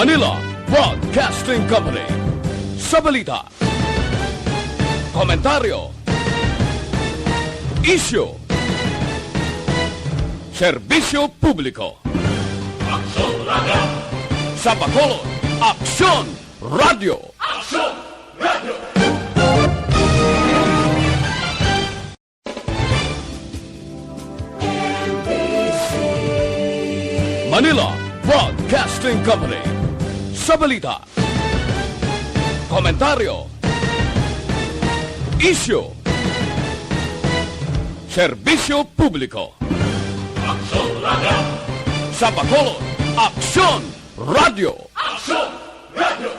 Manila Broadcasting Company. Sa balita, komentaryo, isyu, serbisyo publiko. Aksyon Radio! Sa Bacolod, Aksyon Radio! Aksyon Radio! Manila Broadcasting Company. Sa balita, komentaryo, isyu, serbisyo publiko. Aksyon Radio! Sa Bacolod, Aksyon Radio! Aksyon Radio!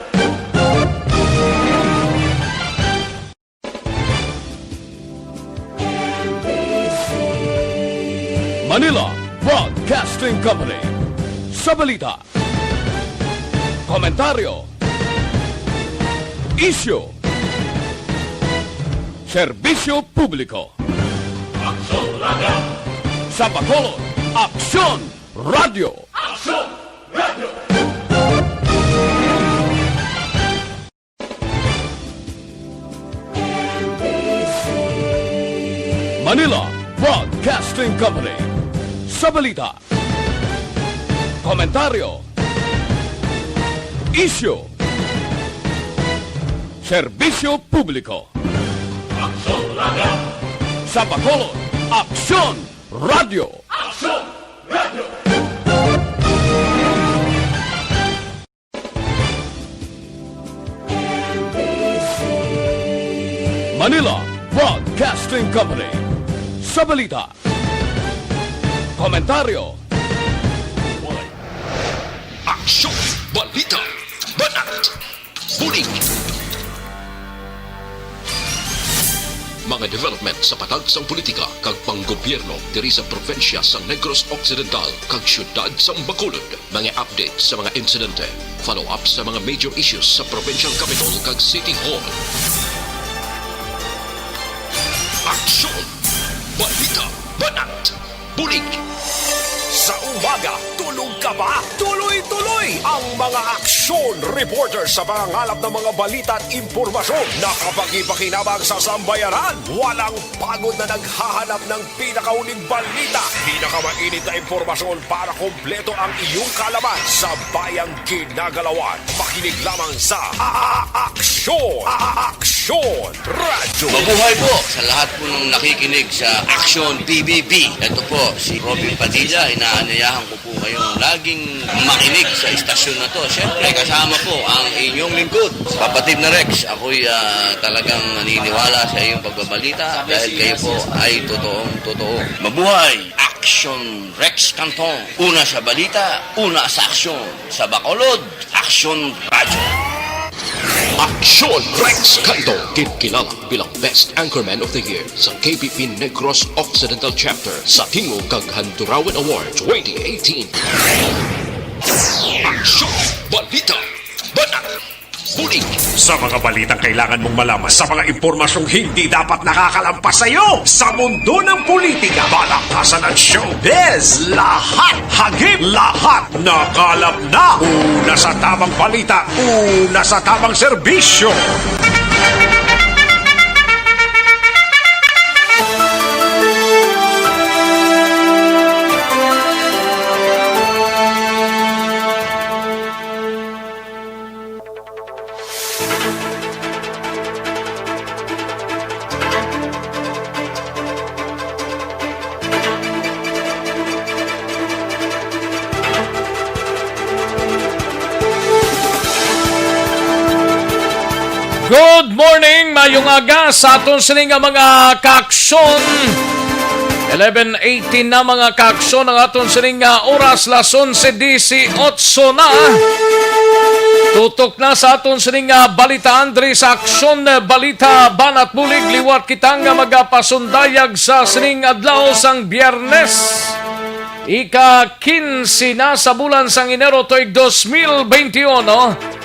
Manila Broadcasting Company. Sa balita, komentaryo, isyu, serbisyo publiko. Aksyon Radio! Sa Bacolod, Aksyon Radio! Aksyon Radio! Manila Broadcasting Company. Sa balita, komentaryo, isyu, serbisyo publiko. Aksyon Radio! Sa Bacolod, Aksyon Radio! Aksyon Radio! Manila Broadcasting Company. Sa balita, komentaryo, Aksyon! Balita! Banat! Bulig! Mga development sa patag sang politika kag panggobyerno diri sa probinsya sa Negros Occidental kag syudad sa Bacolod. Mga update sa mga insidente, follow up sa mga major issues sa provincial capital kag city hall. Aksyon! Balita! Banat! Bulig! Sa umaga, tulog ka ba? Tuloy-tuloy ang mga aksyon reporter sa pangangalap ng mga balita at impormasyon na kapag-ipakinabang sa sambayanan. Walang pagod na naghahanap ng pinakauling balita. Pinakamainit na impormasyon para kompleto ang iyong kalaman sa bayang ginagalawan. Makinig lamang sa Aksyon! Aksyon Radio! Mabuhay po sa lahat po ng nakikinig sa Aksyon PBB. Ito po si Robin Padilla. Inaanayahan ko po kayong laging makinig sa istasyon na to. Siyempre kasama po ang inyong lingkod, kapatid na Rex. Ako'y talagang naniniwala sa iyong pagbabalita dahil kayo po ay totoong-totoo. Mabuhay! Aksyon Rex Canton. Una sa balita, una sa aksyon. Sa Bacolod, Aksyon Radio. Aksyon Rex Canto, kilala bilang Best Anchorman of the Year sa KBP Negros Occidental Chapter sa Tingog kag Handurawan Award 2018. Aksyon! Balita! Banat! Bulig! Sa mga balitang kailangan mong malaman, sa mga impormasyong hindi dapat nakakalampas sa iyo, sa mundo ng politika, balakasan at showbiz, lahat, hagip, lahat, nakalap na. Una sa tamang balita, una sa tamang serbisyo. Good morning, mayong aga sa aton sining nga mga kaaksyon. 11:18 na mga kaaksyon ang aton sining nga oras, las 11:18 na. Tutok na sa aton sining nga balita Andre sa aksyon balita banat bulig liwat kita nga magapasundayag sa sining adlaw sang Biyernes. Ika-15 na sa bulan sang Enero tuig 2021.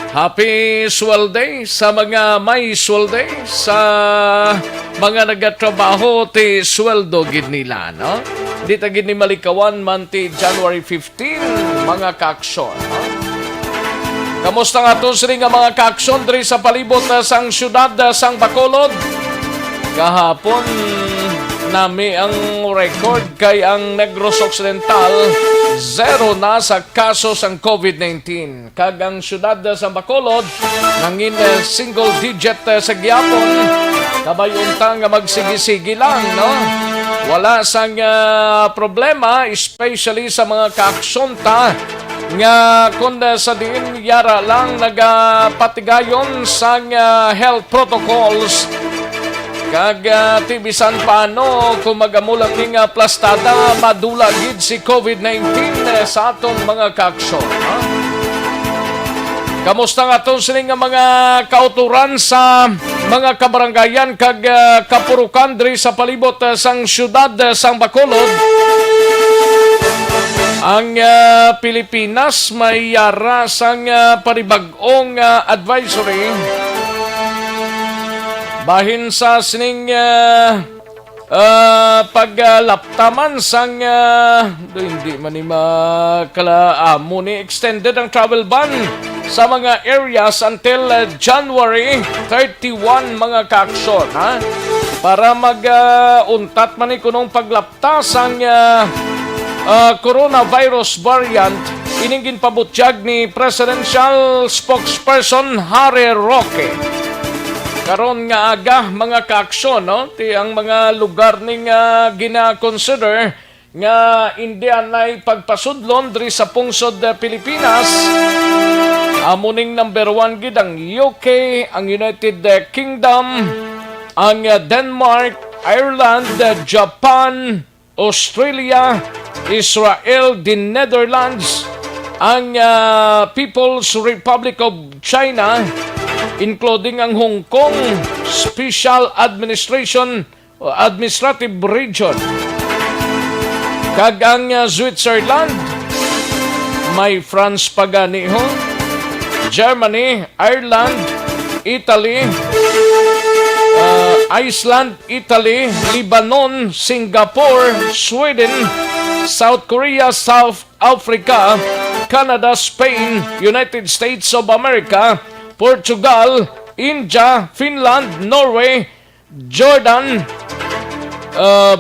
Happy Swell Day sa mga may sweldo, sa mga nagatrabaho ti sweldo gid nila, no? Di ta gid ni malikawan man ti January 15 mga kaaksyon, no? Kamusta nga to sini nga mga kaaksyon diri sa palibot sang syudad sang Bacolod? Kahapon nami ang record kay ang Negros Occidental 0 na sa kaso sang COVID-19. Kag ang syudad sa Bacolod nangin single digit sa gihapon. Kabay unta nga magsigi-sigi lang, no? Wala sang problema, especially sa mga kaaksyon ta nga kung sa diin yara lang nagapatigayon sang health protocols kag tibisan paano kung magamulang ning plastada madula gid si COVID-19 sa atong mga kaaksyon. Kamusta nga to sining mga kauturan sa mga kabarangayan kag kapurukan diri sa palibot sang syudad sang Bacolod? Ang Pilipinas may yara sang panibag-ong advisory bahin sa sining paglaptaman sang hindi man ni makalaamo ni extended ang travel ban sa mga areas until January 31 mga kaaksyon, ha? Para mag-untat man ni kunong paglapta sang coronavirus variant, iningin pabutyag ni Presidential Spokesperson Harry Roque. Karon nga aga mga kaaksyon, no? Ti ang mga lugar ning gina-consider nga India nay pagpasudlon diri sa pungsod Pilipinas. Amuning number 1 gid ang UK, ang United Kingdom, ang Denmark, Ireland, Japan, Australia, Israel, the Netherlands, ang People's Republic of China, including ang Hong Kong Special Administrative Region, kag ang Switzerland, may France pagani ho, Germany, Ireland, Italy, Iceland, Italy, Lebanon, Singapore, Sweden, South Korea, South Africa, Canada, Spain, United States of America, Portugal, India, Finland, Norway, Jordan,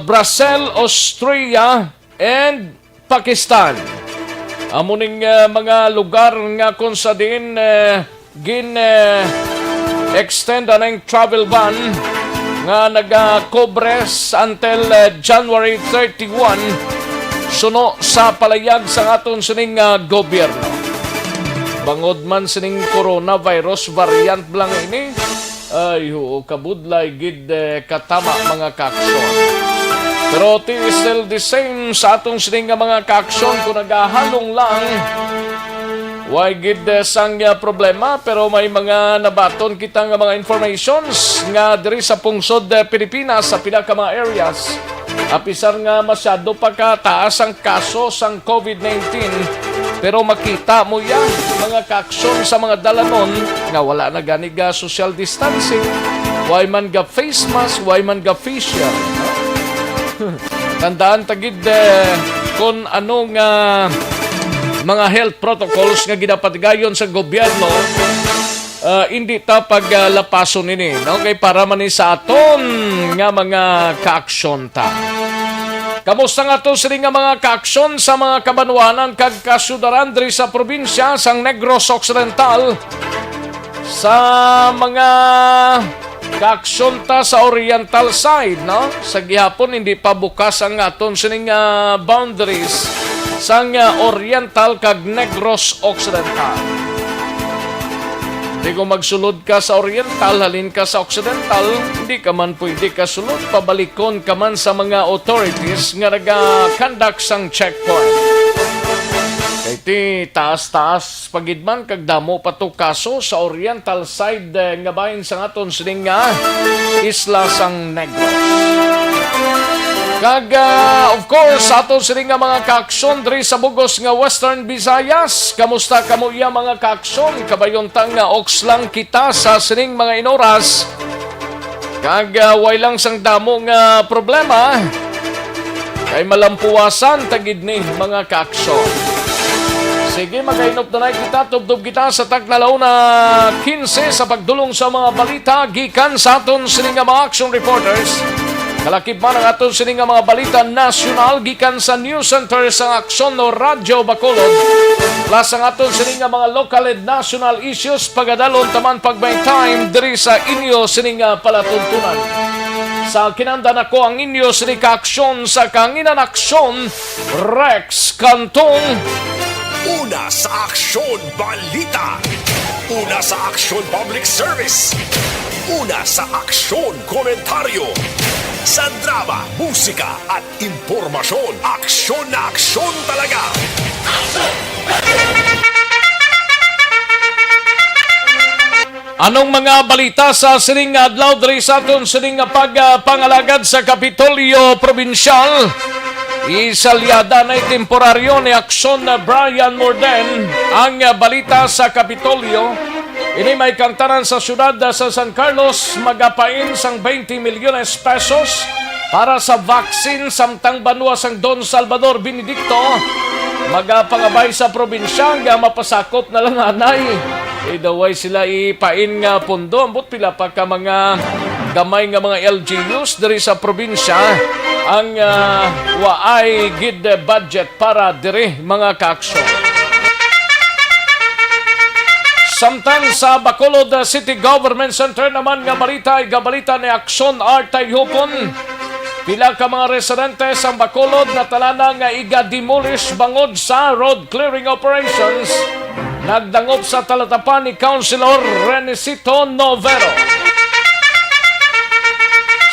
Brazil, Austria, and Pakistan. Amuning mga lugar nga kung sa din extend ang travel ban nga nagakobres until January 31 suno sa palayag sa aton sining gobyerno. Bangod man sining coronavirus variant lang ini, ay kabudlay gid katama mga kaaksyon. Pero it is still the same sa atong sining mga kaaksyon kung nagahalong lang. Why gid sang problema, pero may mga nabaton kita nga mga informations nga diri sa pungsod Pilipinas sa pila ka mga areas. Apisar nga masyado pagkataas ang kaso sang COVID-19, pero makita mo yan mga kaaksyon sa mga dalanon nga wala na gani ga social distancing, why man ga face mask, why man ga facial. Tandaan tagid kung anong mga health protocols nga ginapatigayon sa gobyerno, hindi ta paglapason ini, no? Kay para man sa aton nga mga kaaksyon ta. Kamusta nga to sila nga mga kaaksyon sa mga kabanwanan kag kasudaran diri sa probinsya sang Negros Occidental, sa mga kaaksyon ta sa oriental side, no? Sa gihapon hindi pa bukas ang aton sining boundaries sang oriental kag Negros Occidental. Hindi ko magsulod ka sa oriental, halin ka sa occidental, hindi ka man pwede kasulod, pabalikon ka man sa mga authorities nga naga-conduct sang checkpoint. Kaya ti taas-taas pagidman kag damo pa to kaso sa oriental side nga bahin sa aton sining nga isla sang Negros. Kag of course aton sining nga mga kaaksyon diri sa bugos nga Western Visayas. Kamusta kamo iya mga kaaksyon? Kabayontang nga oks lang kita sa sining mga inoras. Kag way lang sang damo nga problema kay malampuasan tagid ni mga kaaksyon. Sige magainop na kita, tubdob kita sa taglalaw na 15 sa pagdulong sa mga balita gikan sa aton sining nga mga action reporters. Kalakip man ang aton sining nga mga balita nasyonal gikan sa News Center sa Aksyon no Radyo Bacolod. Plus ang aton sining nga mga local and national issues pagadalon taman pagbay time diri sa inyo sining nga palatuntunan. Sa kinandan ako ang inyo sining ka-aksyon sa Kanginan Aksyon, Rex Cantong. Una sa Aksyon Balita. Una sa Aksyon Public Service. Una sa Aksyon Komentaryo. Sa drama, musika at impormasyon. Aksyon na aksyon talaga. Anong mga balita sa sining adlaw diri sa aton sining pagpangalagad sa Kapitolyo Probinsyal? Isalyada na temporaryo ni Aksyon na Brian Morden ang balita sa Kapitolyo. Ini may kantaran sa syudad sa San Carlos magapain sang 20 milyones pesos para sa vaccine samtang banwa sang Don Salvador Benedicto. Magapangabay sa probinsya nga mapasakop na lang anay. Idaway sila ipain nga pundo. Ambot pila pa ka mga gamay nga mga LGUs diri sa probinsya ang waay gid budget para diri mga kaaksyon. Samtang sa Bacolod City Government Center naman nga balita ay gabalita ni Aksyon Artay Hupon. Pila ka mga residente sa Bacolod na talana nga iga-demolish bangod sa road clearing operations. Nagdangop sa talatapan ni Councilor Renesito Novero.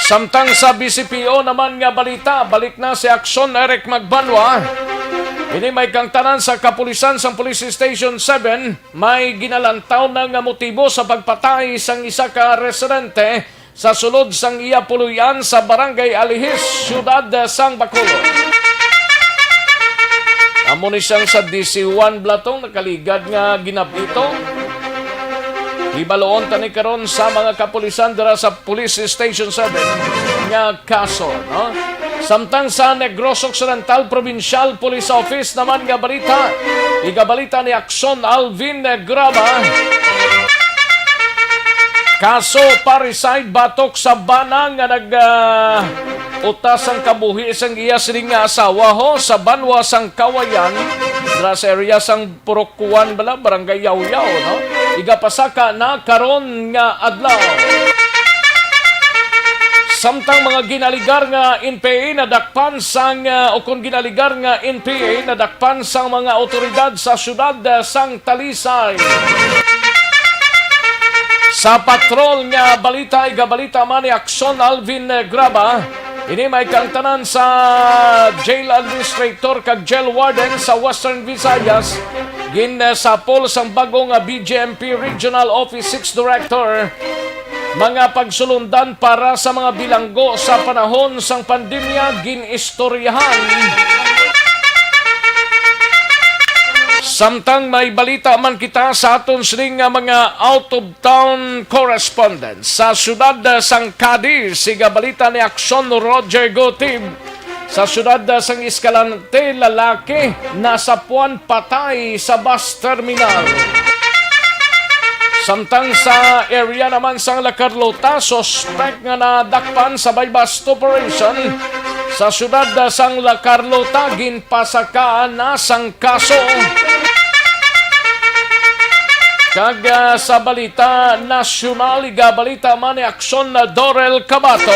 Samtang sa BCPO naman nga balita, balik na si Aksyon Eric Magbanwa. Ini may kangtanan sa kapulisan sa Police Station 7, may ginalantaw na nga motibo sa pagpatay sang isa ka residente sa sulod sang iya puluyan sa Barangay Alihis, Siyudad sang Bacolod. Amo ni siyang sa DC-1 blatong nakaligad nga ginabito. Ibaloon tani karon sa mga kapulisan dira sa Police Station 7 nga kaso, no? Samtang sa Negros Occidental Provincial Police Office naman nga balita, igabalita ni Aksyon Alvin Graba. Kaso parricide batok sa bana nga utas ang kabuhi isang iya sining nga asawa ho sa banwa sang Kawayan dra sa area sang Purokuan bala barangay Yaw-Yaw, no? Igapasaka na karon nga adlaw. Samtang mga ginaligar nga NPA nadakpan sang kung ginaligar nga NPA nadakpan sang mga otoridad sa syudad sang Talisay. Sa patrol nga balita, igabalita man ni Aksyon Alvin Graba. Ini may kangtanan sa jail administrator kag jail warden sa Western Visayas. Ginasapol sang bagong BJMP Regional Office 6 Director. Mga pagsulundan para sa mga bilanggo sa panahon sang pandemya ginistoryahan. Samtang may balita man kita sa aton sining mga out-of-town correspondents sa syudad sang Cadiz, siga balita ni Aksyon Roger Gotib. Sa syudad sang Escalante, lalaki nasapuan patay sa bus terminal. Samtang sa area naman sang La Carlota, suspect nga nadakpan sa bypass operation. Sa syudad sang La Carlota, ginpasakaan na sang kaso. Kag sa balita nasyonal, igabalita man ni Aksyon na Dorel Cabato.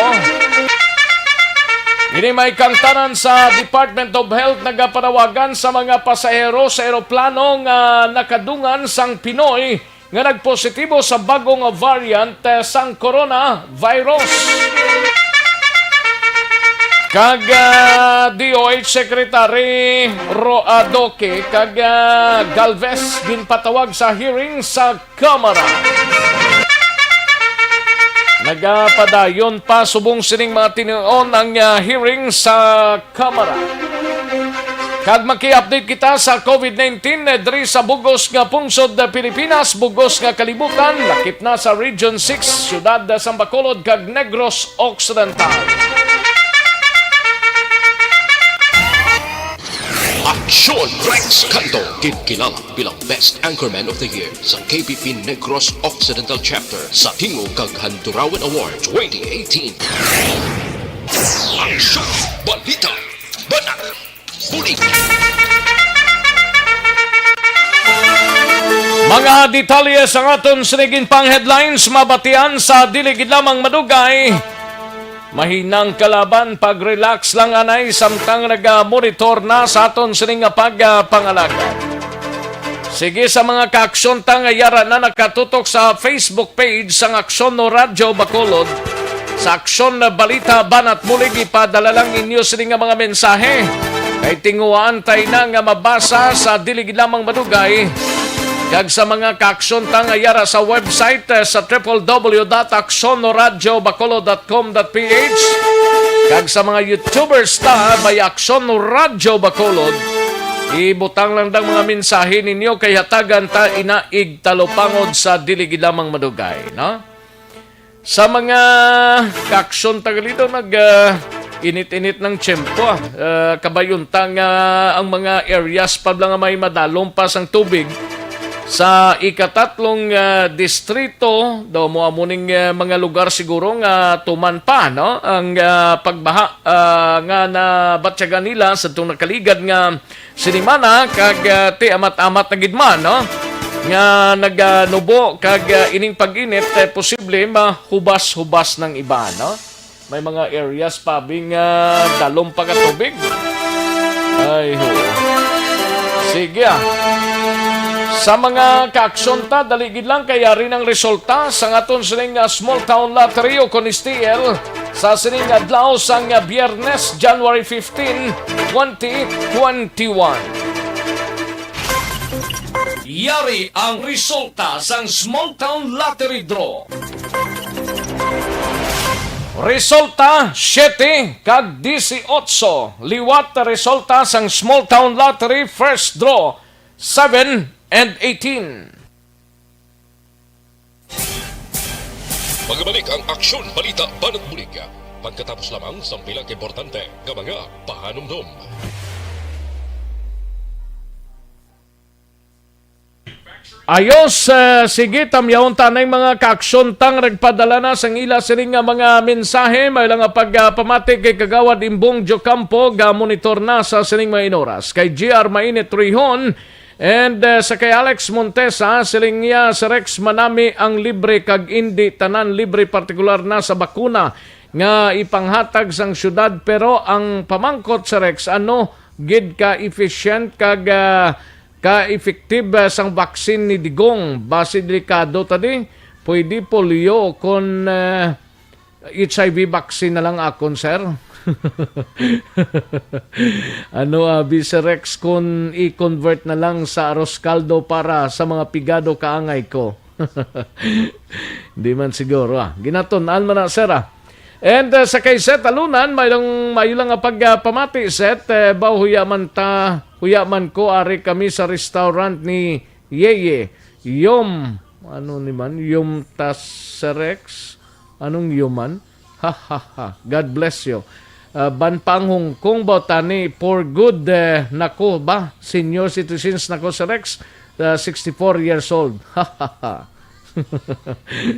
Ini may kangtanan sa Department of Health nagapanawagan sa mga pasahero sa eroplano nga nakadungan sang Pinoy nga nagpositibo sa bagong variant sang coronavirus. Kag DOH Secretary Roadoke kag Galvez ginpatawag sa hearing sa Kamara. Nagapadayon pa subong sining mga tinuon ang hearing sa Kamara. Kag maki-update kita sa COVID-19 diri sa bugos nga pungsod Pilipinas, bugos nga kalibutan, lakip na sa Region 6, Siyudad sa Bacolod kag Negros Occidental. Aksyon Rex Canto, kilala bilang Best Anchorman of the Year sa KPP Negros Occidental Chapter sa Tingog kag Handurawan Award 2018. Aksyon Balita Banat Muling. Mga detalye sa aton sinigin pang headlines mabatian sa diligid lamang madugay. Mahinang kalaban pag-relax lang anay samtang nag-monitor na sa aton sining pagpangalaga. Sige sa mga kaaksyon tangayara na nakatutok sa Facebook page sang Aksyon no Radyo Bacolod. Sa Aksyon na Balita Banat Mulig ipadala lang inyo sining mga mensahe. Kay tinguan tayo na nga mabasa sa diligid lamang madugay. Kag sa mga kaaksyon tangayara sa website sa www.aksyonoradyobacolod.com.ph. Kag sa mga YouTubers ta may Aksyon Radyo Bacolod, ibutang lang dang mga mensahe ninyo kay hatagan ta inaig talopangod sa diligid lamang madugay, no? Sa mga kaaksyon tagalito init-init ng tiyempo. Kabayuntang ang mga areas pa lang may madalong pas ang tubig. Sa ikatatlong distrito, daw mo amuning mga lugar siguro nga tuman pa, no? Ang pagbaha nga na batyagan nila sa itong nakaligad nga sinimana kag ti amat-amat na gidman, no? Nga nagnubo kag ining pag-init posible mahubas-hubas ng iba, no? May mga areas pa bing dalong pa katubig. Ay ho. Sige Sa mga kaaksyon ta, daligid lang kaya rin ang resulta sa aton sining Small Town Lottery o Conistiel sa sining adlaw sang Biyernes, January 15, 2021. Yari ang resulta sang Small Town Lottery Draw. Resulta 7 kag 18. Liwat resulta sang Small Town Lottery First Draw 7 and 18. Magbalik ang Aksyon Balita Banat Mulig. Pagkatapos lamang sa bilang importante ng mga pahanumdum. Ayos, sige, tamyaon tanay mga kaaksyon tang nagpadala na sang ila sining nga mga mensahe. May lang pagpamati kay Kagawad Imbong Jocampo, ga-monitor na sa sining mga inoras. Kay GR Mainit Rihon, and sa kay Alex Montesa, siling niya sa Rex manami ang libre kag indi tanan libre partikular na sa bakuna nga ipanghatag sang syudad. Pero ang pamangkot sa Rex, gid ka efficient kag ka-effective sang vaccine ni Digong. Base delikado tadi, pwede polio kon HIV vaccine na lang akon, sir. Vicerex kung i-convert na lang sa arroz caldo para sa mga pigado kaangay ko. Hindi man siguro. Ginaton-an man na, sir. And sa kay Seth Alunan, may lang pagpamati, Seth. Huyaman ko, ari kami sa restaurant ni Yeye. Yum Taserex. Anong yuman? Ha ha ha. God bless you. Banpanghong kung botani for good nako ba? Senior citizens nako sa Rex. 64 years old. Ha ha ha.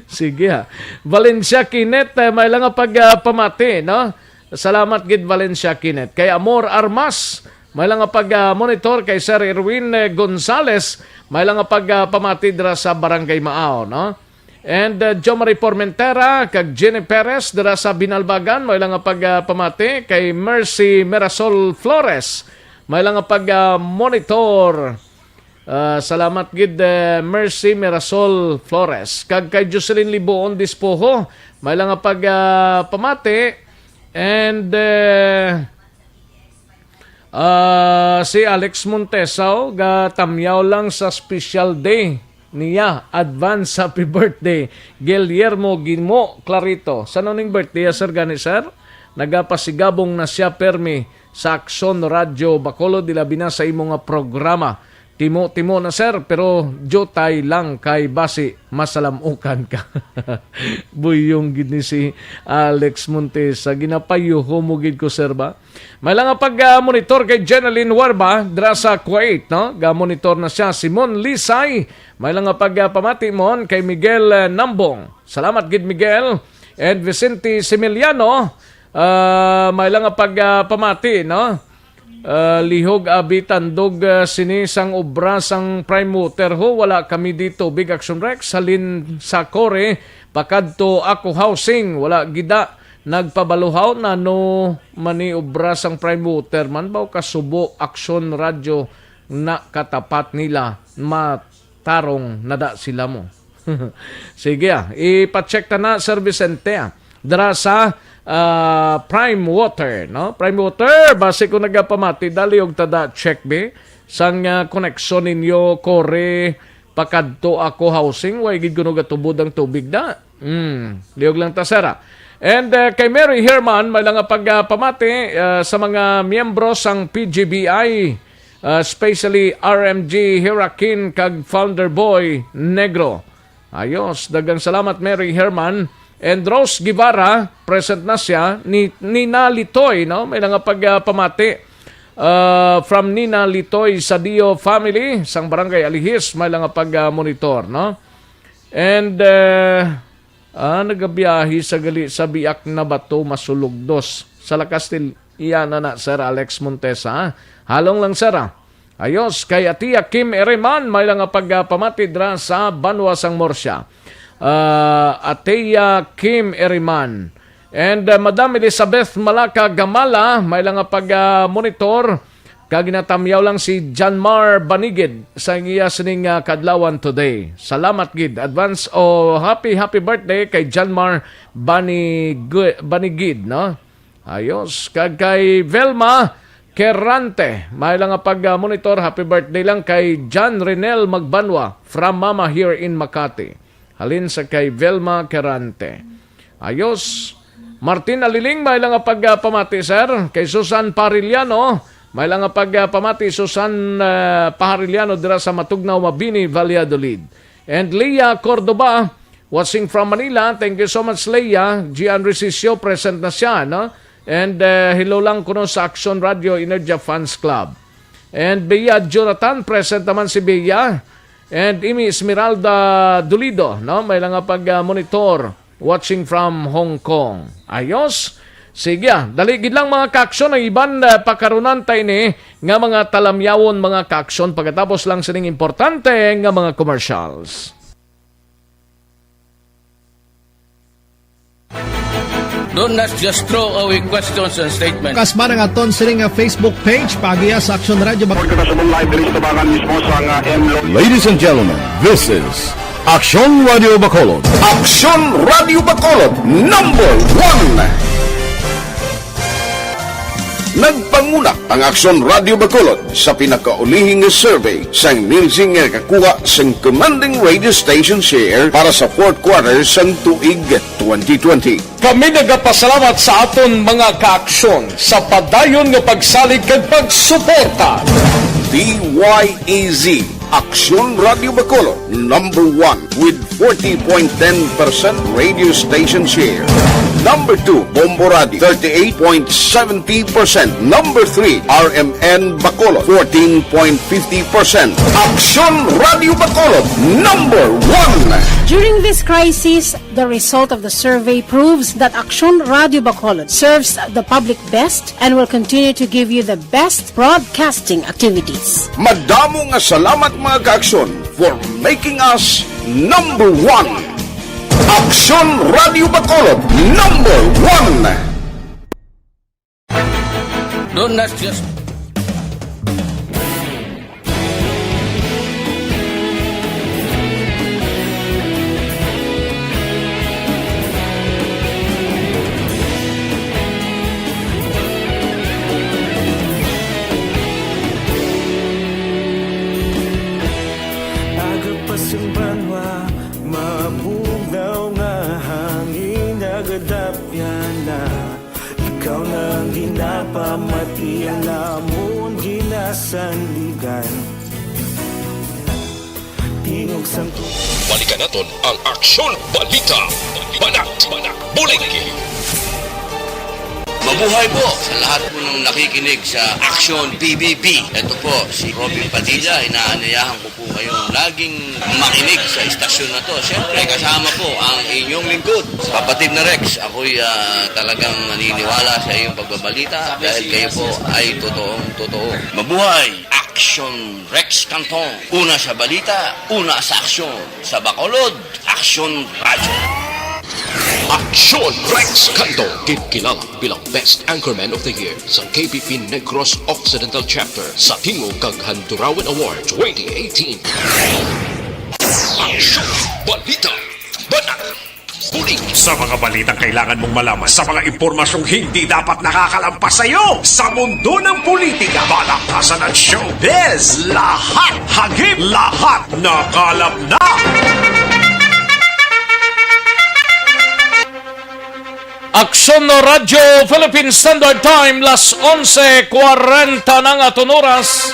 Sige Valencia Kinet, may lang pagpamati, no? Salamat gid Valencia Kinet. Kay Amor Armas, may lang pag-monitor kay Sir Erwin Gonzales, may lang pagpamati dira sa Barangay Maao, no? And Jo Marie Formentera kag Jenny Perez dira sa Binalbagan, may lang pagpamati kay Mercy Mirasol Flores, may lang pag-monitor. Salamat gid Mercy Mirasol Flores. Kag kay Jocelyn Liboon Dispoho, may lang pamati. And si Alex Montesa, tamyaw lang sa special day niya. Advance happy birthday Guillermo Gimo Clarito. Sa noning birthday, sir, gani sir? Nagapasigabong na siya permi sa Aksyon Radyo Bacolod, dilabi na sa imong programa. timo na sir, pero jotay lang kay basi masalamukan ka. Buyong gid ni si Alex Montes sa ginapayo humugid ko sir ba. May lang pag-monitor kay Jeneline Warba dra sa Kuwait, no? Ga-monitor na siya Simon Lisay. May lang pag-pamati mon kay Miguel Nambong. Salamat gid Miguel. And Vicente Similiano, may lang pag-pamati, no? Lihog abitandog sinisang obrasang prime water ho, wala kami dito Big Action Rex halin sa Kore pakadto ako housing, wala gida nagpabaluhaw na no mani obrasang prime water man baw kasubo Action Radio na katapat nila matarong nada sila mo. Sige ipacheck ta na Sir Vicente dara sa prime water, no? Prime water, base ko nagapamati, dali og tada check be, sang koneksyon ninyo, Kore, pakadto ako housing, way gid kuno gatubod ang tubig da. Liog lang ta, sera. And kay Mary Herman, may lang pagpamati sa mga miyembro sang PGBI, especially RMG Hirakin kag Founder Boy Negro. Ayos, dagang salamat Mary Herman. And Rose Guevara, present na siya, ni Nina Litoy, no? May nga pagpamati from Nina Litoy sa Dio family, sang barangay Alihis, may nga pag-monitor, no? And nagabiyahi sa gali sa biak na bato masulugdos. Sa lakas til iyan na Sir Alex Montes, ha? Halong lang, Sir, ha? Ayos, kay Atia Kim Ereman, may nga pagpamati dra sa Banwa sang Morsya. Ateya Kim Eriman and Madam Elizabeth Malaka Gamala, may lang pag-monitor kaginatamyaw lang si Janmar Banigid sa iya sining kadlawan today. Salamat gid advance happy birthday kay Janmar Banigid, no? Ayos kay Velma Kerante, may lang pag-monitor, happy birthday lang kay John Renel Magbanwa from Mama here in Makati. Halin sa kay Velma Kerante. Ayos. Martin Aliling, may lang pagpamati, sir. Kay Susan Pariliano, may lang pagpamati, Susan Pariliano, dira sa Matugnaw, Mabini, Valladolid. And Leah Cordoba, watching from Manila. Thank you so much, Leah. Gian Resisio, present na siya, no? And hello lang kuno sa Action Radio Energia Fans Club. And Bea Jonathan, present naman si Bea. And Imi Esmeralda Dulido, no? May lang pag-monitor, watching from Hong Kong. Ayos. Sige, daligid lang mga kaaksyon ang iban pakarunan tayo ni nga mga talamyawon mga kaaksyon pagkatapos lang sining importante nga mga commercials. Don't not just throw away questions and statements. Kasma nga aton sining Facebook page pagiya sa Action Radio. Ladies and gentlemen, this is Action Radio Bacolod. Action Radio Bacolod, number 1. Nagpanguna ang Action Radio Bacolod sa pinakaulihing survey sa nilsing kakuha sa commanding radio station share para sa fourth quarter sa tuig 2020. Kami nagapasalamat sa aton mga kaaksyon sa padayon nga pagsalig kag pagsuporta. DYEZ Action Radio Bacolod, number 1 with 40.10% radio station share. Number 2, Bombo Radio, 38.70%. Number 3, RMN Bacolod, 14.50%. Action Radio Bacolod, number 1. During this crisis, the result of the survey proves that Action Radio Bacolod serves the public best and will continue to give you the best broadcasting activities. Madamo nga salamat mga kaaksyon for making us number 1. Action Radio Bacolod, number 1. Don't not just... Pamati ang namon ginasandigan Balikan naton ang Aksyon Balita. Banat Bulig. Mabuhay po sa lahat po ng nakikinig sa Action PBB. Ito po si Robin Padilla. Inaanayahan ko po kayong laging makinig sa istasyon na to. Siyempre kasama po ang inyong lingkod. Kapatid na Rex, ako'y talagang naniniwala sa iyong pagbabalita dahil kayo po ay totoong-totoo. Mabuhay! Action Rex Canton. Una sa balita, una sa aksyon. Sa Bacolod, Action Radio. Aksyon Rex Canto, kilala bilang Best Anchorman of the Year sa KBP Negros Occidental Chapter sa Tingog kag Handurawan Award 2018. Aksyon Balita. Banat Bulig. Sa mga balitang kailangan mong malaman, sa mga impormasyong hindi dapat nakakalampas sa iyo, sa mundo ng politika, balakasan at showbiz, lahat hagip, lahat nakalap na! Aksyon no Radyo Philippine Standard Time, las 11:40 ng aton oras.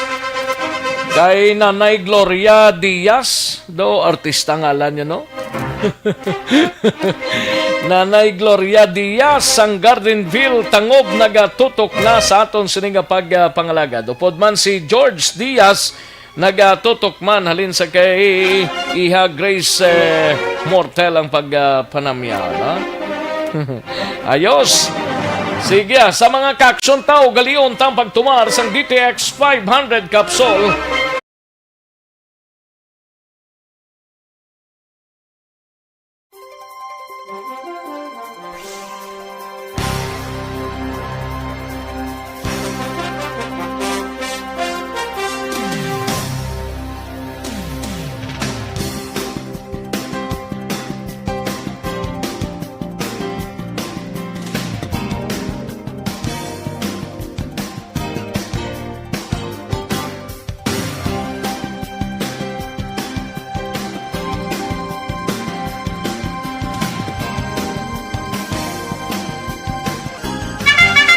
Kay Nanay Gloria Diaz, do artista ngalan niya, no? Nanay Gloria Diaz, ang Gardenville, Tangob, nagatutok na sa aton sininga pagpangalaga. Dupod man si George Diaz, nagatutok man halin sa kay Iha Grace Mortel ang pagpanamya, no? Ayos. Sige, sa mga kaksyon tao, galion tang pagtumar sang DTX 500 capsule.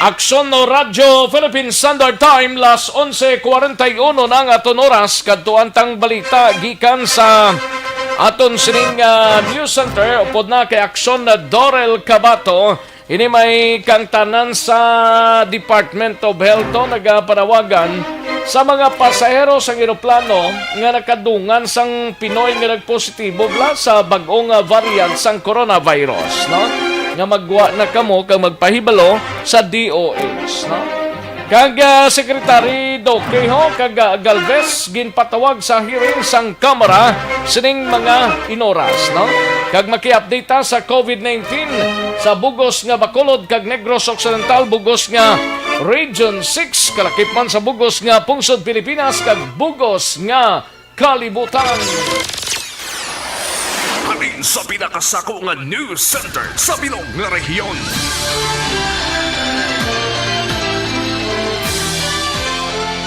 Aksyon no Radyo Philippine Standard Time, las 11:41 ng aton oras, kadtuantang balita gikan sa aton sining News Center. Upod na kay Aksyon na Dorel Cabato, ini may kangtanan sa Department of Health to, nagapanawagan sa mga pasahero sa eroplano nga nakadungan sang Pinoy nga nagpositibo bla sa bag-ong variant sang coronavirus, no? Nga magwa na kamo kag magpahibalo sa DOH, no? Kag Secretary Doke ho kag Galvez ginpatawag sa hearing sang Kamara sining mga inoras, no? Kag maki-update sa COVID-19 sa bugos nga Bacolod kag Negros Occidental, bugos nga Region 6, kalakip man sa bugos nga Pungsod Pilipinas kag bugos nga Kalibutan. Halin sa pinakasako nga news center sa bilog nga rehiyon.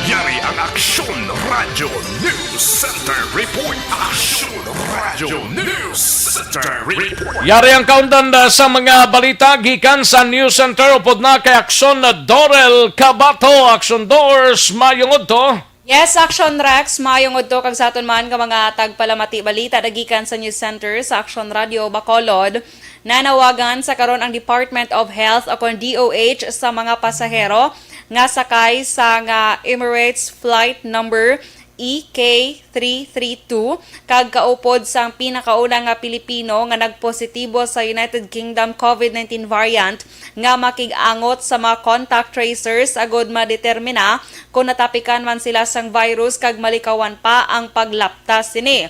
Yari ang Aksyon Radio News Center Report. Aksyon Radio News Center Report. Yari ang countdown sa mga balita gikan sa News Center. Upod na kay Aksyon na Dorel Cabato. Aksyon Doors, mayong to. Yes, Action Rex, mayong udto kag sa aton man ka mga tagpalamati balita dagikan sa News Center sa Action Radio Bacolod. Nanawagan sa karon ang Department of Health o DOH sa mga pasahero nga sakay sa Emirates flight number EK332 kag kaupod sang pinakauna nga Pilipino nga nagpositibo sa United Kingdom COVID-19 variant nga makig-angot sa mga contact tracers agod madetermina kung natapikan man sila sang virus kag malikawan pa ang paglaptas sini.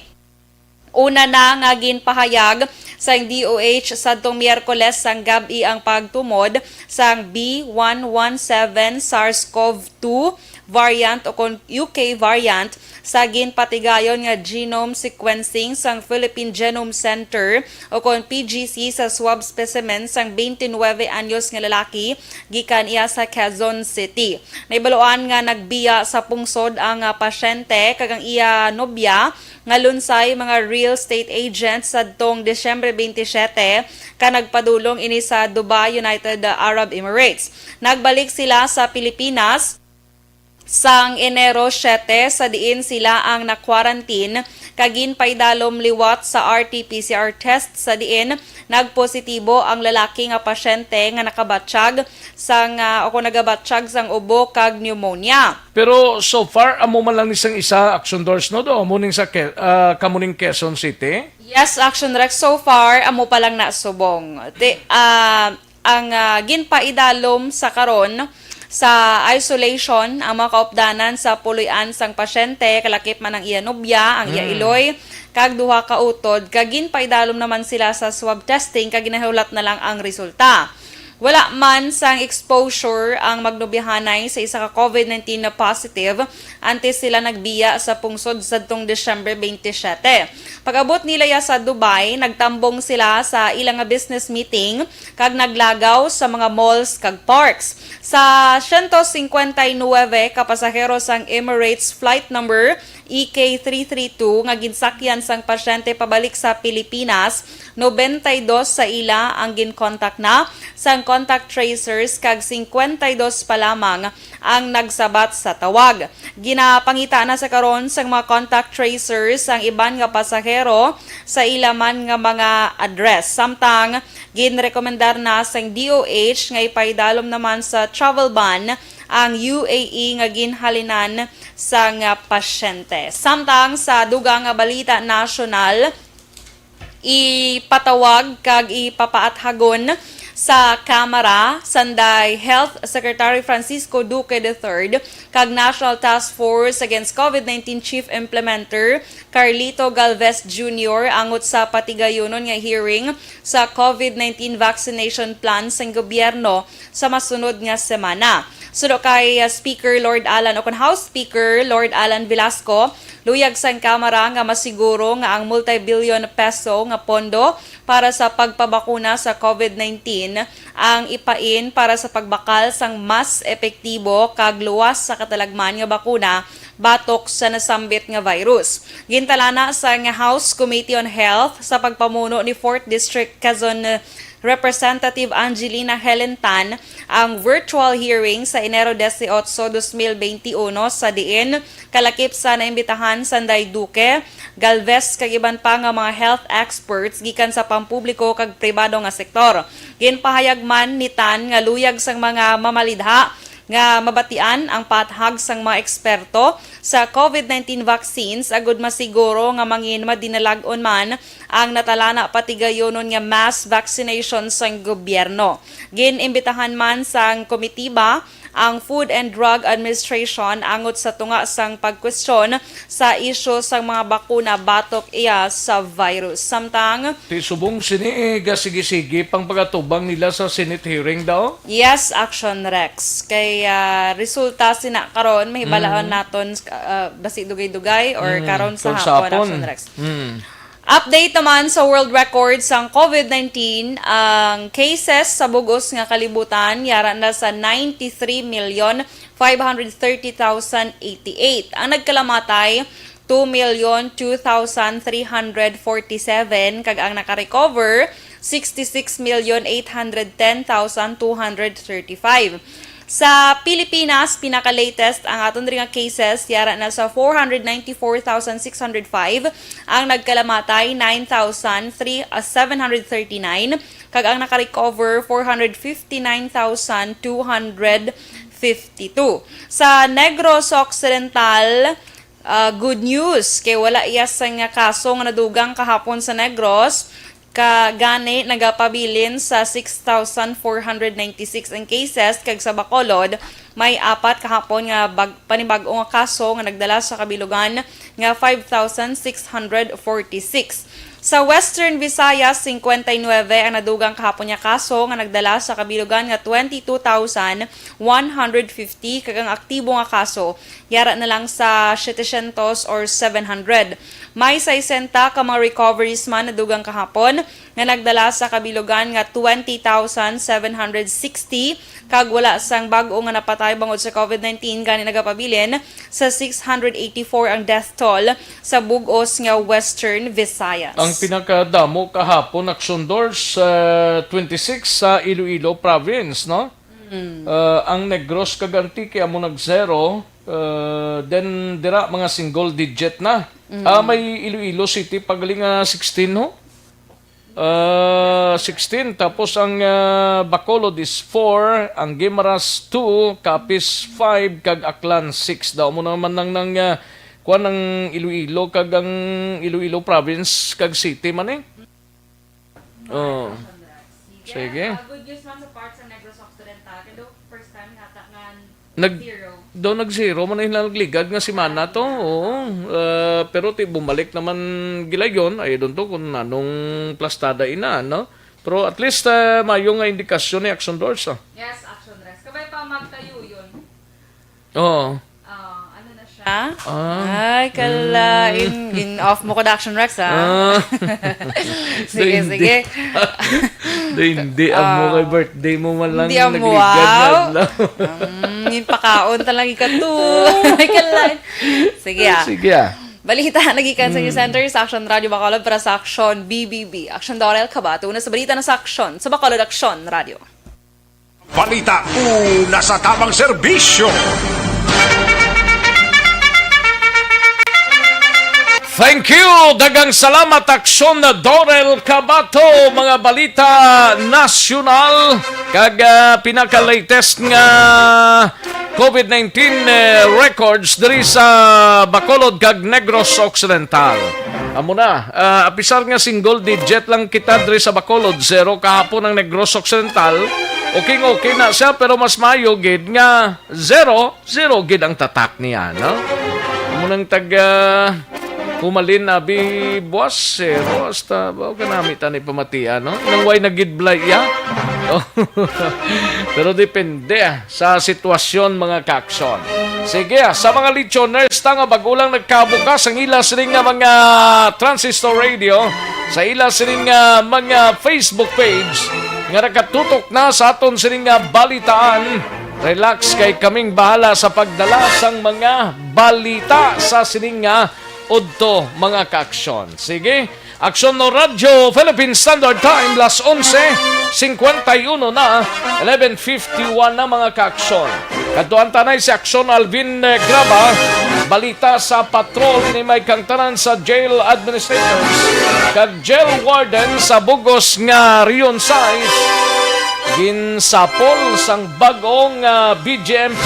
Una na nga ginpahayag sa DOH sadtong Miyerkules sang gabi ang pagtumod sang B117 SARS-CoV-2 variant o kon UK variant sa ginpatigayon nga genome sequencing sang Philippine Genome Center o kon PGC sa swab specimen sang 29 anyos nga lalaki gikan iya sa Quezon City. Naibaluan nga nagbiya sa pungsod ang pasyente kag ang iya nobya nga lunsay mga real estate agents sadtong Disyembre 27 ka nagpadulong ini sa Dubai, United Arab Emirates. Nagbalik sila sa Pilipinas sang Enero 7 sa diin sila ang na-quarantine kagin paidalom liwat sa RT-PCR test sa diin nagpositibo ang lalaki nga pasyente nga nakabatsyag sang o nagabatsyag sang ubo kag pneumonia. Pero so far, amo man lang isang isa action doors no do muning sa kamuning Quezon City. Yes, Action Rex, so far amo pa lang nasubong. Ang ginpaidalom sa karon sa isolation ang mga kaupdanan sa puloy-an sang pasyente kalakip man ang iya nobya, ang iya iloy kag duha ka utod kagin paidalom naman sila sa swab testing kag ginahulat na lang ang resulta. Wala man sang exposure ang magnobihanay sa isa ka COVID-19 na positive antes sila nagbiya sa pungsod sadtong December 27. Pag-abot nila ya sa Dubai, nagtambong sila sa ilang nga business meeting kag naglagaw sa mga malls kag parks. Sa 159 ka pasahero sang Emirates flight number EK332 nga ginsakyan sang pasyente pabalik sa Pilipinas, 92 sa ila ang ginkontak na sang contact tracers kag 52 pa lamang ang nagsabat sa tawag. Ginapangita na sa karon sang mga contact tracers ang iban nga pasahero sa ilaman nga mga address. Samtang ginrekomendar na sang DOH nga ipaidalom naman sa travel ban ang UAE nga ginhalinan sa nga pasyente. Samtang sa dugang nga balita nasyonal, ipatawag kag ipapaathagon sa Kamara sanday Health Secretary Francisco Duque III kag National Task Force Against COVID-19 Chief Implementer Carlito Galvez Jr. angot sa patigayonon nga hearing sa COVID-19 vaccination plan sa gobyerno sa masunod nga semana. Sudo kay Speaker Lord Alan o House Speaker Lord Alan Velasco, luyag sang Kamara nga masiguro nga ang multi-billion peso nga pondo para sa pagpabakuna sa COVID-19 ang ipain para sa pagbakal sang mas epektibo kag luwas sa katalagman nga bakuna batok sa nasambit nga virus. Gintalana sa House Committee on Health sa pagpamuno ni 4th District Quezon Representative Angelina Helen Tan ang virtual hearing sa Enero 18, 2021 sa diin kalakip sa naimbitahan Sanday Duque, Galvez kag iban pa nga mga health experts gikan sa pampubliko kag pribado nga sektor. Ginpahayag man ni Tan nga luyag sang mga mamalidha nga mabatian ang pathag sang mga eksperto sa COVID-19 vaccines agud masiguro nga mangin madinalag-on man ang natalana patigayonon nga mass vaccination sang gobyerno. Ginimbitahan man sang komitiba ang Food and Drug Administration angot sa tunga sang pagkwestiyon sa isyu sang mga bakuna batok iya sa virus. Samtang Subong sini sige pang pagatubang nila sa Senate hearing daw. yes, Action Rex. Kay resulta sina karon mahibalaon naton basi dugay-dugay or karon sa hapon, Action Rex. Update naman sa world record sang COVID-19, ang cases sa bugos nga kalibutan yara na sa 93,530,088. Ang nagkalamatay 2,02,347 kag ang nakarecover 66,810,235. Sa Pilipinas, pinaka-latest ang aton ring cases yara na sa 494,605, ang nagkalamatay 9,739 kag ang nakarecover 459,252. Sa Negros Occidental, good news kay wala iya nga kaso nga nadugang kahapon sa Negros. Kagani nagapabilin sa 6,496 ang cases kag sa Bacolod may 4 kahapon nga panibag-o nga kaso nga nagdala sa kabilugan nga 5,646. Sa Western Visayas, 59 ang nadugang kahapon nga kaso nga nagdala sa kabilugan nga 22,150 kag ang aktibo nga kaso yara na lang sa 700 or 700. May 60 ka mga recoveries man nadugang kahapon nga nagdala sa kabilugan nga 20,760 kag wala sang bag-o nga napatay bangod sa COVID-19 gani nagapabilin sa 684 ang death toll sa bug-os nga Western Visayas. Ang pinakadamo kahapon Action Doors 26 sa Iloilo Province, no? Ang Negros kag Antique amo nag-0 Then dira mga single digit na. May Iloilo City pagaling 16 no. 16 tapos ang Bacolod is 4, ang Guimaras 2, Capiz 5 kag Aklan 6 daw mo naman nang kuan ng Iloilo kag ang Iloilo province kag city man eh. Sige. Good news man sa parts sa Negros Occidental. Kaya first time hata nga nag-zero man na nagligad nga si Mana to. Oo. Pero bumalik naman gila yun. Ay doon to kung anong plastada ina, no? Pero at least mayo nga indikasyon ni Action Doors. Yes, Action Doors. Kabay pa magtayo yun. Oo. Ano na siya? Ay, kalain. In-off mo ko na Action Rex, ha? Sige. Hindi amo kay birthday mo man lang Hindi amo, nagligad wow. Yung pakaon talaga ikato. Ay, kalain. Sige. Balita nagikan sa News Center sa Action Radio Bacolod para sa Action BBB. Action Dorel Kabato. Una sa balita na sa Action sa Bacolod Action Radio. Balita una sa tamang serbisyo. Thank you! Dagang salamat Aksyon na Dorel Kabato, mga balita nasyonal, kag pinaka-latest nga COVID-19 records diri sa Bacolod kag Negros Occidental. Amo na, apisar nga single digit lang kita diri sa Bacolod, 0 kahapon ang Negros Occidental. Okay na siya, pero mas mayo gid nga 0 gid ang tatak niya, no? Amo nang Pumalin na buwas, hasta ba kanami tani pamatian, no? Nang way nagidblay ya. Pero depende sa sitwasyon mga kaakson. Sige, sa mga listeners nga bagulang nagkabukas ang ila sining nga mga transistor radio, sa ila sining nga mga Facebook page nga nakatutok na sa aton sining nga balitaan. Relax kay kaming bahala sa pagdala sang mga balita sa sining nga udto mga kaaksyon. Sige, Aksyon no Radyo Philippine Standard Time las 11:51 na 11:51 na mga kaaksyon. Katuan tanay si Aksyon Alvin Graba, balita sa patrol ni may kangtanan sa jail administrators kag jail warden sa bugos nga Rion Size ginsapol sang bagong BGMP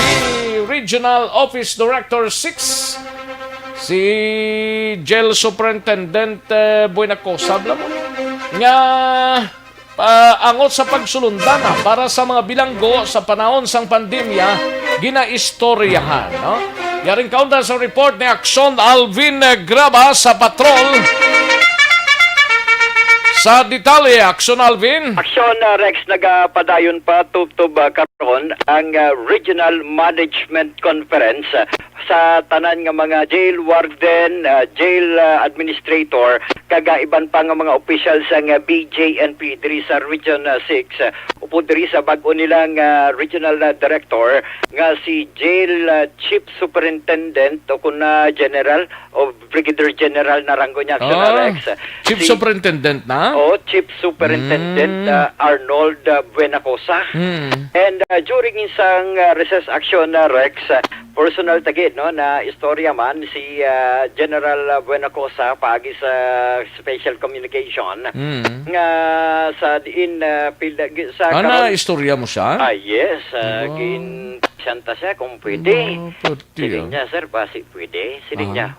Regional Office Director 6 si Jail Superintendent Buenacosa nga angot sa pagsulundan para sa mga bilanggo sa panahon sang pandemya ginaistoryahan, no? Yaring kaunta sa report ni Aksyon Alvin Graba sa patrol. Sa detalye, Aksyon Alvin. Aksyon Rex, nagapadayon pa tubtub karon ang Regional Management Conference sa tanan nga mga jail warden, jail administrator, kagaiban pa nga mga officials sa BJNP diri sa Region 6. Upo diri sa bag-o nilang regional director nga si Jail Chief Superintendent o kuna General o Brigadier General na ranggo niya, Aksyon Rex. Chief Superintendent na? O Chief Superintendent Arnold Buenacosa. And during isang recess action Rex, personal tagid no na istorya man si General Buenacosa paagi sa special communication nga sa diin sa ana istorya mo siya? Yes, gin santa siya kung pwede. Siling niya, sir, basi pwede. Siling niya,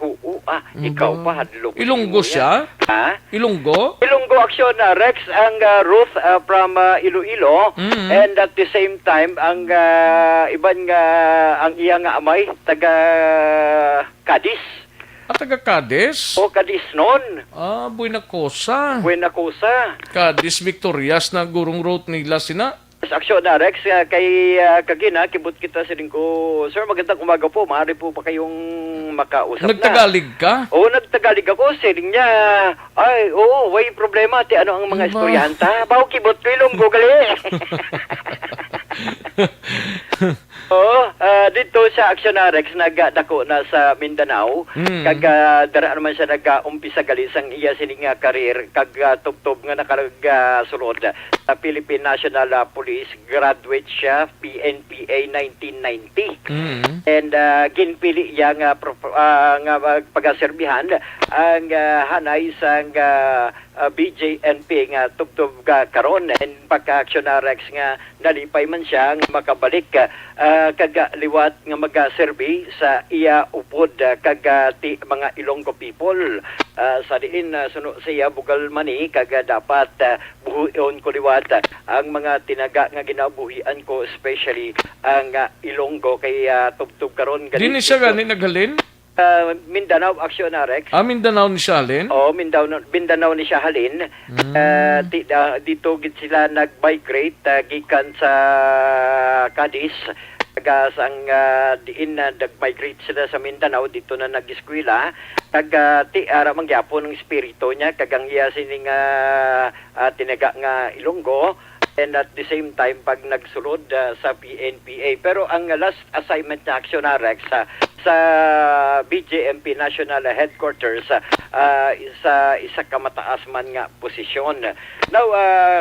ikaw pa hadlok. Ilonggo siya? Ha? Ilonggo? Ilonggo aksyon Rex ang Ruth from Iloilo, and at the same time ang iban nga ang iya nga amay taga Cadiz. Taga Cadiz? O Cadiz noon. Buenacosa. Cadiz Victorias na gurong road nila sina. Sa aksyon Rex, kay kagina, kibot kita siling ko, sir, magandang umaga po, maaari po pa kayong makausap Nagtagalig ka? Oo, nagtagalig ako, siling niya, ay, oo, way problema, ti ano ang mga istoryahanta? Baw kibot ko ilong, gali. Oo, dito sa Actionarex nagdako na sa Mindanao. Kag dara naman siya nag-umpisa gali sang iya sining career kag tubtob nga nakasulod sa Philippine National Police. Graduate siya PNPA 1990. And ginpili iya nga pagaserbihan ang hanay sang BJNP nga tubtob karon, and pagka-Actionarex nga nalipay man siya nga makabalik kagaliwat nga magaserbi sa iya upod ti mga Ilonggo people. Sa diin suno siya bugal mani kaga dapat buhion ko liwat ang mga tinaga nga ginabuhian ko, especially ang Ilonggo kay tubtob karon Dini siya gani naghalin? Mindanao Actionarex. Mindanao ni siya halin? Oo, Mindanao ni siya halin. Dito gid sila nag-migrate gikan sa Cadiz. Sang diin na nag-migrate sila sa Mindanao, dito na nag-eskwela. Ara mangyapon ng espiritu niya kagang iya sining tinaga nga Ilonggo. And at the same time, pag nagsulod sa PNPA. Pero ang last assignment na Actionarex sa BJMP National Headquarters isa kamataas man nga posisyon. Now,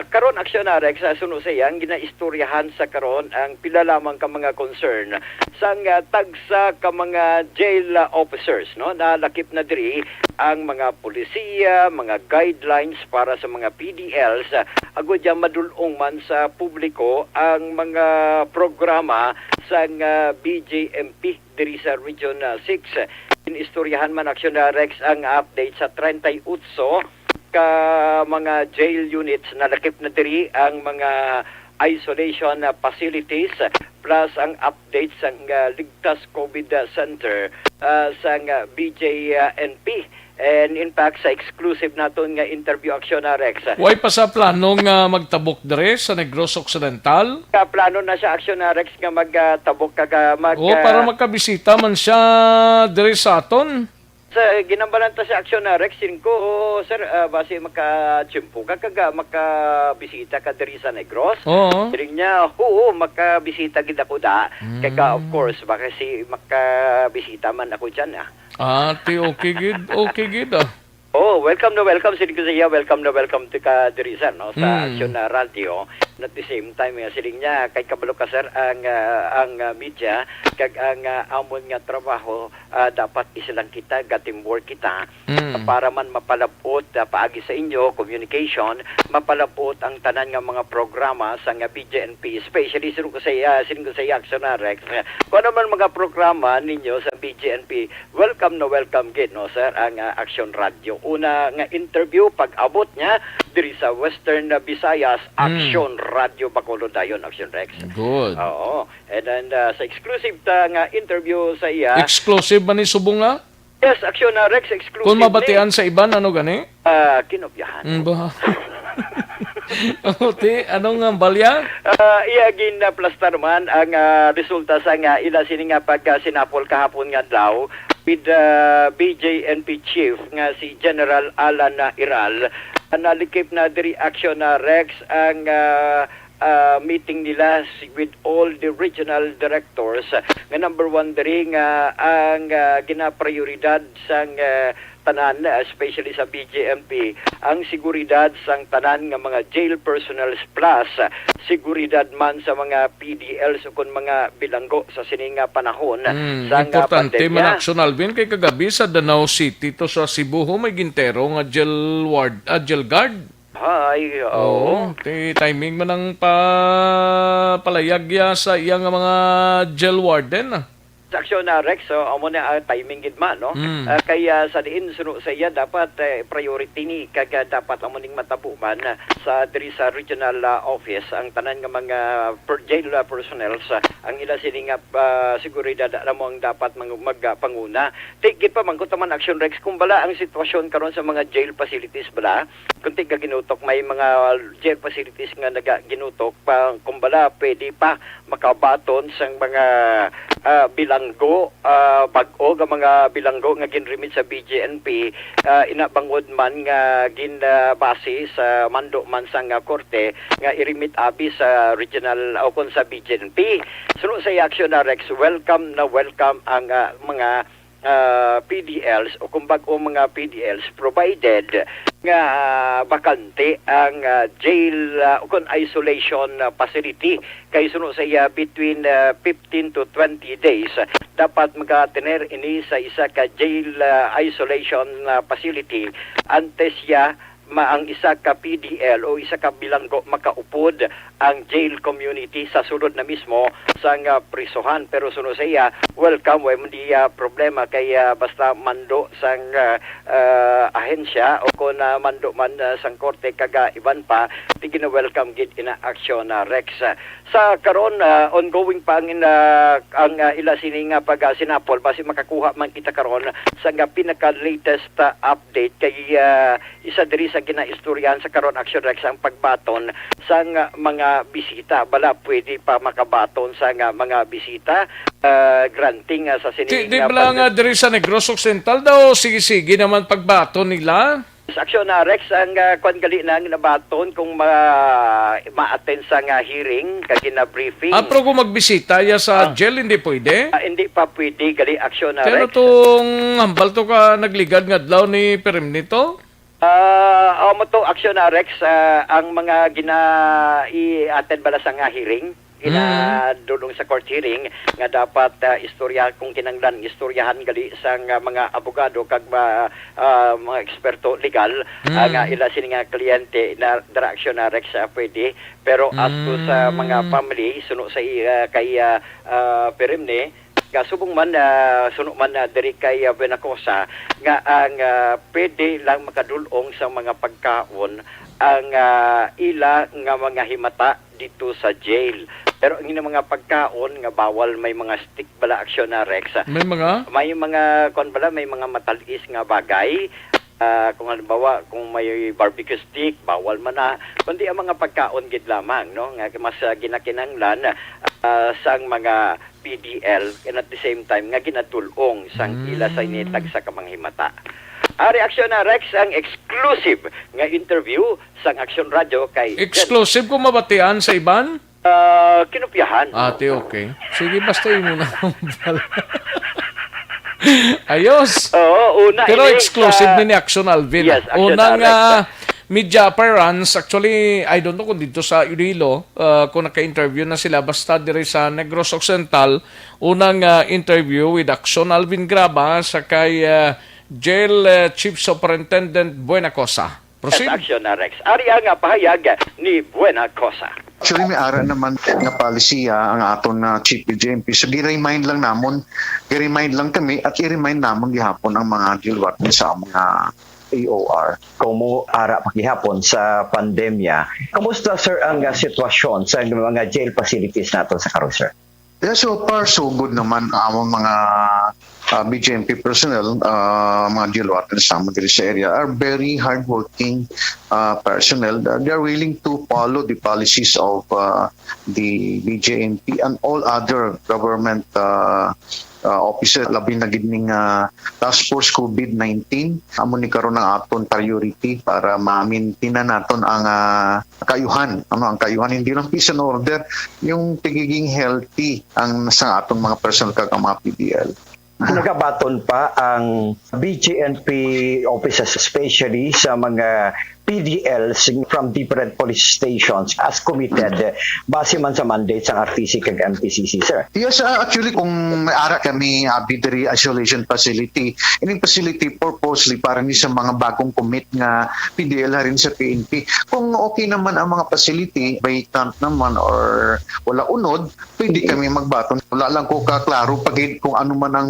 karon Actionarex, suno siya, ang ginaistoryahan sa karon ang pila lamang ka mga concern sang tagsa ka mga jail officers, no? Nalakip na diri ang mga polisiya, mga guidelines para sa mga PDLs, agud ya madulong man sa publiko ang mga programa sa BJMP diri sa Region 6. Inistoryahan man Actionarex ang update sa 38 ka mga jail units na lakip na diri ang mga isolation facilities, plus ang update sa Ligtas COVID Center sa BJNP. And in fact, sa exclusive naton nga interview Actionarex. Way pa sa plano nga magtabok dire sa Negros Occidental? Plano na siya Actionarex nga magtabok para magkabisita man siya dire sa aton. Sa ginambalanta sa Actionarex ko, sir, base makachimpo ka makabisita ka diri sa Negros. Oo. Diri niya, makabisita gid ako da. Kaya of course, baka makabisita man ako diyan. Okay gid. Welcome na welcome siling ko sa iya. Welcome na welcome to ka diri sir, no, sa Action Radio. At the same time siling niya kay kabalo ka sir ang media kag ang amon nga trabaho dapat isilang kita teamwork kita para man mapalapot paagi sa inyo communication, mapalapot ang tanan nga mga programa sa nga BJNP, especially siling ko sa iya Actionarex. Kung ano man mga programa ninyo sa BJNP, welcome na welcome gid, no sir, ang Action Radio. Una nga interview pag-abot niya diri sa Western Visayas, Action Radio Bacolod dayon, Actionarex. Good. Oo. And then sa exclusive nga interview sa iya. Exclusive ba ni subong nga? Yes, Actionarex exclusive. Kung mabatian sa iban, ano gani? Kinopyahan. Anong nga balya? Iagin na plastar man ang resulta sa nga ila sining nga pagkasinapol kahapon nga daw with BJNP chief nga si General Alan Iral. Nalikip na diri Actionarex ang meeting nila with all the regional directors. Nga number one diri nga ang ginaprioridad sang tanan, especially sa BJMP, ang seguridad sang tanan nga mga jail personnel plus seguridad man sa mga PDLs o kun mga bilanggo sa sining panahon sang importante pandemya. man Action Alvin kay kagabi sa Danau City to sa Cebu may gintero nga jail guard. Timing man ang palayagya sa iyang mga jail warden. Sa Actionarex, amo na timing gid man, no? Kaya sa diin suno sa iya dapat priority ni kag dapat amo ning matabo man sa diri sa regional office ang tanan nga mga jail personnel ang ila sining seguridad amo ang dapat magpanguna. Tigit pa man kun taman Actionarex kung bala ang sitwasyon karon sa mga jail facilities bala, kung tiga ginutok may mga jail facilities nga ginutok pa kung bala pwede pa makabaton sang mga bilanggo, bag-o nga mga bilanggo nga ginremit sa BJNP, inabangod man nga ginbase sa mando man sang korte nga irimit abi sa regional o kon sa BJNP. Sunod sa action na Rex, welcome ang mga PDLs o kumbaga mga PDLs provided nga bakante ang jail o isolation facility kay sunod sa iya between 15 to 20 days dapat magatener ini sa isa ka jail isolation facility antes ya ang isa ka PDL o isa ka bilanggo makaupod ang jail community sa sulod na mismo sa prisohan. Pero sunod sa iya, welcome, way hindi problema kaya basta mando sang ahensya o kung mando man sang korte kaga iban pa, tigin na welcome gid ina action Rex. Sa karon ongoing pa ang ila sining pag sinapol basi makakuha man kita karon sa pinaka latest update kay isa diri sa ginaistoryahan sa karon action Rex ang pagbaton sa mga bisita bala pwede pa makabaton sa mga bisita granting sa sining Di bala nga diri sa Negros Occidental daw sige naman pagbaton nila. Sa aksyon na Rex ang kwan gali na nabaton kung ma-attend sa hearing kagi na briefing. Pero kung magbisita ya sa jail hindi pwede? Hindi pa pwede gali aksyon na Pero Rex. tong hambal to ka nagligad nga adlaw ni Perim nito? Mo to aksyon na Rex ang mga i-attend bala sa hearing dulong sa court hearing nga dapat istorya kung kinanglan istoryahan gali sa mga abogado kag mga eksperto legal nga ila sini nga kliyente na direction na Rex pwede pero as to sa mga family suno sa kay Perimne kasubong man suno man diri kay Benacosa nga ang pwede lang makadulong sa mga pagkaon ang ila nga mga himata dito sa jail. Pero ang mga pagkaon nga bawal may mga stick bala aksyon na Rex. May mga kon bala may mga matalis nga bagay. Kung halimbawa kung may barbecue stick bawal man na kundi ang mga pagkaon gid lamang no nga mas ginakinanglan sang mga PDL and at the same time nga ginatulong sang ila sa initag sa kamanghimata. Reaksyon na Rex ang exclusive nga interview sang Action Radio kay Exclusive kung mabatian sa iban? Kinupyahan. Ate, okay. Sige, basta yun muna. Ayos. Oo, una. Pero exclusive ni Action Alvin. Yes, Action Unang Direct. media appearance, actually, I don't know kung dito sa Iloilo, kung naka-interview na sila, basta dire sa Negros Occidental, unang interview with Action Alvin Graba sa kay Jail Chief Superintendent Buenacosa. Proceed. Yes, Action na Rex. Ari nga pahayag ni Buenacosa. Actually, may ara naman nga policy ang aton na Chief JMP. So, gi-remind lang kami at i-remind namon gihapon ang mga jail warden sa mga AOR. Kung mo ara pakihapon sa pandemya, kamusta sir ang sitwasyon sa mga jail facilities nato sa karon sir? Yeah, so far so good naman ang mga BJMP personnel, mga jail wardens naman dito sa area are very hardworking personnel. They are willing to follow the policies of the BJMP and all other government officer labi na gidning task force COVID-19 amo ni karon ang aton priority para ma-maintain naton ang kayuhan ang kayuhan hindi lang peace and order yung pagiging healthy ang sa aton mga personal kag mga PDL. Nagabaton pa ang BJNP officers especially sa mga PDLs from different police stations as committed base man sa mandate sa RTC kag MTCC, sir? Yes, actually kung may ara kami Bidiri Isolation Facility, ining facility purposely para ni sa mga bagong commit nga PDL rin sa PNP. Kung okay naman ang mga facility, vacant naman or wala unod, pwede kami magbaton. Wala lang ko kaklaro pag kung ano man ang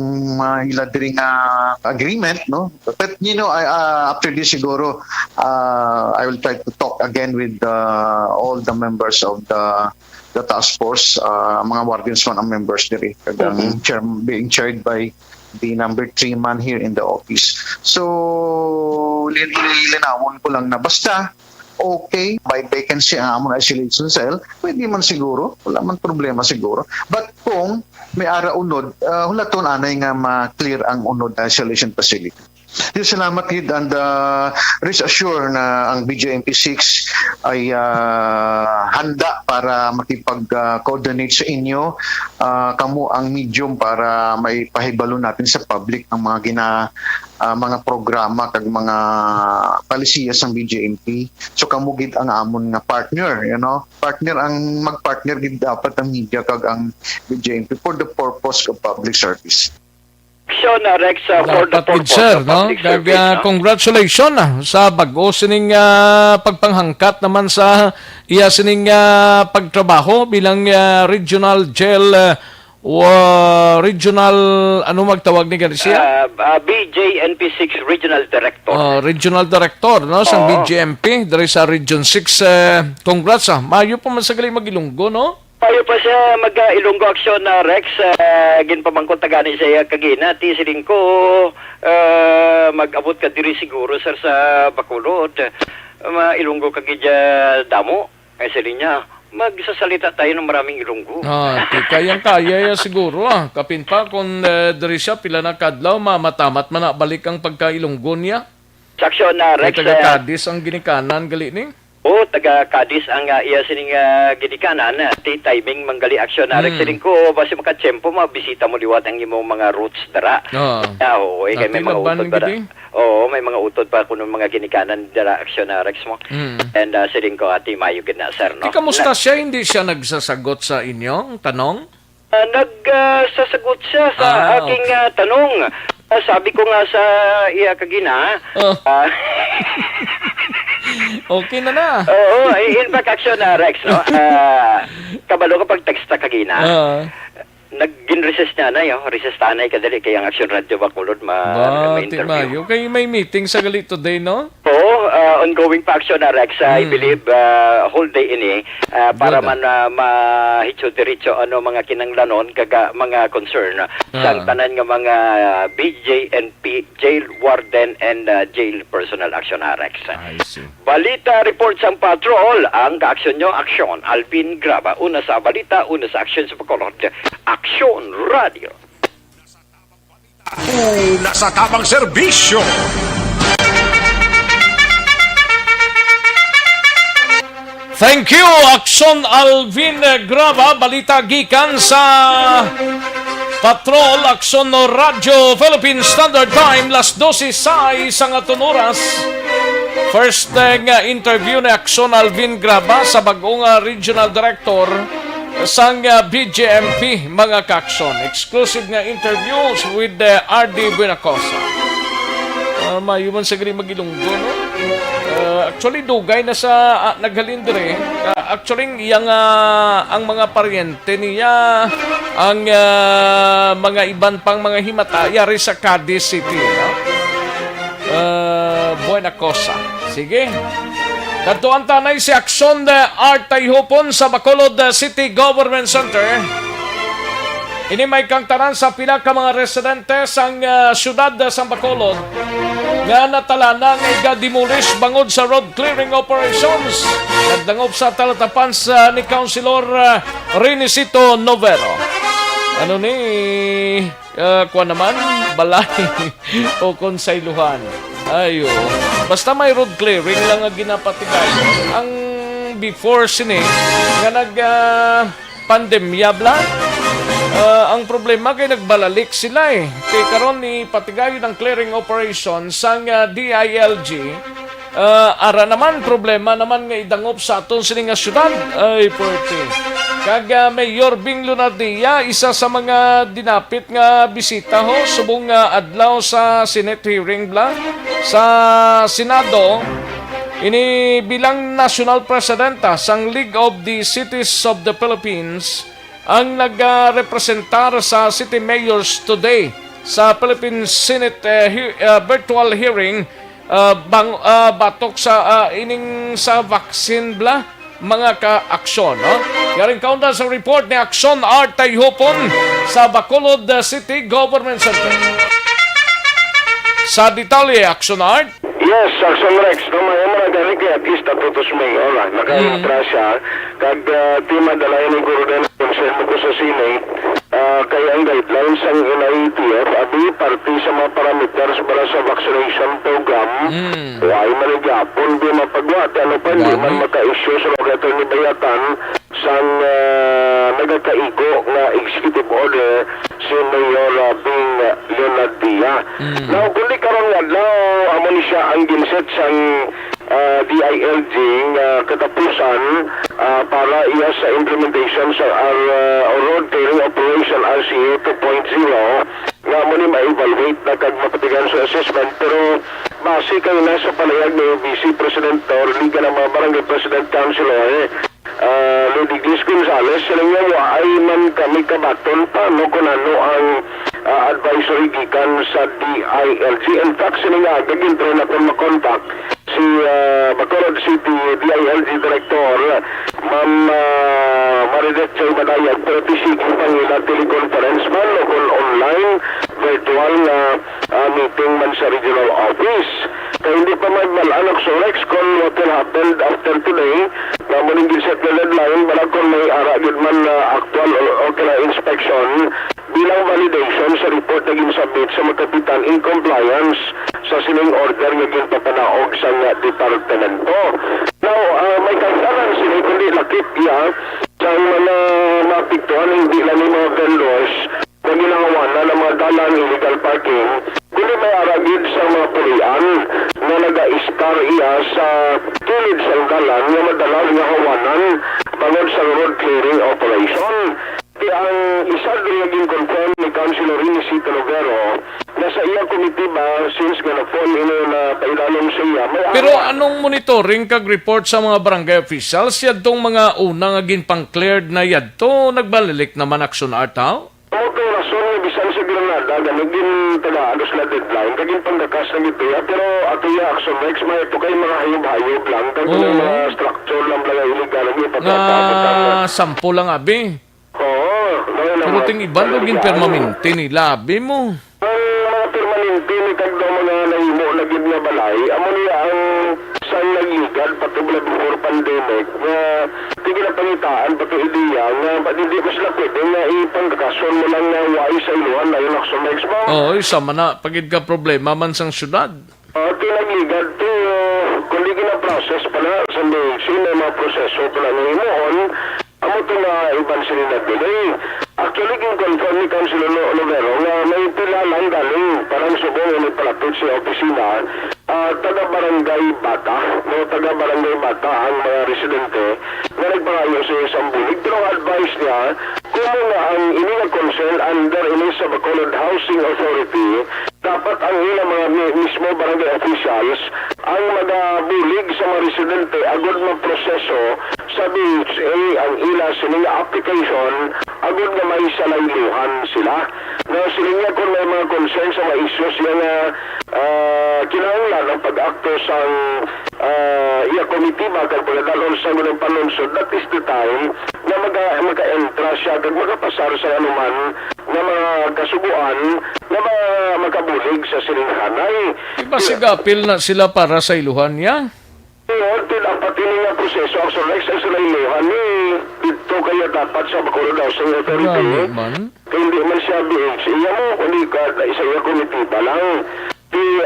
ila diri nga agreement, no? But you know, after this siguro I will try to talk again with all the members of the task force, mga wardens man ang members diri, being chaired by the number 3 man here in the office. So, linawon ko lang na basta okay, by vacancy ang amon isolation cell, pwede man siguro, wala man problema siguro. But kung may ara unod, hulaton anay nga ma-clear ang unod isolation facility. Salamat gid, and rest assure na ang BJMP6 ay handa para makipag-coordinate sa inyo. Kamo ang medium para may pahibalo natin sa public ang mga mga programa kag mga palisiya sang BJMP. So kamo gid ang amon nga partner, partner ang magpartner gid dapat ang media kag ang BJMP for the purpose of public service. Action, Rex, for the Dapat purpose sir, of no? public service. No? Congratulations sa bago sining pagpanghangkat naman sa iya sining pagtrabaho bilang regional jail regional ano magtawag ni Garcia? BJNP6 Regional Director. Regional Director no sa BJMP dari sa Region 6. Congrats Mayo pa man sagali magilunggo no? Payo pa siya mag-Ilonggo Action na Rex, ginpamangkot tagani siya kagina, tisiling ko, mag-abot ka diri siguro sir sa Bacolod, Ilonggo kagidya damo, ay siling niya, magsasalita tayo ng maraming Ilonggo. Kayang-kaya siguro kapin pa kung diri siya pila na kadlaw, mamatamat man na balik ang pagka-Ilonggo niya. Sa Action na Rex. Kaya taga-Kadis ang ginikanan gali ni? Taga Cadiz ang iya sining gidikanan timing manggali aksyon na siling ko basi makatsempo mabisita mo liwat ang imong mga roots dara. Kay may mga utod pa. May mga utod pa kuno mga ginikanan dara aksyon na Rex mo. And siling ko ati mayo gid na sir no. Kamusta siya? Hindi siya nagsasagot sa inyo tanong? Nagsasagot siya sa aking tanong. Sabi ko nga sa iya kagina. Okay na. In fact, action na Rex, no? Kabalo kapag text na kagina. Nag-resist niya na yun. Resist tanay kadali kay ang Action Radio Bacolod ma-interview. Okay, may meeting sa gali today, no? Ongoing pa action na Rex. I believe whole day ini para man mahitso-diretso ano mga kinanglanon kaga mga concern sa tanan nga mga BJNP jail warden and jail personal action na Rex. I see. Balita report sa patrol ang ka-aksyon nyo, aksyon. Alvin Graba, una sa balita, una sa aksyon sa Bacolod. Aksyon Radio. Nasa tamang serbisyo. Thank you, Aksyon Alvin Graba. Balita gikan sa Patrol, Aksyon Radio, Philippine Standard Time, las 12 sa isang atong oras. First nga interview ni Aksyon Alvin Graba sa bagong Regional Director sang BJMP, mga kaksyon. Exclusive nga interviews with R.D. Buenacosa. Mayuman sa gani magilunggo, no? Actually, dugay na sa naghalindre. Actually, ang mga paryente niya, ang mga iban pang mga himata, yari sa Cadiz City, no? Buenacosa. Sige. Katuan tanay si Aksyon Art Tayhopon sa Bacolod City Government Center. Ini may kang tanan sa pila ka mga residente sang syudad sa Bacolod nga natalana nga iga-demolish bangod sa road clearing operations. Nagdangop sa talatapan sa ni Councilor Renisito Novero. Ano ni kuha naman balay o konsayluhan. Ayo. Basta may road clearing lang nga ginapatigay. Ang before sini nga pandemya bla. Ang problema kay nagbalalik sila Kay karon ni patigayon ang clearing operation sang DILG. Ara naman problema naman nga idangop sa aton sini nga syudad. Ay porte. Kag Mayor Bing Lunardia, isa sa mga dinapit nga bisita subong adlaw sa Senate hearing bla sa Senado. Ini bilang National Presidenta sang League of the Cities of the Philippines ang nagrepresentar sa City Mayors today sa Philippine Senate virtual hearing batok sa ining sa vaccine bla mga ka-aksyon. Yaring kaunta sa report ni Aksyon Art Tayhopon sa Bacolod City Government Center. Sa detalye, Aksyon Art? Yes, Aksyon Rex. May gani kay at least atutos may naka-atras siya. Kag tima dalayan ng guru din sa sine kaya ang guidelines ang NITF abi parte sa mga parameters para sa vaccination program ay manigapon di mapagwat ano pa hindi man maka-issue sa mga ni bayatan sang nagakaigo nga executive order si Mayor Bing Leonard Dia. Now kundi karon nga amo ni siya ang ginset sang DILG katapusan para iya sa implementation sa Road Clearing Operation RCA 2.0 nga mo ni ma-evaluate na kag mapatigan sa assessment pero base kayo na sa palayag ni Vice President or Liga ng mga Barangay President Councilor Ludwig Liz Gonzales sila nga ay man kami kabaton pa no kung ano ang advisory gikan sa DILG. In fact sila nga gagintro na kung makontak si Bacolod City DILG Director Ma'am Maridet Joy Madayag pero tisigil pangila teleconference man o kung online virtual na meeting man sa regional office. Kaya hindi pa magmalanak so Rex kung what will happen after today na muling ginset na deadline balag kung may aragid man na actual o kaya inspection bilang validation sa report na ginsabit sa mga kapitan in compliance sa sining order nga ginpapanaog sa departamento. Now, may kailangan sila kundi lakip iya sa mga mapiktuan hindi lang yung mga vendors na ginawa na ng mga dalan illegal parking kundi may aragid sa mga pulian na nag-star iya sa kilid sa dalan nga madala nga hawanan bangod sa road clearing operation. Ang isa naging confirm ni Councilor Inisita Lovero na sa iya committee ba since nga na-fall na pailalong sa iya. Pero anong monitoring kag report sa mga barangay officials yadtong mga unang aging pang-cleared na yadto nagbalilik naman action artaw? Ito rason nga bisan sa Granada ganagin taga-agos na deadline kaging panggakas na ito pero ato iya action next may ito kay mga hayop-hayop lang kag mga structure lang lang illegal nga sampo lang abi. Pero ting iba login permanente ni labi mo. Ang mga permanente ni kagdo mga nahimo lagid nga balay amo niya ang sang nagligad patubla before pandemic nga tigil na pangitaan pato ideya nga hindi ko sila pwede nga ipangkakason mo lang nga wai sa iluhan na yung action next mo. Isa man na pagid ka problema man sang syudad. Tinagligad to kundi gina-process pala sa sino mga proseso pala ng imoon amo ito na iban sila na delay. Actually, yung confirm ni Councilor Lovero nga may pila lang galing parang subong yung palapit sa opisina taga-barangay Bata taga-barangay Bata ang mga residente na nagpangayo sa isang bulig pero advice niya kung nga ang inilang concern under sa Bacolod Housing Authority dapat ang ilang mga mismo barangay officials ang magabulig sa mga residente agad magproseso sa BHA ang ila sininga application agad nga may salayluhan sila na sininga kung may mga concern sa mga issues yan na kinahanglan ang pag-acto sa iya komitiba kag pagdalon sa ng panunsod that is the time na maka-entra siya kag makapasar sa anuman na mga kasubuan na makabulig sa sininghanay. Diba sigapil na sila para sa iluhan niya? Dapat ini nga proseso ang next sa iluhan ni dito kaya dapat sa Bacolod Housing Authority kaya hindi man siya BHA mo kundi ka isa iya komitiba lang.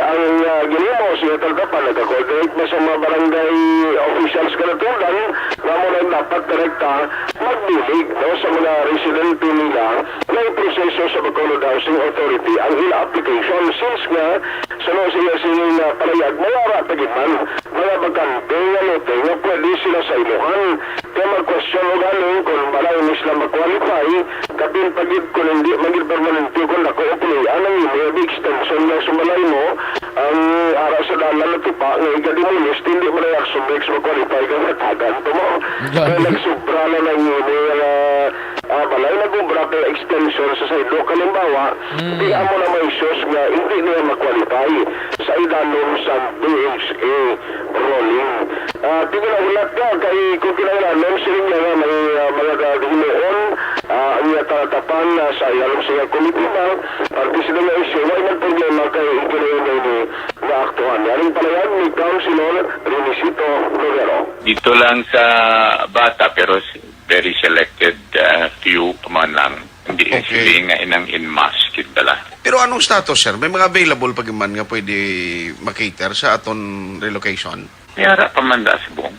Ang ginimo siya talaga pa nagka-coordinate na sa mga barangay officials kanatulan na mo lang dapat direkta magbilig sa mga residente nila na proseso sa Bacolod Housing Authority ang ila application since nga siya sila palayag mayara tagiman mga bakante nga lote nga pwede sila sa iluhan kaya mag-question o galing kung balay ni sila mag-qualify kapin pagid kung hindi magil permanente kung nako-apply anong yung extension na sumalay mo ang ara sa dalan na tupa nga igadimulis hindi mo na action breaks mag-qualify ka sa tagan to mo kaya nagsubra na ng balay nag-umbra ka extension sa side kalimbawa hindi amo na may issues nga hindi niya mag-qualify sa idanon sa BHA rolling tingin na ulat ka kay kung kinahanglan sila nga may mga hinuon ang iya tatapan sa ilalong sa komitiba parte sila nga issue why man problema kay kinahanglan ni na aktuhan yaring palayag ni Councilor Inisita Lovero dito lang sa Bata pero very selected few man lang Hindi sila nga inang in mass kid bala. Pero anong status, sir? May mga available pa man nga pwede makater sa aton relocation? Mayara pa man da si Bong.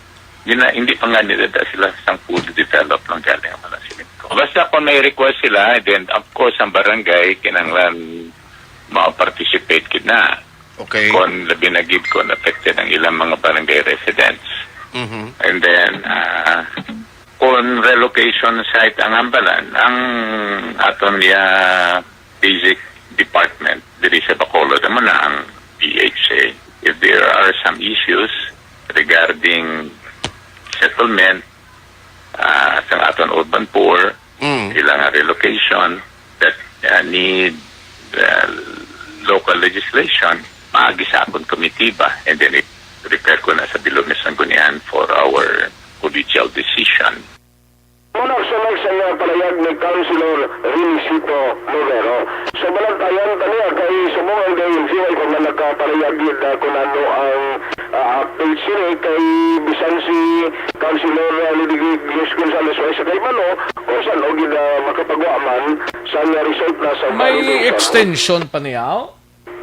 Hindi pa nga nila sila sang food develop ng galing ang mga silinto. Basta kung may request sila, then of course ang barangay kinanglan ma-participate kid na. Okay. Kung labi na gid kung affected ang ilang mga barangay residents. And then, kung relocation site ang ambalan, ang aton niya basic department, diri sa Bacolod naman na ang PHA. If there are some issues regarding settlement sa aton urban poor, ilang relocation that need local legislation, maagi sa akong committee ba, and then prepare ko na sa bilog na sanggunian for our judicial decision. Muna sa mga palayag ni Councilor Rinicito Lovero. Sa balantayan kaniya kay sumungan kay Zingay kung na nagkapalayag yun na kung ano ang update sila kay bisan si Councilor Luis Gonzales o sa kay Mano kung saan o gina makapagawaman sa result na sa May extension pa niya?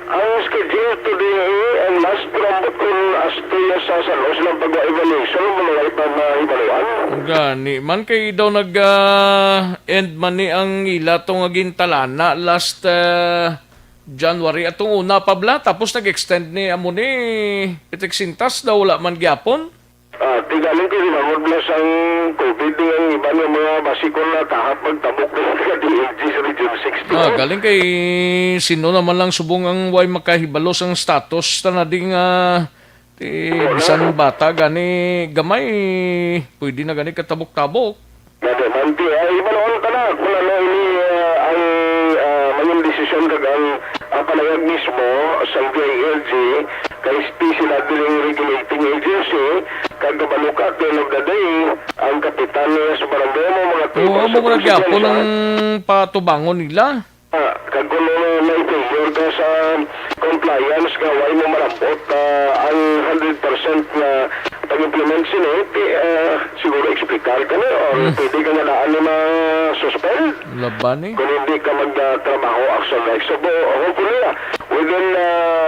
Ang schedule today ang last prompt kung astuya sa salos ng pag-evaluation mga pa na ibaluan. Gani man kay daw nag-end man ni ang ila tong gintalana last January atong una pa bla tapos nag-extend ni amo ni itiksintas daw wala man gyapon. Tigaling ko rin ang ang COVID ang iba ng mga basikon na tahap magtabok na sa DLG sa Region 60. Galing kay sino naman lang subong ang way makahibalos ang status na ding bisan bata gani gamay pwede na gani katabok-tabok. Manti ay manoon ka na kung ano ini ang mayong desisyon kagang palayag mismo sa DLG kay special regulating agency kagabalukat at of the day ang kapitan sa barangay mo mga Oo, mo muna gyapon ang patubangon nila. Kagulo na i-failure ka sa compliance ka way mo marambot ang 100% na pag-implement sila siguro explicar ka na o pwede ka na naan na suspend laban eh kung hindi ka magtrabaho action like so hopefully within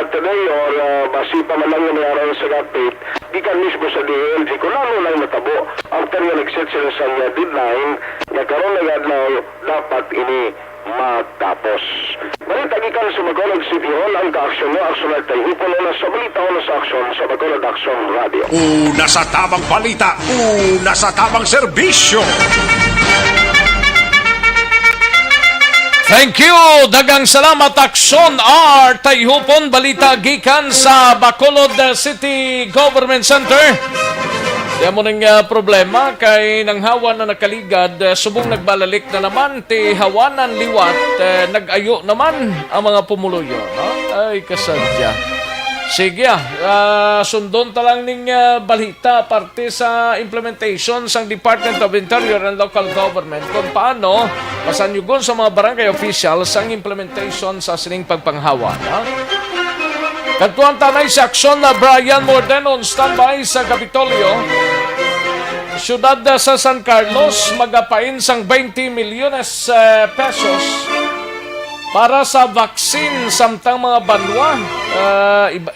today or basi pa man lang nangyari sa gapit di ka mismo sa DLG kung ano lang natabo after nga nag-set sila sa deadline nagkaroon na adlaw dapat ini matapos. Balitagikan sa Bacolod City Hall ang ka-aksyon na aksyon at tayo na sa balita o sa aksyon sa Bacolod Action Radio. Una sa tamang balita, una sa tamang serbisyo. Thank you! Dagang salamat Aksyon R. Tayhupon balita gikan sa Bacolod City Government Center. Yan mo ng problema kay nang hawan na nakaligad, subong nagbalalik na naman, ti hawanan liwat, nag-ayo naman ang mga pumuluyo. No? Ay, kasadya. Sige, sundon talang ning balita parte sa implementation sang Department of Interior and Local Government kung paano pasanyugon sa mga barangay officials ang implementation sa sining pagpanghawa. No? Kantuan tanay sa aksyon na Brian Morden on standby sa Kapitolyo. Siyudad sa San Carlos, magapain sang 20 milyones pesos para sa vaccine samtang mga banwa.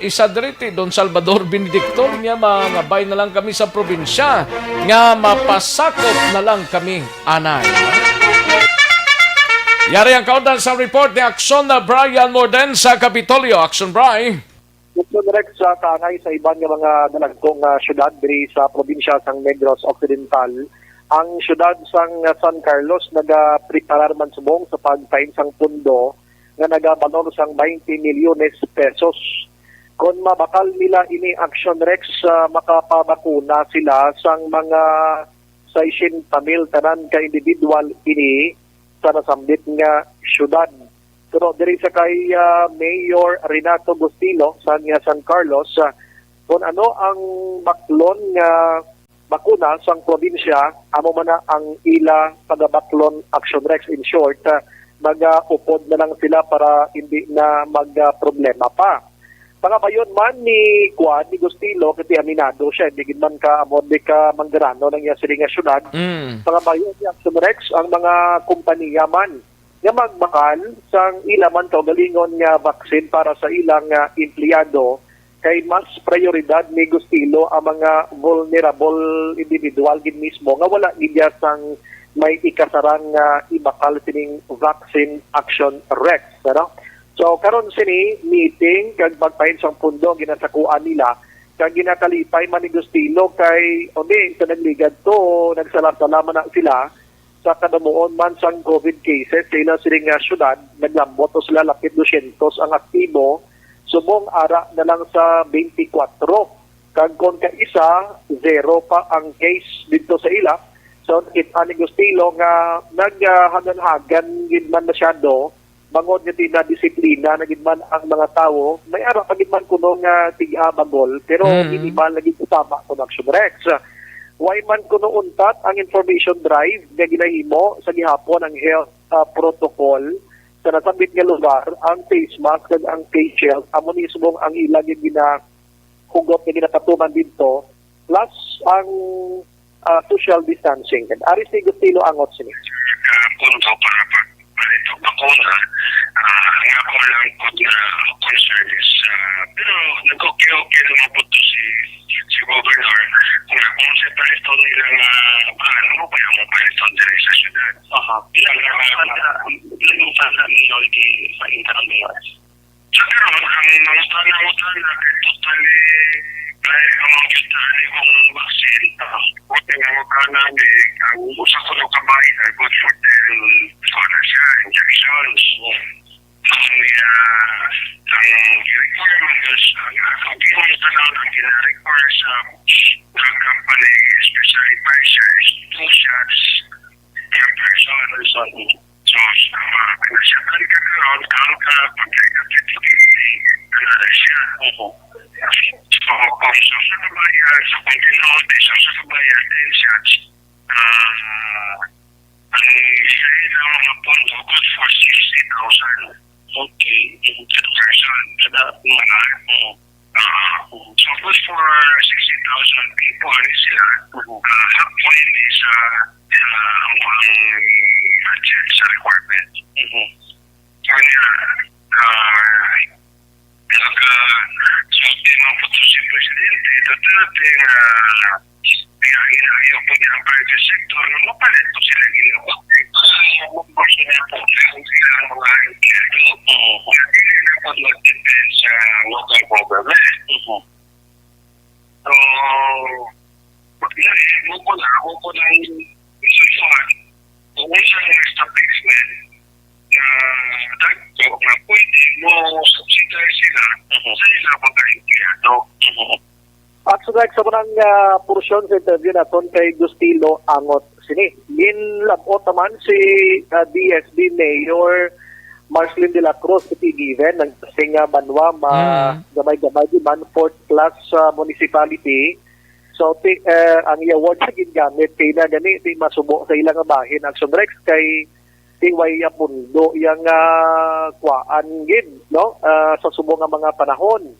Isa diriti, Don Salvador Benedicto, nga mangabay na lang kami sa probinsya, nga mapasakop na lang kami anay. Yari ang kaudan sa report ni Aksyon na Brian Morden sa Kapitolyo. Aksyon, Brian. Gusto direct sa kanay sa ibang mga dalagtong syudad diri sa probinsya sang Negros Occidental. Ang syudad sang San Carlos nagapreparar man subong sa pagpain sang pundo nga nagabalor sang 20 milyones pesos. Kung mabakal nila ini Action Rex, makapabakuna sila sang mga 60,000 tanan ka individual ini sa nasambit nga syudad. Pero diri sa kay Mayor Renato Bustilo sa San Carlos, kung ano ang baklon nga bakuna sa probinsya, amo man na ang ila pagabaklon Action Rex in short, mag-upod na lang sila para hindi na magproblema pa. Pangabayon man ni Juan, ni Gustilo, kasi aminado siya, hindi gid man ka amode ka manggarano ng iya silinga syudad. Pangabayon ni Action Rex, ang mga kompanya man nga magmakal sang ilaman kaugalingon nga vaksin para sa ilang empleyado, kay mas prioridad ni Gustilo ang mga vulnerable individual gid mismo nga wala gidya sang may ikasarang ibakal sining vaccine Action Rex. Ano? So karon sini meeting kag pagpahin sang pundo ginasakuan nila kag ginakalipay man ni Gustilo kay sa nagligad to nagsalasalaman na sila sa kadamuon man sang COVID cases sa ilang siling syudad. Naglambot to sila lapit 200 ang aktibo, subong ara na lang sa 24 kag kon ka isa 0 pa ang case dito sa ila. So kita ni Gustilo nga naghagan-hagan gid man masyado bangod nga tinadisiplina na gidman ang mga tao, may ara pa gidman kuno nga tig-abagol, pero hindi ba lagi tama kun Action Rex. Why man kuno untat ang information drive nga ginahimo sa gihapon ang health protocol sa nasabit nga lugar, ang face mask ug ang face shield, amo ni subong ang ilang ginahugot nga ginapatuman dito, plus ang social distancing. Aris ni Gustilo angot sini. Punto para ito bakuna, nga ko lang po na concern is, pero nag-okay naman po ito si Governor, kung sa palito nilang paano mo pa yung palito nila sa syudad. Ilang sana ninyo ipahintaran nila. Sa karoon, ang mangutana totally ang mga kita kung vaksin, buti nga magkana ang usa ko ng kamay na good for them injections. Ang requirements, ang pinuntanan ang gina-require sa drug company, especially Pfizer, is 2 shots per person. So, pinasyakan ka karoon, ka pag-ikatitiki siya. So, kung sasabayan, sa pag-inod, sasabayan din siya, ang isahin ng mga pondo good for 60,000. Okay, per person. Mga, so, good for 60,000 people sila. Halfway is ang budget sa requirement. Kanya, so, mga po si Presidente, dati ayaw po niya ang private sector na mapalit po sila ginawa. Mag-personal po sila ang mga empleyado. Hindi na po mag-depend sa local government. So, ako po na isusuhan kung isang establishment na pwede mo subsidize sila sa ilang mga empleyado. At sa sa manang porsyon sa interview naton kay Gustilo angot sini. Ginlabot naman si DSD Mayor Marcelin de la Cruz iti given ng Singa Banwa gamay-gamay di man 4th class municipality. So ang award sa gingamit kay na gani di masubo sa ilang bahin Action Rex kay tiway pundo yang kuan gid no sa subong nga mga panahon.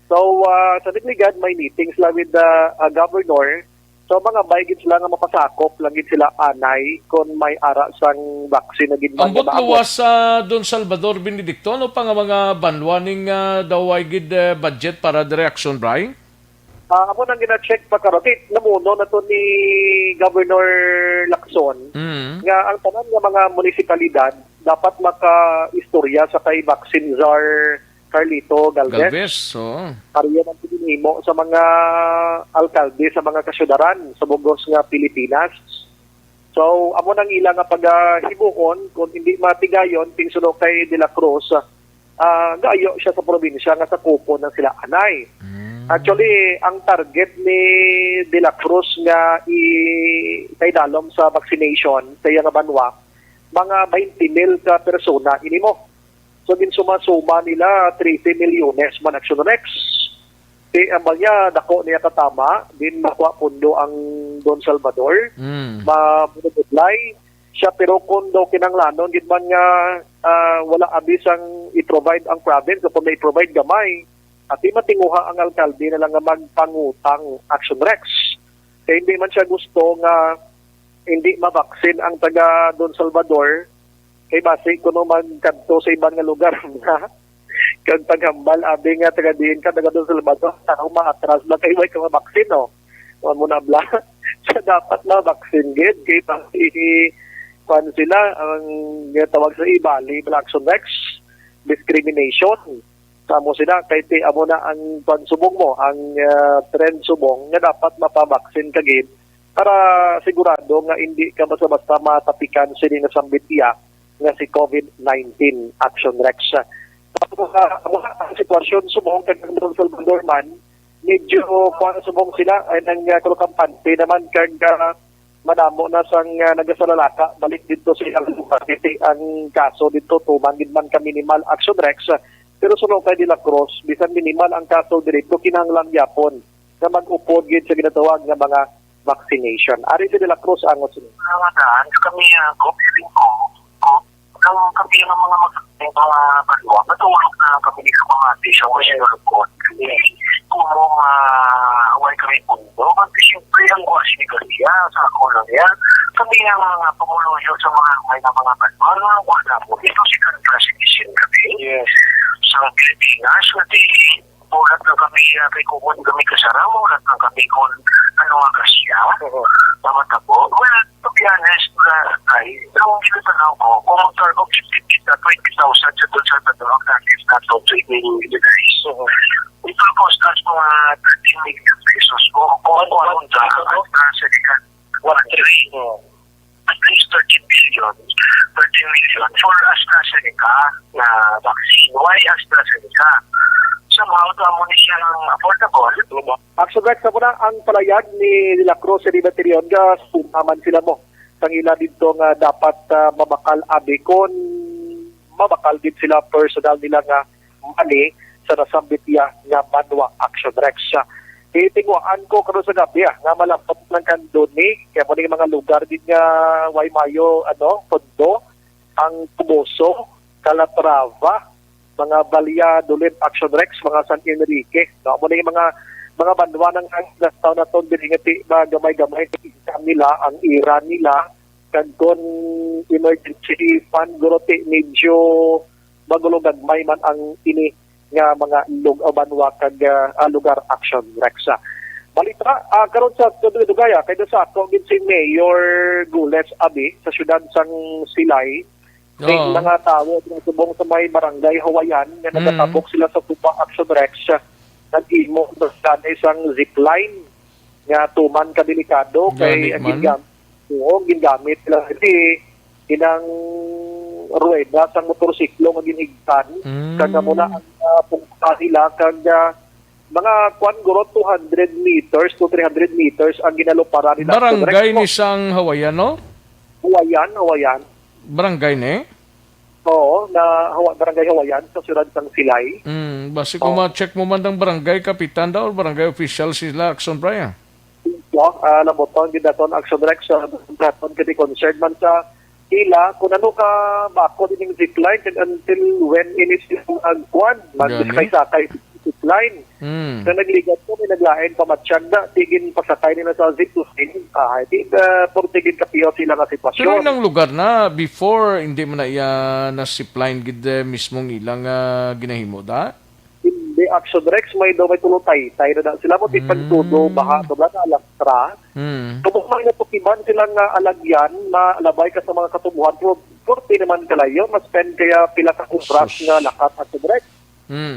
So, sa Nagligad, may meetings lang with the governor. So, mga baygid sila nga mapasakop, langit sila anay kung may ara sang vaccine na ginman. Ambot luwas sa Don Salvador Benedicto, ano pa nga mga banwaning daw ay gid budget para the reaction, Brian? Ako nang gina-check pa karotit, namuno na to ni Governor Lacson, nga ang tanan nga mga munisipalidad dapat maka-istorya sa kay vaccine czar Carlito Galvez. Kariyan ang pinimo sa mga alkalde sa mga kasyudaran sa bugos nga Pilipinas. So, amo nang ilang nga paghibuon kung hindi matigayon tingsuno kay De La Cruz, gaayo siya sa probinsya nga sa kupo ng sila anay. Actually, ang target ni De La Cruz nga itaydalom sa vaccination sa iya nga banwa, mga 20,000 ka persona inimo. So, din sumasuma nila 30 milyones man Action Rex. Amal niya, dako niya katama, din makuha pundo ang Don Salvador. Mabudlay siya, pero kung daw kinanglanon, gitman nga wala abis ang i-provide ang province, kung may provide gamay, at di matinguha ang alkalde na lang nga magpangutang Action Rex. Kaya hindi man siya gusto nga hindi mabaksin ang taga Don Salvador, kay base kuno magkadto sa ibang nga lugar na kag paghambal abi nga taga diin ka taga Don Salvador tanong maatras lang kay way ka mabaksin no. Wa mo na bla. So dapat na vaccine gid kay pan sila ang tawag sa ibali Action Rex discrimination. Samo sila kay ti amo na ang pansubong mo ang trend subong nga dapat mapabaksin ka gid para sigurado nga hindi ka basta-basta matapikan sila na sambitya nga si COVID-19 Action Rex. Ang sitwasyon subong kag Don Salvador man medyo kuan subong sila ay nang kampante naman kag madamo na sang nagasalalaka balik dito sa ilang ang kaso dito tuman gid man ka minimal Action Rex pero sunod kay De La Cruz bisan minimal ang kaso dito kinahanglan gyapon nga mag-upod gid sa ginatawag nga mga vaccination. Ari si De La Cruz ang usun. Ramadan, kami feeling ko kami ang mga kalwa, matulog na kami sa mga tisya ko siya nalukot. Kung away kami pundo, kasi siyempre ang kuha sinigalia sa kolonya, kami ang mga pumuluyo sa mga may na mga kalwa, wala po. Ito si Classification kami sa Pilipinas, kasi ulat na kami kay Kumun kami kasarama, ulat na kami kung ano nga kasya, mga tabo. Well, to be honest, ay, ang ginatanaw ko, kung ang objective kita 20,000 sa doon sa Tadorok natin na to 3 million guys. It will cost us mga 13 million pesos. Kung ano-anong dahil, AstraZeneca, 1 at least 13 million for AstraZeneca na vaccine. Why AstraZeneca? Somehow, mo ni siya affordable. Action Rex, sa muna ang palayag ni De La Cruz sa Libertarian gas, pumaman sila mo. Tangila dito nga dapat mabakal abi kon mabakal din sila personal nila nga money sa nasambitya nga Manwa Action Rex. Itingwaan ko karon sa gabi nga malapot lang kan doni kaya mo mga lugar din nga Waymayo Tondo, ang Tuboso, Calatrava, mga Balya, Dulit, Action Rex, mga San Enrique. No, mo mga banwa ng taon na to diningati gamay-gamay nila ang ira nila kung emergency fund gurote medyo magulugag may man ang ini nga mga banwa kag lugar Action Rex. Balita karon sa Dugaya kay sa ako gid si Mayor Gules Abi sa syudad sang Silay. May mga tao ng subong sa may barangay Hawayan na nagatabok sila sa Tupa Action Rex nag-imo sa isang zipline nga tuman ka delikado kay gingamit sila inang rueda sa motorsiklo nga ginhigtan kag muna ang pungka nila kag mga kwan guro 200 meters to 300 meters ang ginalupara nila. Barangay ni sang Hawayan, no? Hawayan. Barangay ni? Oo, barangay Hawayan sa syudad sang Silay. Basi kung ma-check mo man ng barangay kapitan daw or barangay official sila Action Brian. Naboton gidaton Action Rex sa daton kadi concerned man sa ila kung ano ka bako din yung zipline until when inis yung agkuan mag-sakay zipline. Na nagligat ko, may naglain pamatsyag na, tigin pasakay nila sa zipline. Tigin kapiyo sila nga sitwasyon. Pero ng lugar na, before, hindi mo na na zipline gid mismong ilang ginahimo da? Hindi, Action Rex, may tulutay. Tayo na sila mo, tipagtudo, baka, dobla na alastra. Tumukmang na tukiman silang alagyan, malabay ka sa mga katubuhan. Kurti naman kalayo, mas-spend kaya pila ka kutras nga lakat Action Rex.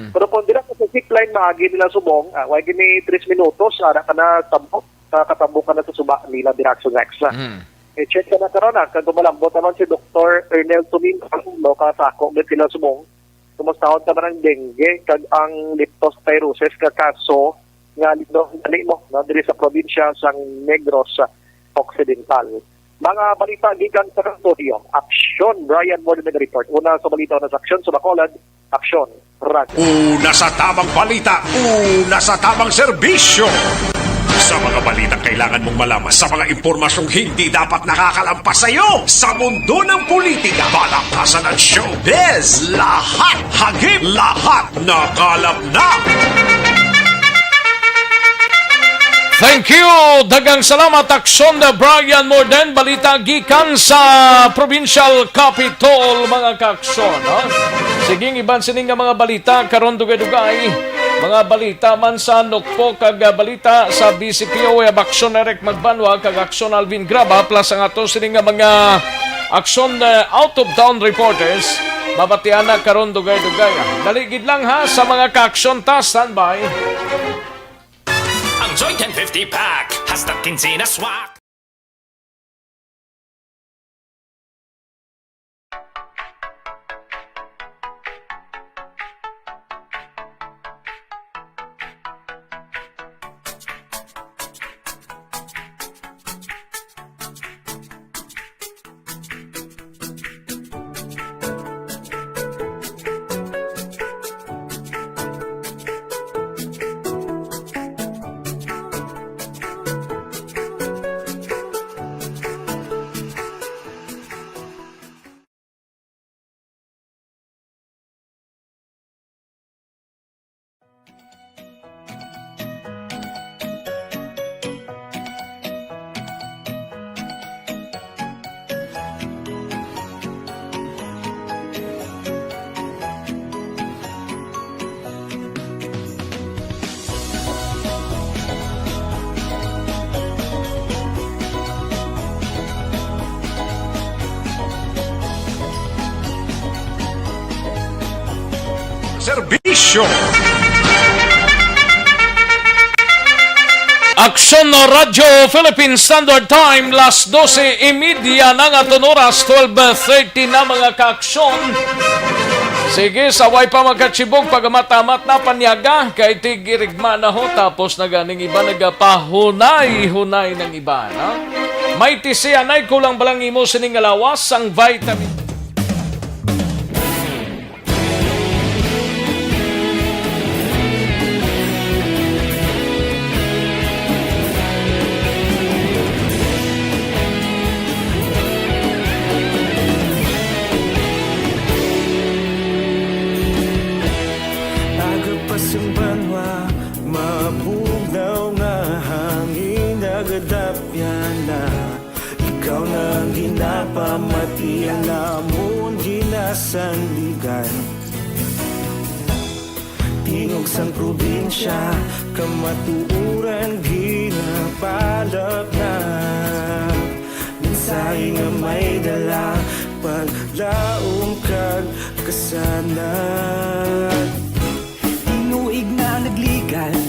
Pero kung dila sa zipline maagi nila subong, wag gini 3 minutos ara ka na tambok, kakatambok ka na sa suba nila Action Rex. I-check ka na karon kag malambot naman si Dr. Ernel Tumingo ka sako med sila subong. Tumustahon ka man ang dengue kag ang leptospirosis ka kaso nga dali mo na diri sa probinsya sang Negros Occidental. Mga balita gikan sa studio. Action Brian Morden report. Una sa balita na sa Action sa Bacolod, Action Radio. Una sa tamang balita, una sa tamang serbisyo. Sa mga balitang kailangan mong malaman, sa mga impormasyong hindi dapat nakakalampas sa iyo, sa mundo ng politika, balakasan at showbiz, lahat hagip, lahat nakalap na. Thank you! Dagang salamat, Aksyon na Brian Morden. Balita gikan sa Provincial Capitol, mga kaaksyon. Siging iban sining nga mga balita, karon dugay-dugay. Mga balita man sa Nukpo, kag balita sa BCPO, Aksyon na Rek Magbanwa, kag Aksyon Alvin Graba, plus ang ato sining nga mga Aksyon out-of-town reporters. Mabatian na karon dugay-dugay. Daligid lang ha sa mga kaaksyon ta, standby. Ang Joy 1050 pack hasta 15 na swak. Serbisyo. Aksyon no Radyo Philippine Standard Time, las 12:30 na nga oras, 12:30 na mga kaaksyon. Sige, saway pa magkatsibog pagmatamat na panyaga, kay tigirigma na ho, tapos na ganing iba nagapahunay-hunay ng iba. No? May tisianay kulang balang imo sining alawas ang vitamin. Pamati ang lamon ginasandigan, tingog sang probinsya kamatuuran ginapalap na mensahe nga may dala paglaom kag kasanat. Tinuig na nagligan,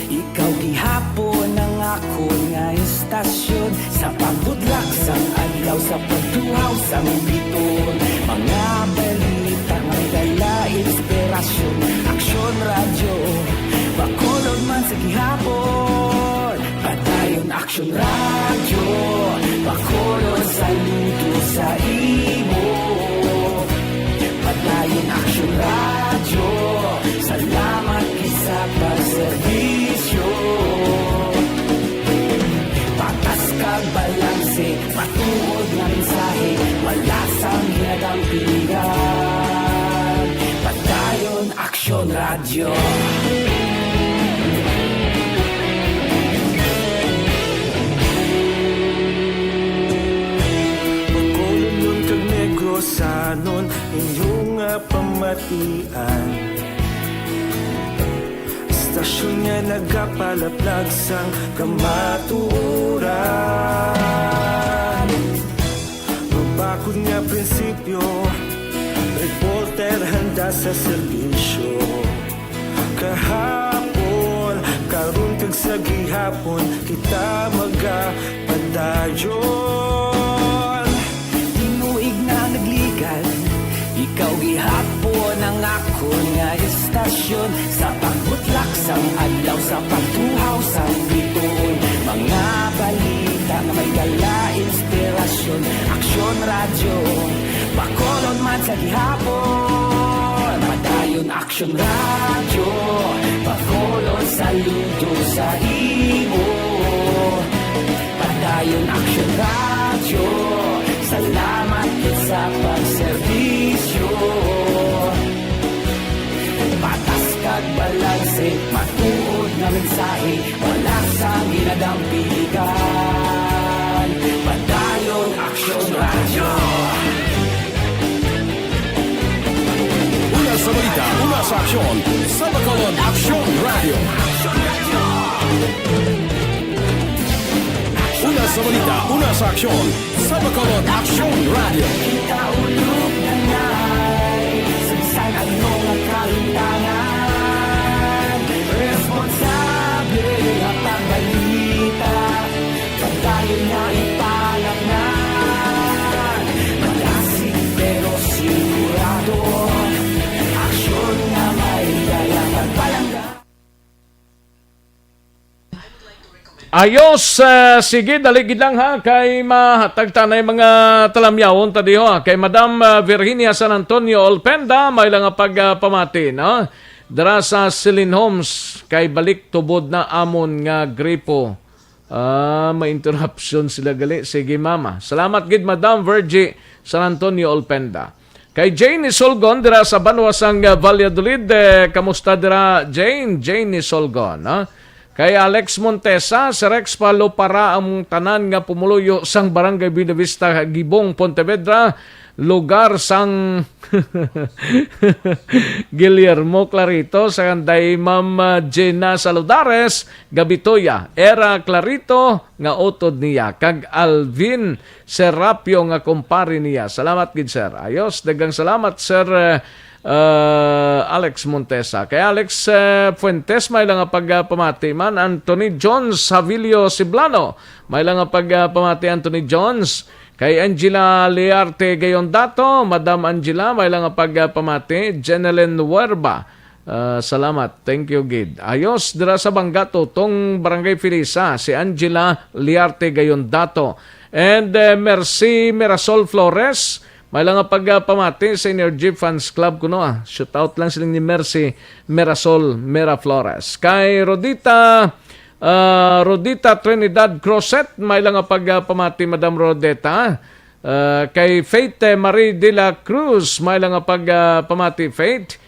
ikaw gihapon ang ako nga istasyon sa pagbudlak sang adlaw sa pagtuhaw sa biton. Mga balita may dala inspirasyon, Aksyon Radyo Bacolod man sa gihapon. Padayon Aksyon Radyo Bacolod, saludo sa imo. Padayon Aksyon Radyo, salamat kisa pagserbisyo. Patas kag balanse, patuod na mensahe, wala sang hinagang pilihan. Padayon Aksyon Radyo. Bacolod nun kag Negrosanon, inyong pamatian. Istasyon niya nagapalaplag sang kamaturan. Mabakod niya prinsipyo, reporter handa sa serbisyo. Kahapon, karon kag sa gihapon, kita magapadayon. Tinuig na nagligan, ikaw gihapon ang ako nga istasyon sa pagbutlak sang adlaw sa pagtuhaw sang biton. Mga balita na may dala inspirasyon, Aksyon Radyo Bacolod man sa gihapon. Padayon Aksyon Radyo Bacolod, saludo sa imo. ang piligan. Padayon Aksyon Radio. Una sa balita, una sa aksyon, sa Bacolod Aksyon Radio. Una sa balita, una sa aksyon, sa Bacolod Aksyon Radio. Kaulog na na'y sagsag ang mga kalintangan. Responsable at ang balita, pagdayon na ipalaknan. Malasig pero sigurado, aksyon na may dalang palangga. Ayos, sige, daligid lang ha, kay mahatag tanay mga talamyawon tadi ho, kay Madam Virginia San Antonio Olpenda, may lang pagpamati, no? Dara sa Celine Homes, kay balik tubod na amon nga gripo. May interruption sila gali. Sige, mama. Salamat gid, Madam Virgie San Antonio Olpenda. Kay Jane Isolgon, dira sa Banwasang Valladolid, kamusta dira, Jane? Jane Isolgon, no? Kay Alex Montesa, si Rex Palo para ang tanan nga pumuluyo sang Barangay Bidavista, Gibong, Pontevedra, lugar sang Guillermo Clarito, sa kanday Ma'am Gina Saludares, Gabitoya, Era Clarito, nga utod niya, kag Alvin Serapio nga kumpare niya. Salamat gid, sir. Ayos, dagang salamat, sir Alex Montesa. Kay Alex Fuentes, may lang pagpamati man. Anthony Jones Havilio Siblano, may lang pagpamati Anthony Jones. Kay Angela Liarte Gayondato, Madam Angela, may lang pagpamati. Jeneline Huerba, salamat. Thank you, Gid. Ayos, dira sa Bangato, tong Barangay Filisa, si Angela Liarte Gayondato. And Mercy Mirasol Flores, may lang pagpamati sa Energy Fans Club ko, no? Shoot out lang silang ni Mercy Mirasol Mira Flores. Kay Rodita Trinidad Crosset, may lang pagpamati, Madam Rodeta. Kay Faith Marie de la Cruz, may lang pagpamati, Faith.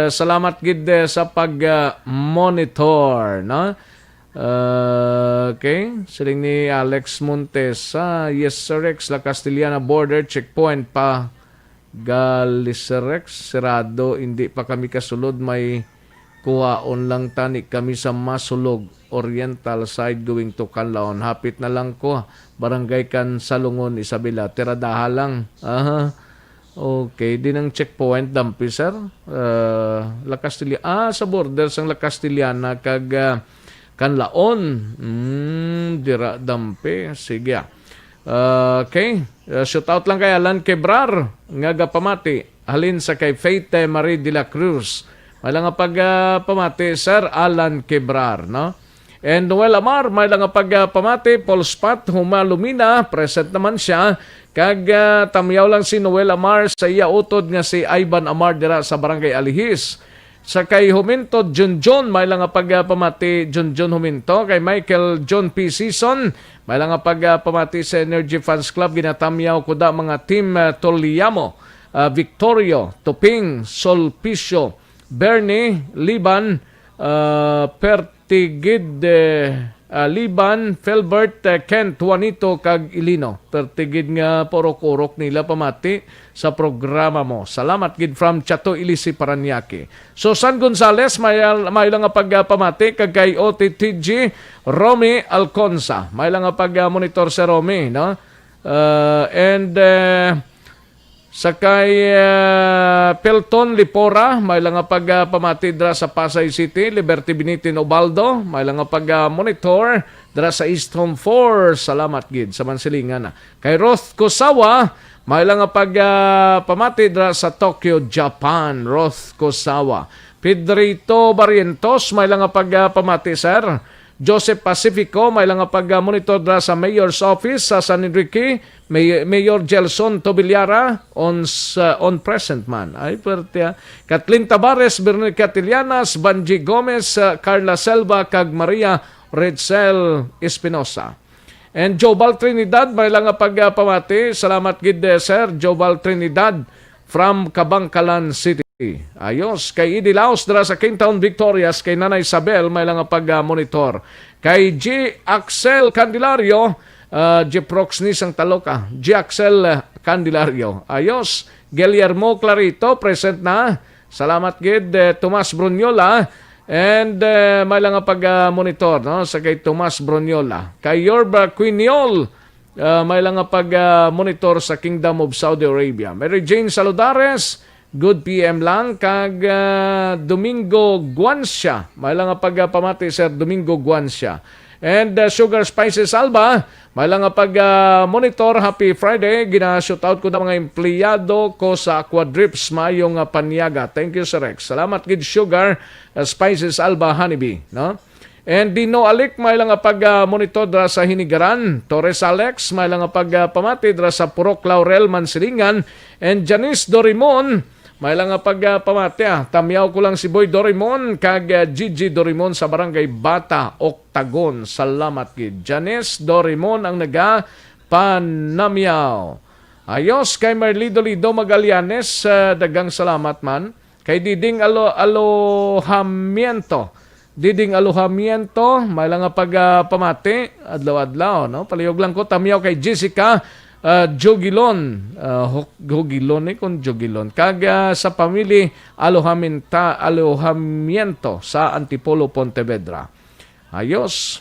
Salamat gid sa pag-monitor, no? Okay, siling ni Alex Montesa. Yes, Sir Rex, La Castellana Border Checkpoint pa Galiserex, sirado, hindi pa kami kasulod, may kuhaon lang tani kami sa Masulog Oriental side going to Canlaon. Hapit na lang ko, Barangay Salungon, Isabela, tiradaha lang. Okay, din ang checkpoint dampi, sir. La Castellana, sa border sang La Castellana kag Canlaon, dira dampi. Sige. Okay, shout out lang kay Alan Quebrar nga gapamati halin sa kay Faith Marie de la Cruz. May lang pagpamati, Sir Alan Quebrar, no? And Noel Amar, may lang pagpamati. Paul Spat Humalumina, present naman siya. Kag tamyaw lang si Noel Amar sa iya utod nga si Ivan Amar dira sa Barangay Alihis. Sa kay Huminto John, may lang pagpamati John Huminto. Kay Michael John P. Season, may lang pagpamati sa Energy Fans Club. Ginatamyaw ko da mga team Toliamo, Victorio, Tuping, Solpicio, Bernie, Liban, Pertigid, Liban, Felbert, Kent, Juanito, kag Ilino. Pertigid nga porok-urok nila pamati sa programa mo. Salamat gid from Chato, Ilisi, Paranaque. So San Gonzales, may lang pagpamati kag kay OTTG Romy Alconza. May lang pag-monitor si Romy, no? Sa kay Pelton Lipora, may lang pagpamati dra sa Pasay City. Liberty Binitin Obaldo, may lang pag-monitor dra sa East Home 4. Salamat gid sa Mansilingan. Kay Roth Kosawa, may lang pagpamati dra sa Tokyo, Japan. Roth Kosawa. Pedrito Barrientos, may lang pagpamati, sir. Joseph Pacifico, may lang pag-monitor dra sa Mayor's Office sa San Enrique. Mayor Gelson Tobiliara on present man. Ay, pertia. Kathleen Tabares, Bernica Tilianas, Banji Gomez, Carla Selva, kag Maria Redsel Espinosa. And Jobal Trinidad, may lang pagpamati. Salamat gid, sir. Jobal Trinidad from Kabangkalan City. Ayos, kay Idi Laos dara sa Kingtown Victorias, kay Nanay Isabel may lang pag-monitor. Kay G. Axel Candelario, G. Proxnis ang Taloka, G. Axel Candelario. Ayos, Guillermo Clarito, present na. Salamat gid, Tomas Brunyola, and may lang pag-monitor no? Sa kay Tomas Brunyola. Kay Yorba Quiniol, may lang pag-monitor sa Kingdom of Saudi Arabia. Mary Jane Saludares, good PM lang. Kag Domingo Guancia, may lang pamati Sir Domingo Guancia. And Sugar Spices Alba, may lang pag-monitor. Happy Friday. Gina-shoutout ko na mga empleyado ko sa Quadrips mayong Panyaga. Thank you, Sir Rex. Salamat gid Sugar Spices Alba Honeybee. No? And Dino Alik, may lang pag-monitor dra sa Hinigaran. Torres Alex, may lang pamati dra sa Purok Laurel, Mansilingan. And Janice Dorimon, may lang pamati. Tamyaw ko lang si Boy Dorimon, kag Gigi Dorimon sa Barangay Bata, Octagon. Salamat gid. Janice Dorimon ang panamyaw. Ayos, kay Merlido Lido Magallanes, dagang salamat man. Kay Diding Alohamiento, may lang pamati, adlaw-adlaw, no? Palihog lang ko, tamyaw kay Jessica Jogilon, Jogilon. Kag sa pamilya Alohamiento sa Antipolo, Pontevedra. Ayos.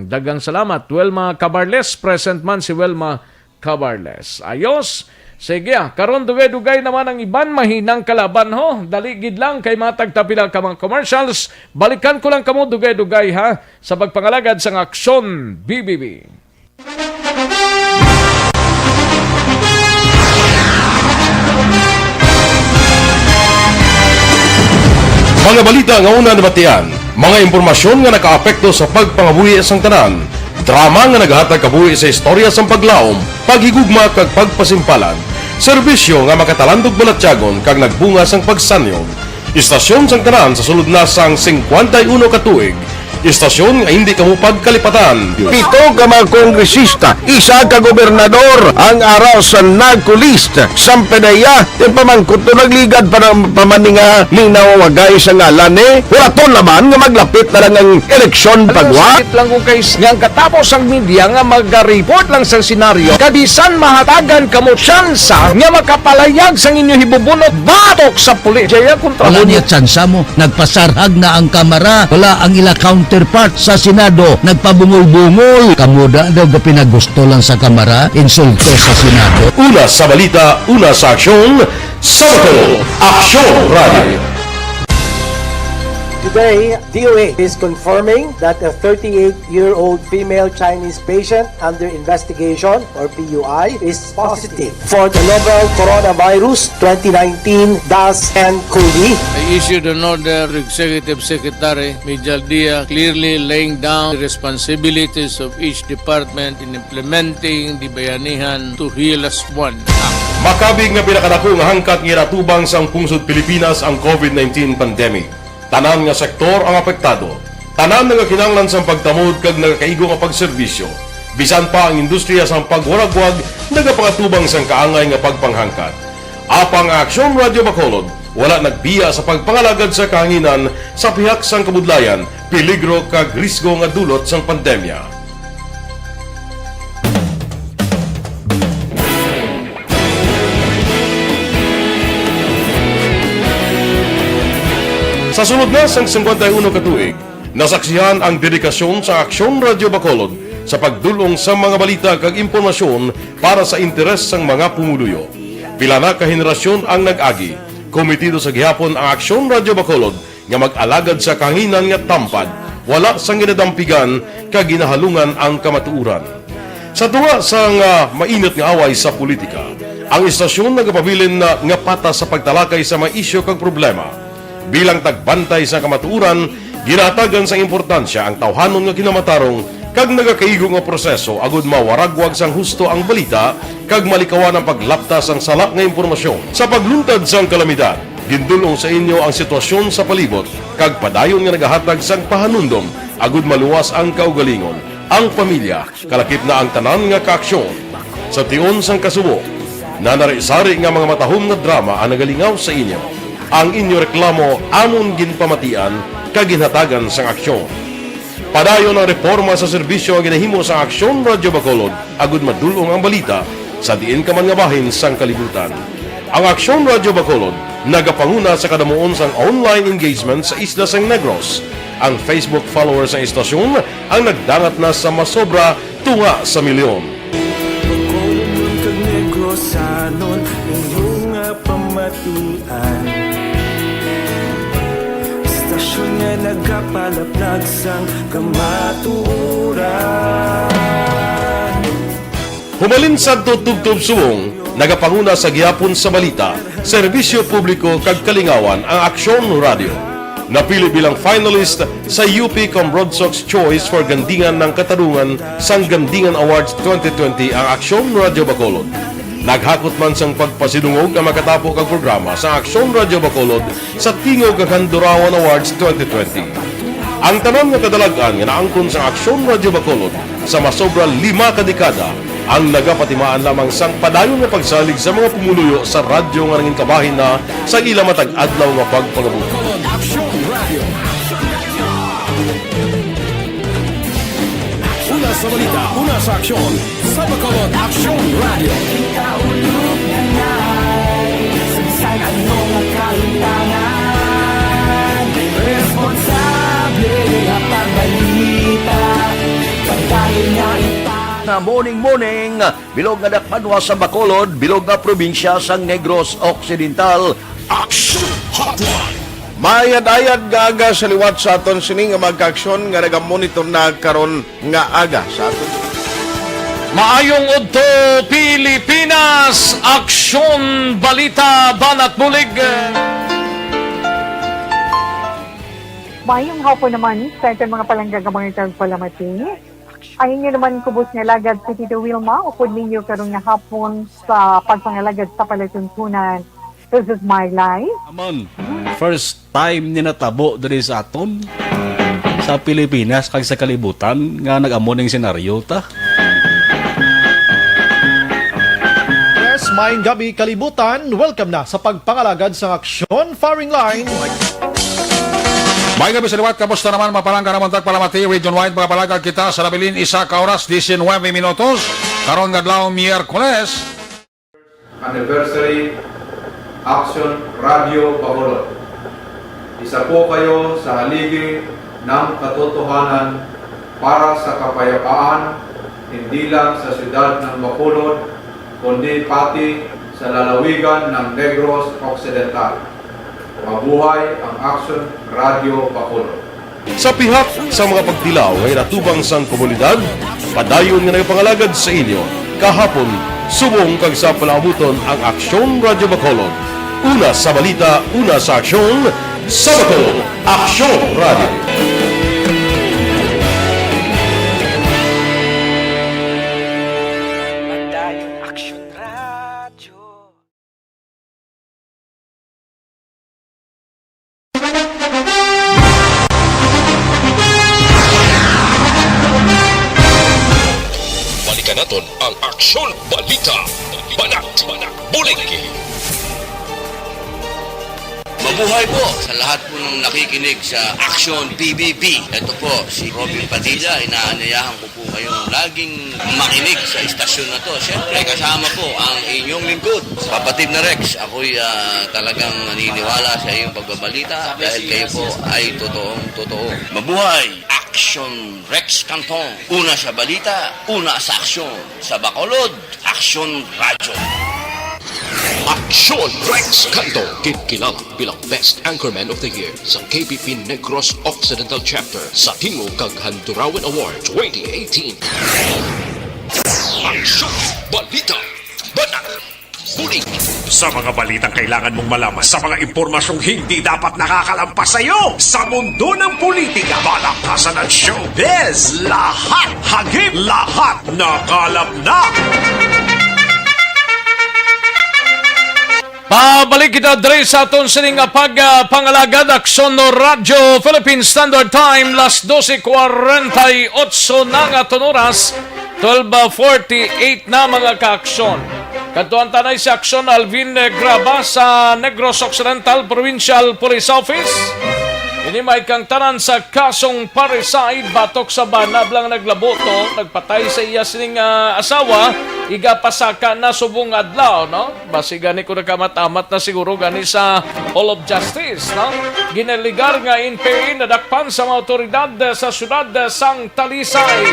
Dagang salamat. Welma Cabarles, present man si Welma Cabarles. Ayos. Sige, karon dugay-dugay naman ang iban mahinang kalaban ho. Daligid lang kay matagtapila ka mga commercials. Balikan ko lang kamo dugay-dugay ha sa pagpangalagad sa Aksyon BBB. Mga balita nga una nabatian, mga impormasyon nga nakaapekto sa pagpangabuhi sang tanan, drama nga naghatag kabuhi sa istorya sang paglaom, paghigugma kag pagpasimpalan, serbisyo nga makatalandog balatyagon kag nagbunga sang pagsanyog, istasyon sang tanan sa sulod na sang 51 ka tuig, istasyon nga hindi kamo pagkalipatan. 7 ka mga kongresista, 1 ka gobernador ang araw sa nagkulist sa pedaya yung pamangkot to nagligad para pamaninga linaw wagay sa ngalan walaton naman nga maglapit na lang ang eleksyon pagwa. Sakit lang ko kay ngang katapos ang media nga mag-report lang sa senaryo kadisan mahatagan kamo tsansa nga makapalayag sang inyo hibubunot batok sa pulis. Jaya kontra wala niya tsansa mo, nagpasarhag na ang kamera, wala ang ila counterpart sa Senado, nagpabungol-bungol. Kamuda daw pinagusto lang sa kamera, insulto sa Senado. Una sa balita, una sa aksyon, Sabado, Aksyon Radio. Today, DOA is confirming that a 38-year-old female Chinese patient under investigation, or PUI, is positive for the novel coronavirus 2019-10-CoV. I issued an order, Executive Secretary Mijal Dia, clearly laying down the responsibilities of each department in implementing the Bayanihan to Heal as One Act. Makabig nga pinakadako nga hangkat nga iratubang sang pungsod Pilipinas ang COVID-19 pandemic. Tanan nga sektor ang apektado. Tanan nga kinahanglan sang pagtamod kag nagakaigo nga pagserbisyo. Bisan pa ang industriya sang pagwaragwag nagapangatubang sang kaangay nga pagpanghangkat. Apang Aksyon Radio Bacolod wala nagbiya sa pagpangalagad sa kahanginan sa pihak sang kabudlayan, peligro kag risgo nga dulot sang pandemya. Sa sunod na sang 51 ka tuig, nasaksihan ang dedikasyon sa Aksyon Radio Bacolod sa pagdulong sa mga balita kag impormasyon para sa interes sang mga pumuluyo. Pila na ka henerasyon ang nag-agi, komitido sa gihapon ang Aksyon Radio Bacolod nga mag-alagad sa kahanginan nga tampad, wala sang ginadampigan kag ginahalungan ang kamatuuran. Sa tuwa sang mainit nga away sa politika, ang istasyon nagapabilin na nga patas sa pagtalakay sa mga isyu kag problema. Bilang tagbantay sa kamatuuran, ginatagan sa importansya ang tawhanon nga kinamatarong kag nagakaigo nga proseso agud mawaragwag sang husto ang balita kag malikawan ang paglapta sang sala nga impormasyon. Sa pagluntad sang kalamidad, gindulong sa inyo ang sitwasyon sa palibot kag padayon nga nagahatag sang pahanundom agud maluwas ang kaugalingon, ang pamilya, kalakip na ang tanan nga kaaksyon. Sa tion sang kasubo, na narisari nga mga matahom na drama ang nagalingaw sa inyo. Ang inyo reklamo amon ginpamatian kaginhatagan sang aksyon. Padayon ang reforma sa serbisyo ang ginahimo sa Aksyon Radyo Bacolod agud madulong ang balita sa diin ka man nga bahin sang kalibutan. Ang Aksyon Radyo Bacolod nagapanguna sa kadamuon sang online engagement sa Isla Sang Negros. Ang Facebook followers sa istasyon ang nagdangat na sa masobra tunga sa milyon. Kag Negrosanon inyong pamatian. Istasyon nga nagapalaplag sang kamaturan. Humalin sa tutubtub suwong, nagapanguna sa gihapon sa balita, serbisyo publiko kag kalingawan ang Aksyon Radio. Napili bilang finalist sa UP Broadsox Choice for Gandingan ng Katarungan sang Gandingan Awards 2020 ang Aksyon Radio Bacolod. Naghakot man sang pagpasidungog ang makatapo kag programa sa Aksyon Radio Bacolod sa Tingog kag Handurawan Awards 2020. Ang tanan nga kadalagan nga naangkon sa Aksyon Radio Bacolod sa masobra 5 ka dekada ang nagapatimaan lamang sang padayon nga pagsalig sa mga pumuluyo sa radyo nga nangin kabahin na sa ila matag adlaw nga pagpangabuhi. Una sa balita, una sa aksyon, sa Bacolod Aksyon Radio. Kaulog na na'y sansan anong kahintangan. Responsable ang pagbalita, pagkain na na morning, bilog nga dakpanwa sa Bacolod, bilog nga probinsya sang Negros Occidental. Action Hotline! Mayad-ayad nga aga sa liwat sa aton sining nga magka-aksyon nga nagamonitor na karon nga aga sa aton. Maayong udto Pilipinas, Aksyon Balita Banat Bulig. Maayong hapon naman sa itong mga palanggagamang itang palamati. Ayun nyo naman kubos nga lagad si Tito Wilma, upod ninyo karong nga hapon sa pagpangalagad sa palatuntunan. This is my life. Amon, first time ni natabo diri sa aton sa Pilipinas kag sa kalibutan nga nag-amo ning senaryo ta. Yes, maayong gabi kalibutan. Welcome na sa pagpangalagad sa Aksyon Firing Line. May gabi sa liwat, kamusta naman mapalangga naman tagpalamati, region-wide mga palagag kita sa labilin isa ka oras, 19 minutos, karon nga adlaw Miyerkules. Anniversary Aksyon Radio Bacolod. Isa po kayo sa haligi ng katotohanan para sa kapayapaan, hindi lang sa siyudad ng Bacolod, kundi pati sa lalawigan ng Negros Occidental. Mabuhay ang Aksyon Radio Bacolod. Sa pihak sa mga pagtilaw ngay natubang sang komunidad, padayon nga nagapangalagad sa inyo. Kahapon, subong kag sa palabuton ang Aksyon Radio Bacolod. Una sa balita, una sa aksyon, sa Bacolod, Aksyon Radio. Balikan naton ang Aksyon Balita Banat Bulig. Mabuhay po sa lahat po ng nakikinig sa Aksyon PBB. Ito po si Robin Padilla. Inaanayahan ko po kayong laging makinig sa istasyon na to. Siyempre kasama po ang inyong lingkod, kapatid na Rex. Ako'y talagang naniniwala sa iyong pagbabalita dahil kayo po ay totoong-totoo. Mabuhay! Aksyon Rex Canton. Una sa balita, una sa aksyon. Sa Bacolod, Aksyon Radyo. Aksyon Rex Canto, kinikilala bilang Best Anchorman of the Year sa KBP Negros Occidental Chapter sa Tingog kag Handurawan Award 2018. Aksyon Balita Banat Bulig. Sa mga balitang kailangan mong malaman, sa mga impormasyong hindi dapat nakakalampas sa iyo, sa mundo ng politika, balakasan at showbiz, lahat hagip, lahat nakalap na. Pabalik kita dre sa aton sining pagpangalagad Aksyon Radio Philippine Standard Time las 12:48 na nga aton oras, 12:48 na mga kaaksyon. Kantuan tanay si Aksyon Alvin Graba sa Negros Occidental Provincial Police Office. Ini may kang tanan sa kasong parricide batok sa banablang naglaboto, nagpatay sa iya sining asawa, igapasaka na subong adlaw, no? Basi gani ko nakamatamat na siguro gani sa Hall of Justice, no? Ginaligar nga NPA nadakpan sa mga otoridad sa syudad sang Talisay.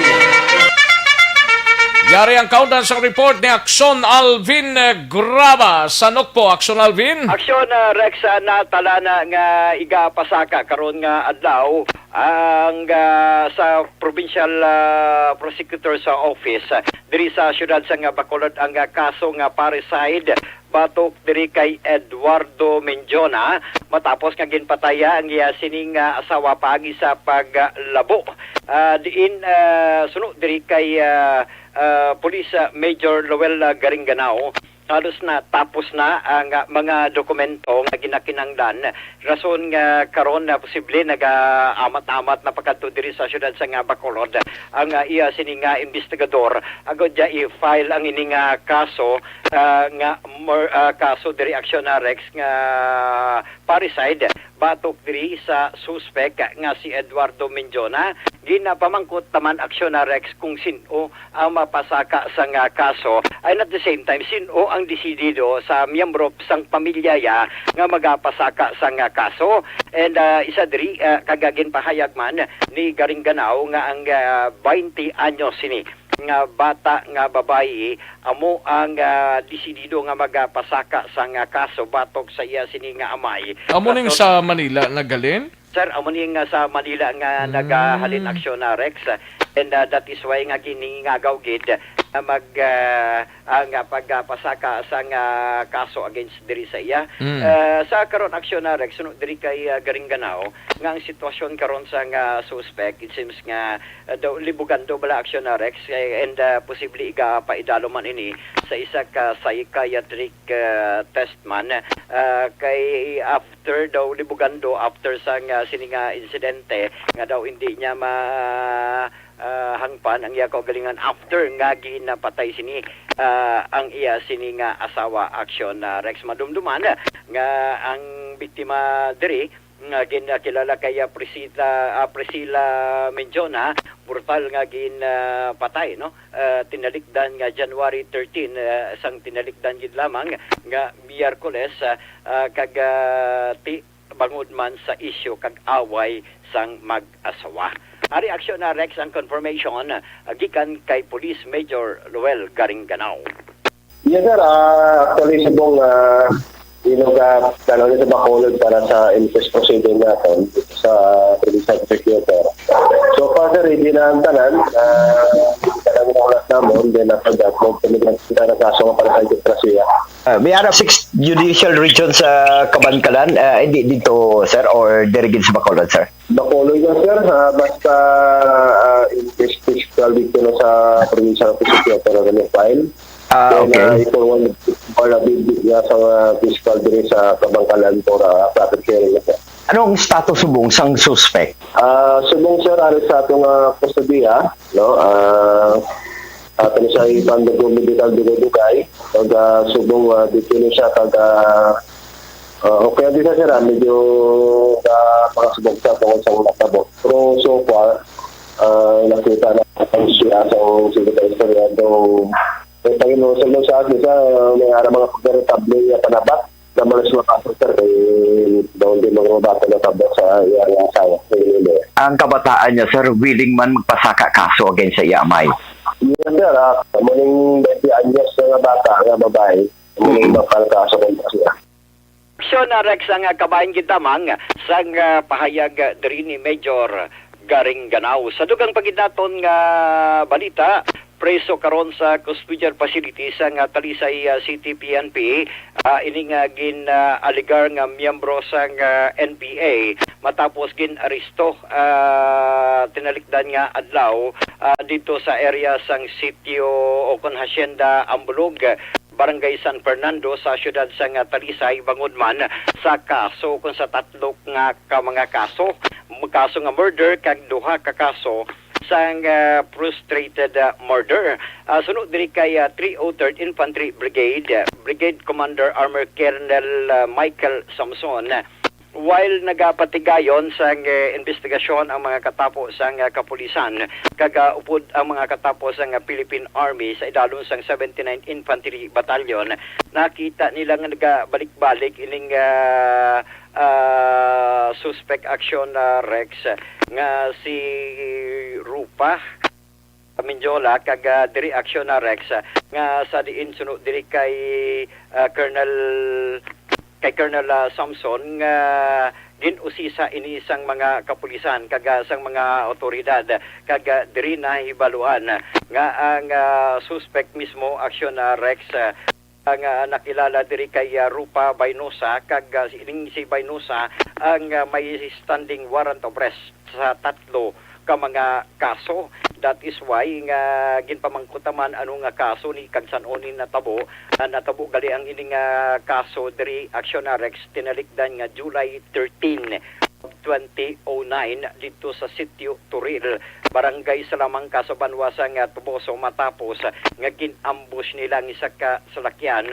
Yari ang countdown sa report ni Aksyon Alvin Graba. Sanok po, Aksyon Alvin? Aksyon Rex na talana nga igapasaka karon nga adlaw ang sa provincial prosecutor sa office diri sa syudad sa Bacolod ang kaso nga parricide batok diri kay Eduardo Menjona matapos nga ginpataya ang iya sining asawa paagi sa paglabo. Diin sunod diri kay Police Major Lowell Garinganao, halos na tapos na ang mga dokumento nga ginakinanglan. Rason nga karon na posible nag-amat-amat na pagkadto diri sa syudad sa Bacolod ang iya sining investigador agod ja i-file ang ining kaso kaso diri Aksyon Rex nga parricide batok diri sa suspect nga si Eduardo Menjona. Ginapamangkot taman Aksyon Rex kung sino ang mapasaka sa kaso and at the same time sino ang desidido sa miyembro sang pamilya nga magapasaka sa kaso. And isa diri kagagin pahayag man ni Garinganao nga ang 20 anyos sini nga bata nga babayi amo ang desidido nga magapasaka sa kaso batok sa iya sini nga amay. Amo ning sa Manila nagalin? Sir, amo ning sa Manila nga nagahalin Aksyon Rex and that is why nga giningagaw gid mag ang pagpasaka sa kaso against diri sa iya. Sa karon Aksyon Rex sunod diri kay Garinganao nga ang sitwasyon karon sa suspect it seems nga libugan do bala Aksyon Rex and posible iga paidalo man ini sa isa ka psychiatric test man kay after daw libugan do after sa sininga insidente nga daw hindi niya hangpan ang iya kaugalingan after nga ginapatay sini ang iya sini nga asawa Aksyon Rex. Madumduman nga ang biktima diri nga ginakilala kay Priscilla Menjona brutal nga ginpatay no tinalikdan nga January 13 sang tinalikdan gid lamang nga Miyerkules kag bangod man sa isyu kag away sang mag-asawa. Ari Aksyon Rex ang confirmation gikan kay Police Major Lowell Garinganao. Yes sir, actually subong tanong sa Bacolod para sa incest proceeding natin sa Provincial Prosecutor. So far sir, hindi na ang tanan kanang ulat namon din na pagdakog kita na kaso nga para sa demokrasiya. May ara 6 judicial regions sa Kabankalan, hindi dito sir or dirigid sa Bacolod sir? Bacolod yan sir, basta incest fiscal dito na sa Provincial Prosecutor na file. Okay. Ito one para bibig sa fiscal diri sa Kabangkalan para profit sharing na. Anong status subong sang suspect? Subong sir ari sa atong kustodiya, no? Ato siya ibandago medical dinudugay, ug subong dito siya kag okay din sir, medyo pakasubog sa tungkol sa natabo. Pero so far nakita na ang siya sa secretary do Panginoon sa akin sa may ara mga pagkaritable na panabat na malas makasasar kay daw din mga bata na tabak sa iyang asawa. Ang kabataan niya sir, willing man magpasaka kaso against sa iyamay? Yes sir, maling 20 anyos na bata nga babae, maling mapal kaso kay siya. Aksyon Rex ang kabayan gitamang sang pahayag diri ni Major Garinganao. Sa dugang paginaton nga balita, preso karon sa custodial facility sa Talisay City PNP ining gin-aligar nga miyembro sa NPA matapos gin-aristo tinalikdan nga adlaw dito sa area sang sitio o kon hacienda Ambulog, Barangay San Fernando sa syudad sa Talisay bangod man sa kaso kung sa tatlo nga ka mga kaso nga murder kag duha ka kaso sang frustrated murder. Sunod diri kay 303rd Infantry Brigade, Brigade Commander Armor Colonel Michael Samson. While nagapatigayon sa investigasyon ang mga katapo sa kapulisan, kagaupod ang mga katapo sa Philippine Army sa idalon sang 79th Infantry Battalion, nakita nila nga nagabalik-balik ining suspect action Rex nga si Rupa Minjola kag diri action Rex nga sa diin sunod diri kay Colonel Samson nga ginusisa ini isang mga kapulisan kaga sang mga otoridad kaga diri na hibaluan nga ang suspect mismo action Rex ang nakilala diri kay Rupa Bainosa kag si Bainosa ang may standing warrant of arrest sa 3 ka mga kaso. That is why nga ginpamangkutaman ano nga kaso ni kagsanon natabo gali ang ining kaso diri action Rex tinalikdan nga July 13 2009 dito sa Sitio Turil, Barangay Salamangka sa Banwasa nga Tuboso matapos nga ginambush nila ang isa ka salakyan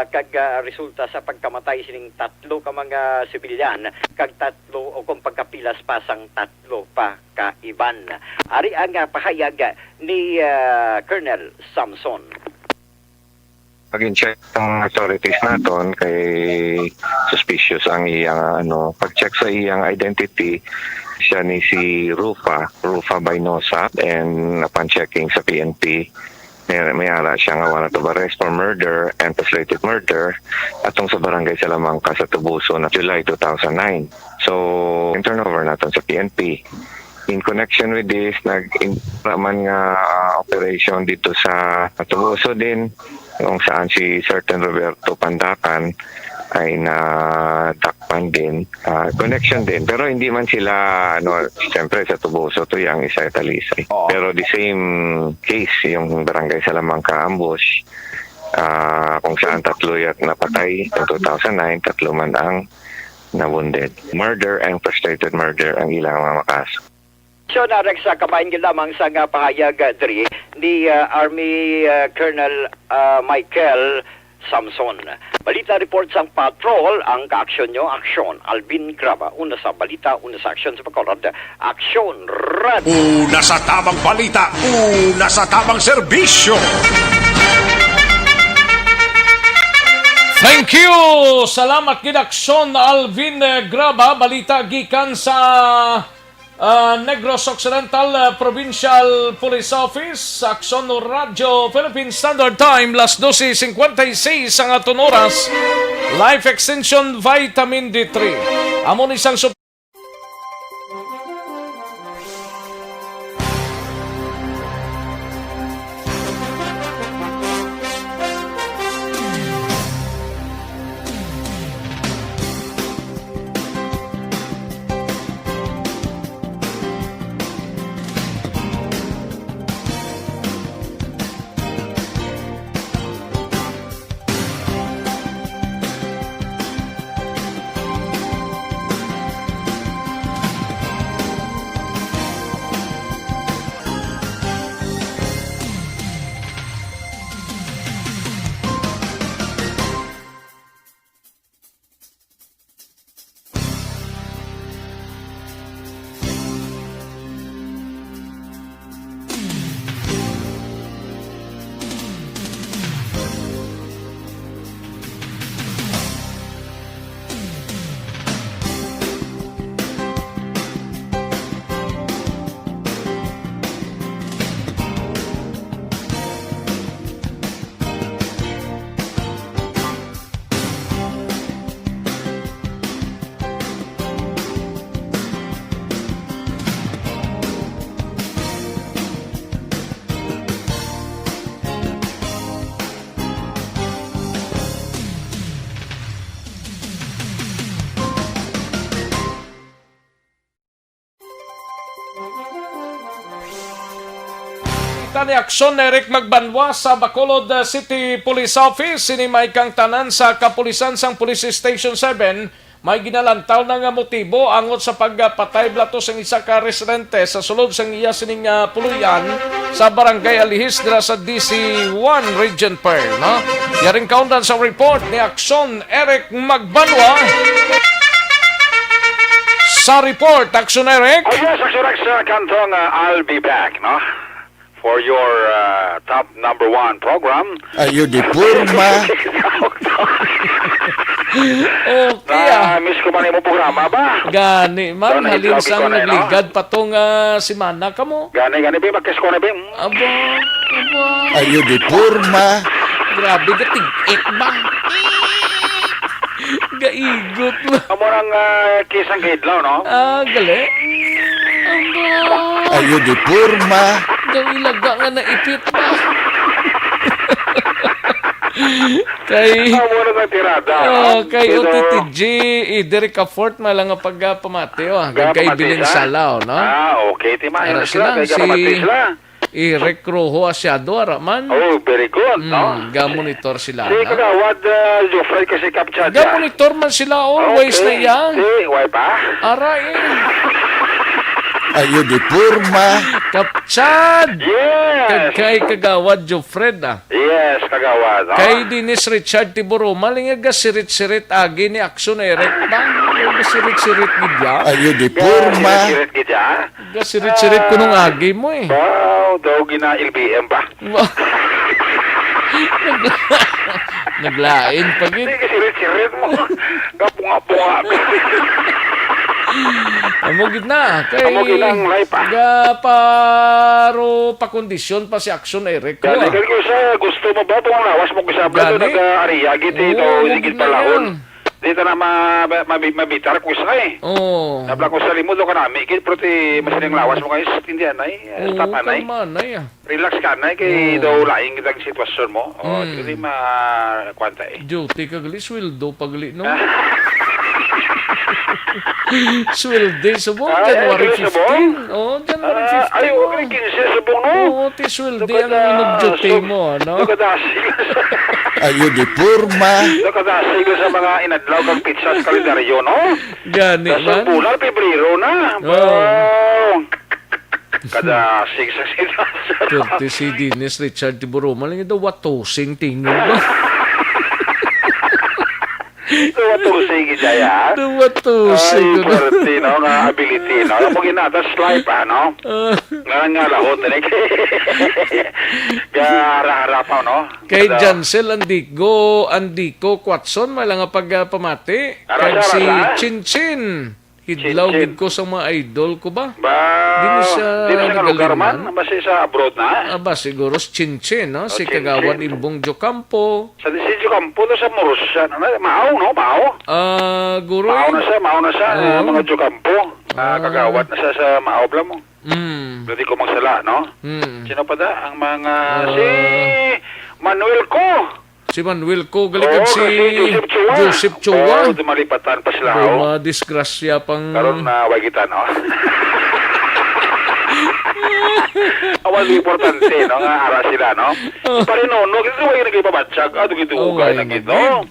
kag resulta sa pagkamatay sining 3 ka mga sibilyan kag 3 o kung pagkapilas pa sang 3 pa ka iban. Ari ang pahayag ni Colonel Samson. Pag-check ang authorities naton kay suspicious ang iyang pag-check sa iyang identity, siya ni si Rufa Bainosa, and upon checking sa PNP may ara siya nga warrant of arrest for murder and frustrated murder atong sa Barangay Salamangka sa Tubuso na July 2009. So, turnover naton sa PNP. In connection with this, nag-implement nga operation dito sa Tubuso din, kung saan si Certain Roberto Pandacan ay natakpan din. Connection din. Pero hindi man sila, siyempre sa Tubuso to yung isa Talisay. Pero the same case, yung Barangay Salamangka ambush, kung saan 3 yak napatay noong 2009, 3 man ang na-wounded. Murder and frustrated murder ang ilang mga kaso. So Rex, kabayan gid lamang sa nga pahayag diri ni Army Colonel Michael Samson. Balita report sang patrol ang ka-aksyon nyo, aksyon. Alvin Graba, una sa balita, una sa aksyon sa Bacolod. Aksyon Radio. Una sa tamang balita, una sa tamang serbisyo. Thank you! Salamat gid aksyon Alvin Graba. Balita gikan sa Negros Occidental Provincial Police Office, Aksyon Radio Philippine Standard Time, las 12:56 ang aton oras. Life Extension Vitamin D3. Amon isang ni aksyon ni Eric Magbanwa sa Bacolod City Police Office. Sinimay kang tanan sa kapulisan sang Police Station 7, may ginalantaw na nga motibo angot sa pagpatay blatos ang isa ka residente sa sulod sang iya sining puluyan sa barangay Alihis dira sa DC1 Region Pearl, no? Yaring kaundan sa report ni Akson Eric Magbanwa. Sa report, Akson Eric. Oh yes, Akson Eric sa kantong I'll be back, no? For your top number 1 program. Ayo di purma. Okay miss ko man yung programa ba? Gani man, So, halin naitlawgi sang ko na, nagligad patong simana ka mo. Gani, ba? Magkis ko na, ba? Aba. Ayo di purma. Grabe ka tig-ek ba? Gaigot mo. Amo nang kisang gidlaw, no? Gali. Aba. Ayo di purma. Daw ilaga nga naipit ba? Kay kay OTTG Derek Fort malang nga pagpamati kay bilin salaw, no? Okay, timayon Ara sila. Kaya kapatid sila. Eric Rojo Asyado Araman. Oh, very good, no? Ga-monitor sila. Si Kagawad Joffrey kasi kaptsa dyan. Ga-monitor man sila always na yan. Si, why pa? Ara Ayo di purma. Kaptsad! Yes! Kay Kagawad Jofred Yes, Kagawad. Kay Dinis Richard Tiburo, malinga sirit-sirit agi ni Akson Eric ba? Sirit-sirit gidya. Ayo di purma. Sirit gidya? Sirit-sirit ko nung agi mo eh. Wow, daw gina LBM ba? Naglain pag yun. Hindi, sirit-sirit mo. Kapunga-punga. Amogid na. Kay Amogid ang life paro pakondisyon pa si Akson Eric. Gani ko sa gusto mo ba itong lawas mo kasabla ito nag-ariya giti ito higit palahon. Dito na mabitar ko sa eh. Oo. Nabla ko sa limod ka namin. Kaya proti masiling lawas mo kayo sa tindihan ay. Stop anay. Relax ka na kay daw laing kitang sitwasyon mo. O, hindi makwanta eh. Duty kagali, sweldo pagli, no? Sweldo subong, January 15. Oh, January 15. Ay, huwag rin 15 subong, no? Oo, ti sweldo ang inugduty mo, no? Ayo di purma. Nakadasig sa mga inadlaw kang pizza sa kalendaryo, no? Gani man. Sa bulan, Pebrero na. Wow. Kadasig sa sitwasyon. Turti si Dinis Richard Tiburo, maling ito watosing tingin ba? Duwatusig gidaya. Duwatusig. Ay, pwerte, no? Nga ability, no? Alam mo ginatas life, no? Nga lahot, ne? Kaya pa, no? Kay Jansel Andiko Quatson, malang nga pagpamati. Kay si Chinchin. Hidlaw gid ko sa mga idol ko ba? Di sa lugar man? Basta sa abroad na? Aba, siguro si Chinchin, no? Si Kagawad Imbong Jocampo. Sa si Jocampo na sa Morosya. Mao, no? Mao? Guro. Mao na siya. Mga Jocampo. Kagawad na siya sa Mao bla mo. Pwede ko magsala, no? Sino pa da? Ang mga si Manuel ko. Si Manuel ko, galikad si Joseph Chua. Dumalipatan pa sila. Disgrasya pang... Karoon na wagitan, no? Awal importante, no? Nga ara sila, no? Parinono, kasi wag yung nagpapatsag. Dito ugay na gito.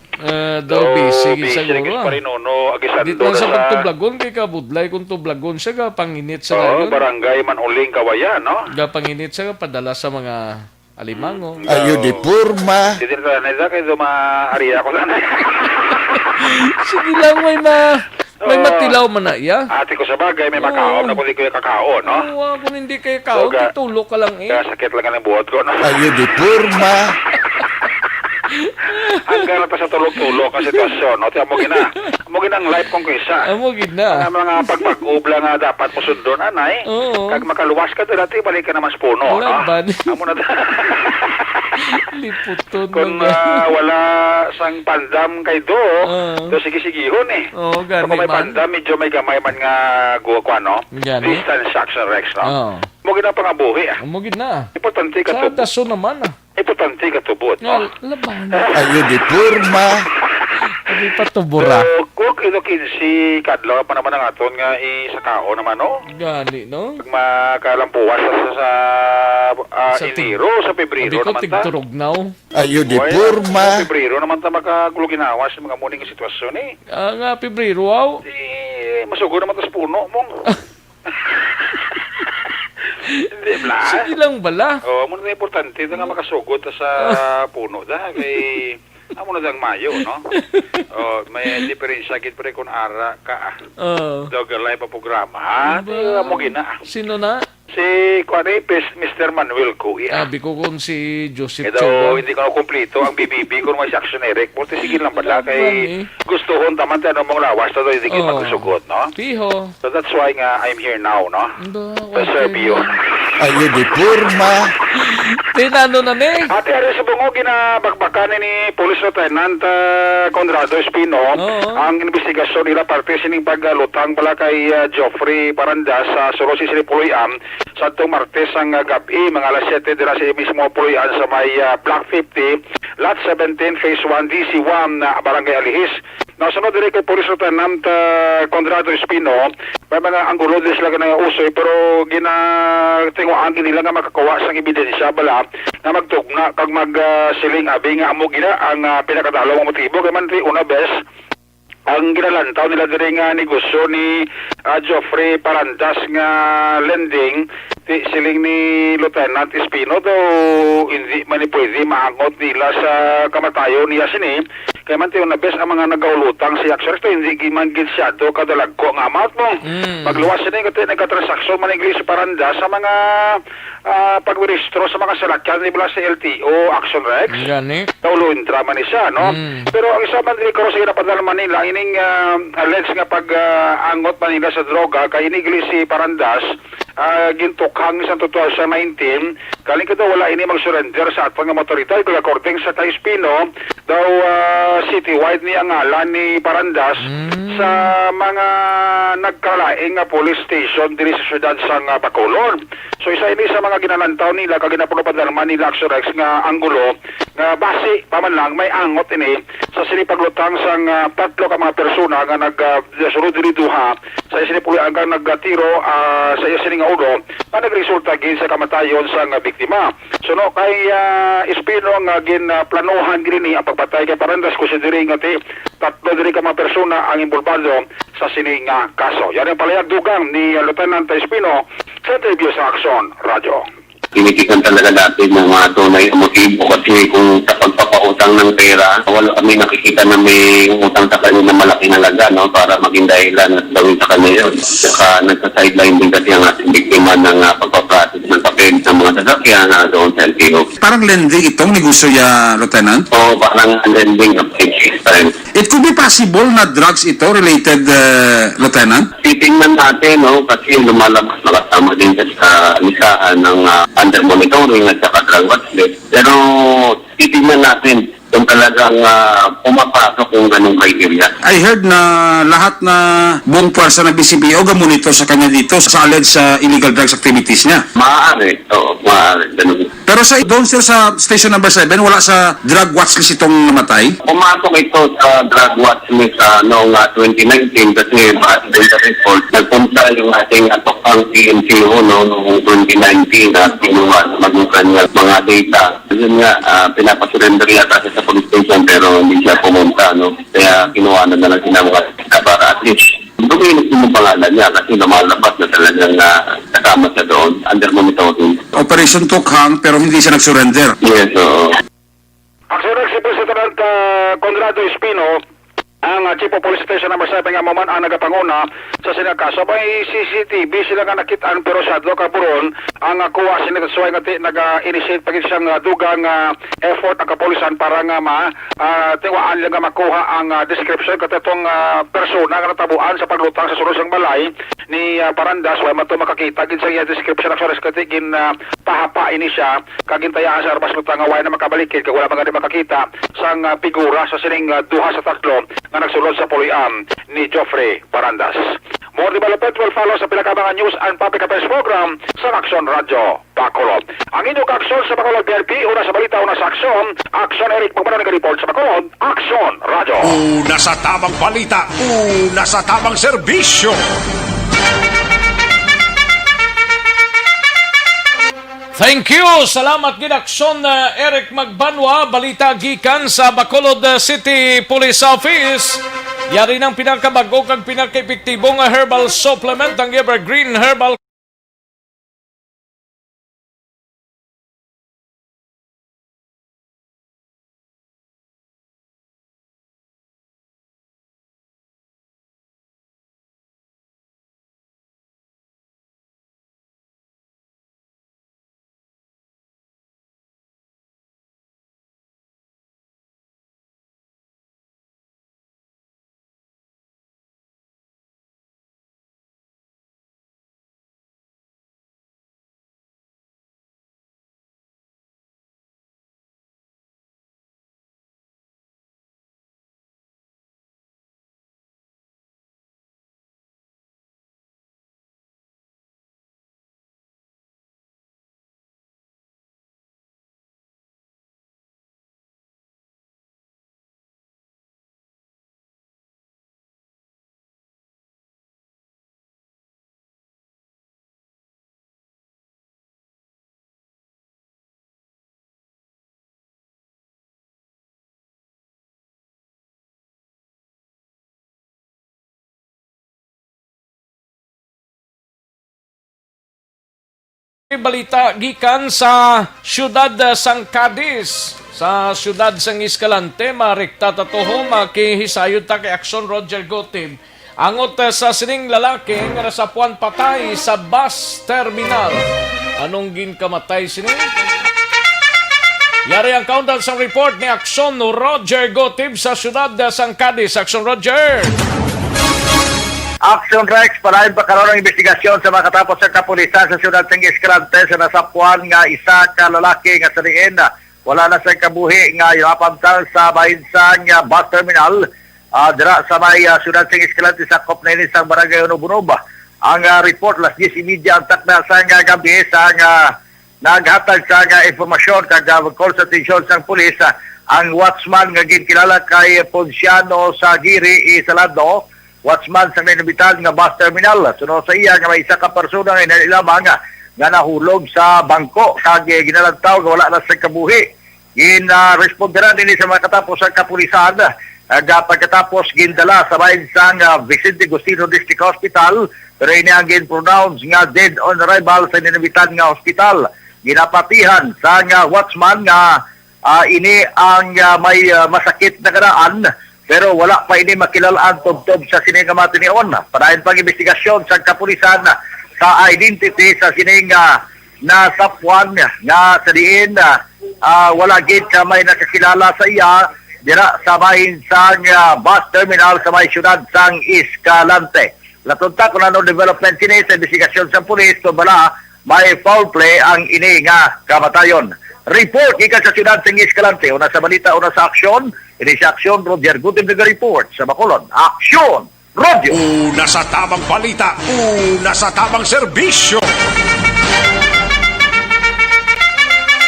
Daw busy siguro. Parinono, agisando dito sa pagtublagon, kay kabudlay kung tublagon siya, panginit sa ngayon. Barangay man uling kawayan, no? Panginit siya, padala sa mga alimango. Ayo di purma. Dito na nila kayo ma-ariya ko lang. Sige lang, may matilaw man na iya. Ate ko sa bagay, may makaon na kundi ko yung kakao, no? Oo, kung hindi kayo kao, tutulog ka lang eh. Kaya sakit lang ang buhat ko, no? Ayo di purma. Hanggang pa sa tulog-tulog ang sitwasyon, no? Amo gina ang life kong kisa. Amo gina. Ang mga pagpag-ubla nga dapat mo sundon, anay. Oo. Kag makaluwas ka dati, balik ka naman sa puno, no? Amo na Liputon. Kung wala sang pandam kay do sige-sigihon eh. Oo, gani man. Kung may pandam, medyo may gamay man nga guwa, no? Gani. Distance action rex, no? Oo. Mo gina pangabuhi, ah. Mo gina. Importante ka sa daso naman, Importante ka tubot, no? Laban. Ayo di purma. Hindi pa tubura. So, kung ito kinsi, kadlaw pa naman ang aton nga isakao naman, no? Gani, no? Pag makalampuwas sa Sa Enero, sa Pebrero Sabi ko, naman ta. tigturugnaw. Ayo di Sa porma. Pebrero naman ta makaguluginawas ng mga muning sitwasyon eh. Nga, Pebrero, aw. Masugo naman ta sa puno mong. Hindi bla. Sige lang bala. Oh, muna na importante na nga makasugod ta sa puno da kay amo na dang mayo, no? Oh, may diferensya gid pre kun ara ka. Dogalay pa programa. Amo gina. Sino na? Si kuani Mr. Manuel Cui. Sabi ko kung si Joseph Ito, hindi ko kumpleto ang BBB kung may action Eric. Buti sige lang pala kay gusto hon taman tayo mong lawas to hindi kita magsugot, no? Piho. So that's why nga I'm here now, no? To serve you. Ayo di porma. Tinano na ni. Ate, ari sa bungo ginabakbakan ni Police Lieutenant Conrado Espino ang investigasyon nila parte sining paglutang pala kay Geoffrey Parandas sa Sorosi Sinipuloyan sa itong Martes ang gabi, mga alas 7 dira sa mismo Puloyan sa may Block 50, Lot 17, Phase 1, DC1, Barangay Alihis. Nasunod din kay Police Lieutenant Conrado Espino, may mga anggulo din sila na usoy pero ginatinguan nila nga makakuha sang ebidensya bala na magtugna kag magsiling abi nga amo gina ang pinakadalawang motibo kay man una bes ang ginalantaw nila diri nga negosyo ni Geoffrey Parandas nga lending siling ni Lieutenant Espino daw hindi man pwede maangot nila sa kamatayo niya sini kaya man tayo na bes ang mga nagaulutang si Axel ito hindi man ginsyado kadalagko nga amount mo magluwas sini kasi nagkatransaksyon manigli si Parandas sa mga pagwiristro sa mga salakyan nila sa LTO Action Rex kauluin drama ni siya no pero ang isa man dili ko sa ginapadala Manila ining alleged nga pag-angot Manila sa droga kay inigli si Parandas gintukhang sa 2019 kaling ka daw wala ini mag-surrender sa atong nga motoridad kaya according sa kay Espino daw citywide ni ang ngalan ni Parandas sa mga nagkalaing nga police station diri sa syudad sang Bacolod. So isa ini sa mga ginalantaw nila kag ginapunupadalman nila Action Rex nga anggulo nga base paman lang may angot ini sa sinipaglutang sang tatlo ka mga persona nga nagsunod diri duha sa sinipuyan nga nagtiro sa sining ulo nga nagresulta gin sa kamatayon sang biktima. So no kay Espino nga ginplanuhan gini ang pagpatay kay Parandas considering nga tatlo diri ka mga persona ang involvado sa sining kaso. Yan ang palayag dugang ni Lieutenant Espino sa interview sa Action Radio. Tinikitan talaga natin ng mga tunay na motibo kasi kung sa pagpapautang ng pera, wala kami nakikita na may utang sa kanila na malaking halaga no, para maging dahilan at gawin sa kanila yun. Saka nagsa-sideline din kasi ang ating biktima ng pagpaprocess ng papel ng mga sasakyan na doon sa LTO. Parang lending itong negosyo ya, Lieutenant? Oo, parang lending of time. It could be possible na drugs ito related, Lieutenant? Titingnan natin, no, kasi lumalabas nakasama din sa lisahan ng under monitoring at saka drug watch list. Pero titingnan natin kung talagang pumapasok yung ganong criteria. I heard na lahat na buong pwersa ng BCPO ga-monitor sa kanya dito sa alleged sa illegal drugs activities niya. Maaari, oo, maaari. Ganun. Pero doon sir sa station number 7, wala sa drug watch list itong namatay? Pumasok ito sa drug watch list noong 2019 kasi sa report, nagpunta yung ating atokang PNCO noong 2019 na pinuha magugan niya mga data. Yun nga, pinapasurrender yata sa police station pero hindi siya pumunta. No? Kaya kinuha na lang sila mga data para at least dumilis yung pangalan niya kasi lumalabas na talagang kasama siya doon under monitoring. Operation Tukhang pero hindi siya nag-surrender. Yes, oo. Action Rex, si President Conrado Espino, ang Chief of Police Station number 7 nga maman ang nagapanguna sa sinakaso. May CCTV sila nga nakitaan pero sa do kapuron ang kuha sila kasway nga nag-initiate pagin siyang dugang effort ang kapulisan para nga tiwaan nila nga makuha ang description katatong persona nga natabuan sa paglutang sa surusang balay ni Parandas. Wala man ito makakita gin sa iya description ng soreskati gin pahapa ini siya kagintayaan sa arbas lutang nga wala na makabalikid kag wala mga di makakita sang figura sa sining duha sa tatlo nga nagsulod sa pulian ni Geoffrey Parandas. More development will follow sa pinakabangan news and public affairs program sa Action Radio Bacolod. Ang inyong aksyon sa Bacolod PRP, una sa balita, una sa aksyon. Action Eric Magmano nag-report sa Bacolod, Action Radio. Una sa tamang balita, una sa tamang serbisyo. Thank you. Salamat ginaksyon Eric Magbanwa. Balita gikan sa Bacolod City Police Office. Yari ng pinakabago kag pinaka-epektibong herbal supplement ang Evergreen Herbal balita gikan sa siyudad sang Cadiz. Sa siyudad sang Escalante, marekta tatoho makihisayod ta kay Action Roger Gotib. Angot sa sining lalaki nga nasapuan patay sa bus terminal. Anong ginkamatay sining? Yari ang countdown sa report ni Action Roger Gotib sa siyudad sang Cadiz. Action Roger! Action Rex, parahin pa karoon ng investigasyon sa mga katapos sa kapulisan sa siyudad ng Escalante sa nasapuan nga isa ka lalaki nga sa riin. Wala na sa kabuhi nga yapamtang sa bahinsang bus terminal dira sa may siyudad ng Escalante sa Kopnainis sa Barangay Unobunob. Ang report, las 10:30 ang takna sa gabi sa naghatag sa informasyon kag call sa atensyon sa pulis ang watchman nga ginkilala kay Ponciano sa Giri Isalado, watchman sa nabitan nga bus terminal. Sunod sa iya nga may isa ka persona nga nailamang nga nahulog sa bangko kag ginalantaw nga wala na sa kabuhi. Responderan din sa mga katapos sa kapulisan pagkatapos gindala sa bahin sang Vicente Agustino District Hospital, pero ini ang gin-pronounce nga dead on arrival sa nabitan nga hospital. Ginapatihan sa nga watchman nga ini ang may masakit na karaan, pero wala pa ini makilalaan tubtob sa sining kamati ni On. Padayon pang investigasyon sa kapulisan sa identity sa sining nasapuan nga sa diin wala gid ka may nakakilala sa iya dira sa bahin sang bus terminal sa may siyudad sang Escalante. Latunta kung ano development kini sa investigasyon sa pulis to bala may foul play ang ini nga kamatayon. Report ika sa siyudad sang Escalante. Una sa balita, una sa aksyon. Ini sa aksyon, Roger Gutib nag-report sa Bacolod. Aksyon! Roger! Una sa tamang balita, una sa tamang serbisyo.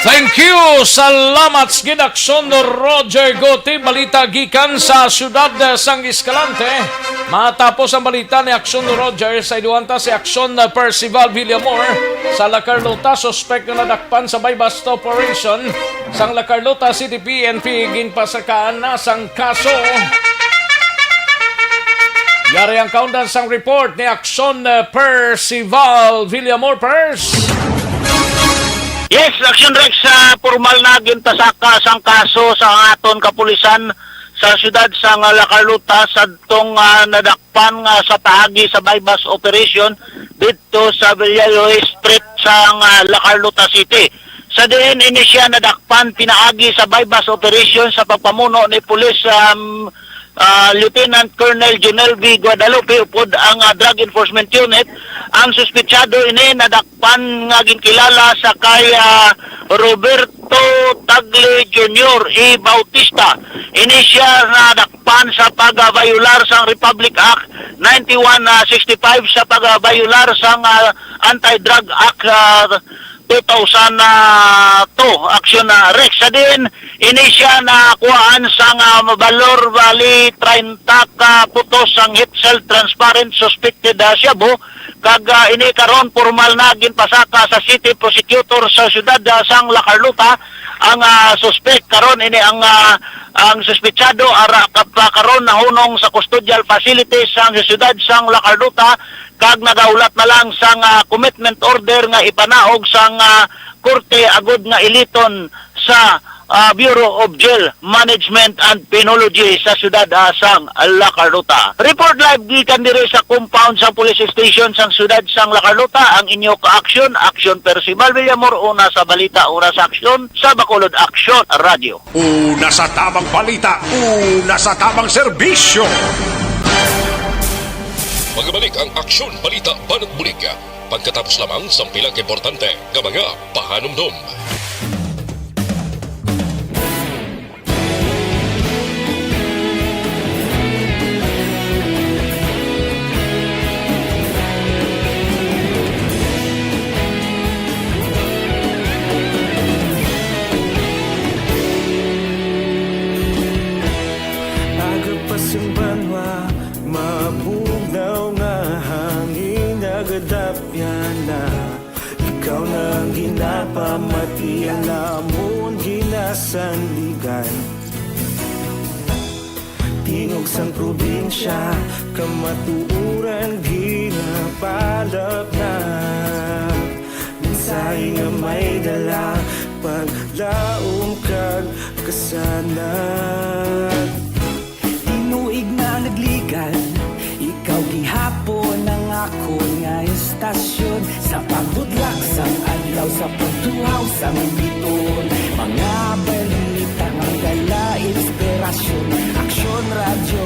Thank you! Salamat ginaksyon Roger Gotib. Balita gikan sa siyudad sang Escalante. Matapos ang balita ni Aksyon Roger sa iduanta si Aksyon Percival Villamor sa La Carlota, suspect na nadakpan sa bypass operation sang La Carlota City PNP ginpasakaan na sang kaso. Yari ang countdown sang report ni Aksyon Percival Villamor. Pers. Yes, Action Rex, formal na gintasaka sang kaso sa aton kapulisan sa siyudad sa La Carlota sa tong nadakpan sa paagi sa bypass operation dito sa Villayoy Street sa La Carlota City. Sa diin ini siya nadakpan pinaagi sa bypass operation sa pagpamuno ni Police Lieutenant Colonel Junel V. Guadalupe upod ang Drug Enforcement Unit. Ang suspetsado ini nadakpan nga ginkilala sa kay Roberto Tagle Jr. E. Bautista. Ini siya nadakpan sa pagbayular sa Republic Act 9165 sa pagbayular sa Anti-Drug Act 2002 Action Rex. Sa din ini siya nakuhaan sang valor bali 30 ka putos sang heat cell transparent suspected shabu kag ini karon formal na ginpasaka sa City Prosecutor sa siyudad sang La Carlota ang suspect karon ini ang suspetsado ara karon nahunong sa custodial facilities sang siyudad sang La Carlota kag nagaulat na lang sang commitment order nga ipanaog sang korte agud nga iliton sa Bureau of Jail Management and Penology sa siyudad sang La Carlota. Report live gikan diri sa compound sa police station sang siyudad sang La Carlota ang inyo ka-action, Action Percival Villamor, una sa balita, una sa aksyon sa Bacolod Action Radio. Una sa tamang balita, una sa tamang serbisyo. Magbalik ang Aksyon Balita Banat Bulig. Pagkatapos lamang sa pilang importante nga mga pahanumdum. Banwa mabugnaw nga hangin nagadapyan na ikaw nang ginapamatian namon ginasandigan tingog sang probinsya kamatuuran ginapalap na minsay nga may dala paglaom kag kasanat tuig na nagligan, ikaw gihapon ang ako nga estasyon sa pagbudlak sang adlaw sa pagtuhaw sang biton mga balita nga dala inspirasyon Aksyon Radio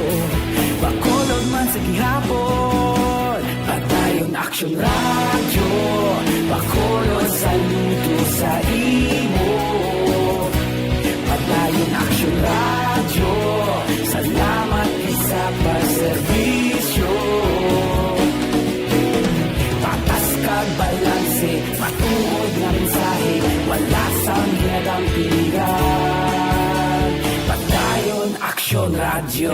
Bacolod man sa gihapon padayon Aksyon Radio Bacolod saludo sa imo padayon Aksyon Radio salamat sa pagserbisyo patas kag balanse matuod nga mensahe wala sang ginadampigan padayon Aksyon Radio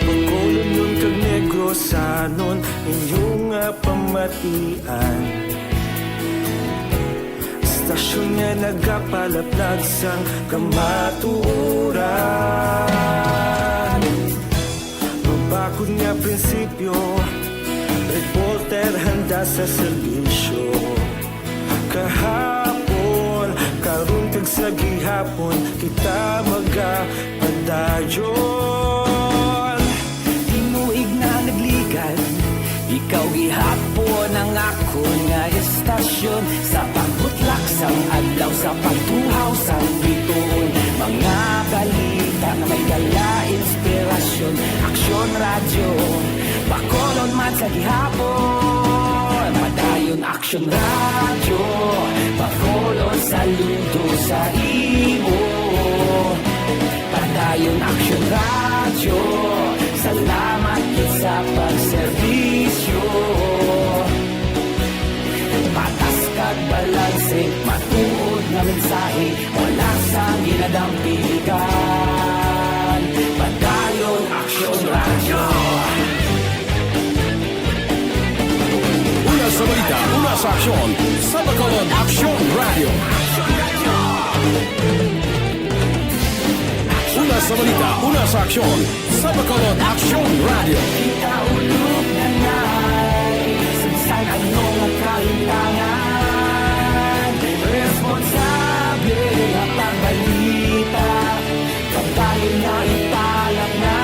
Bacolod nun kag Negros sanon inyong pamatian Stasyon nga nagapalaplag sang kamaturan Mabakod nga prinsipyo Reporter handa sa serbisyo Kahapon, karun kag sa gihapon Kita magapadayon Tinuig na nagligan Ikaw gihapon ang ako nga estasyon Sa pagbutlak sang adlaw Sa pagtuhaw sang biton Mga balita na may dala inspirasyon Aksyon Radio Bacolod man sa gihapon Padayon Aksyon Radio Bacolod saludo sa imo Padayon Aksyon Radio Salamat sa pagserbisyo patas kag balanse matuod nga mensahe wala sang ginadampigan padayon Aksyon Radio Una sa balita, una sa aksyon sa Bacolod Aksyon Radio. Una sa balita, una sa aksyon sa Bacolod Aksyon Radio. Kita ulog na na'y Sinsan ano nga kahintangan Responsable ang pagbalita Kabayo na italak na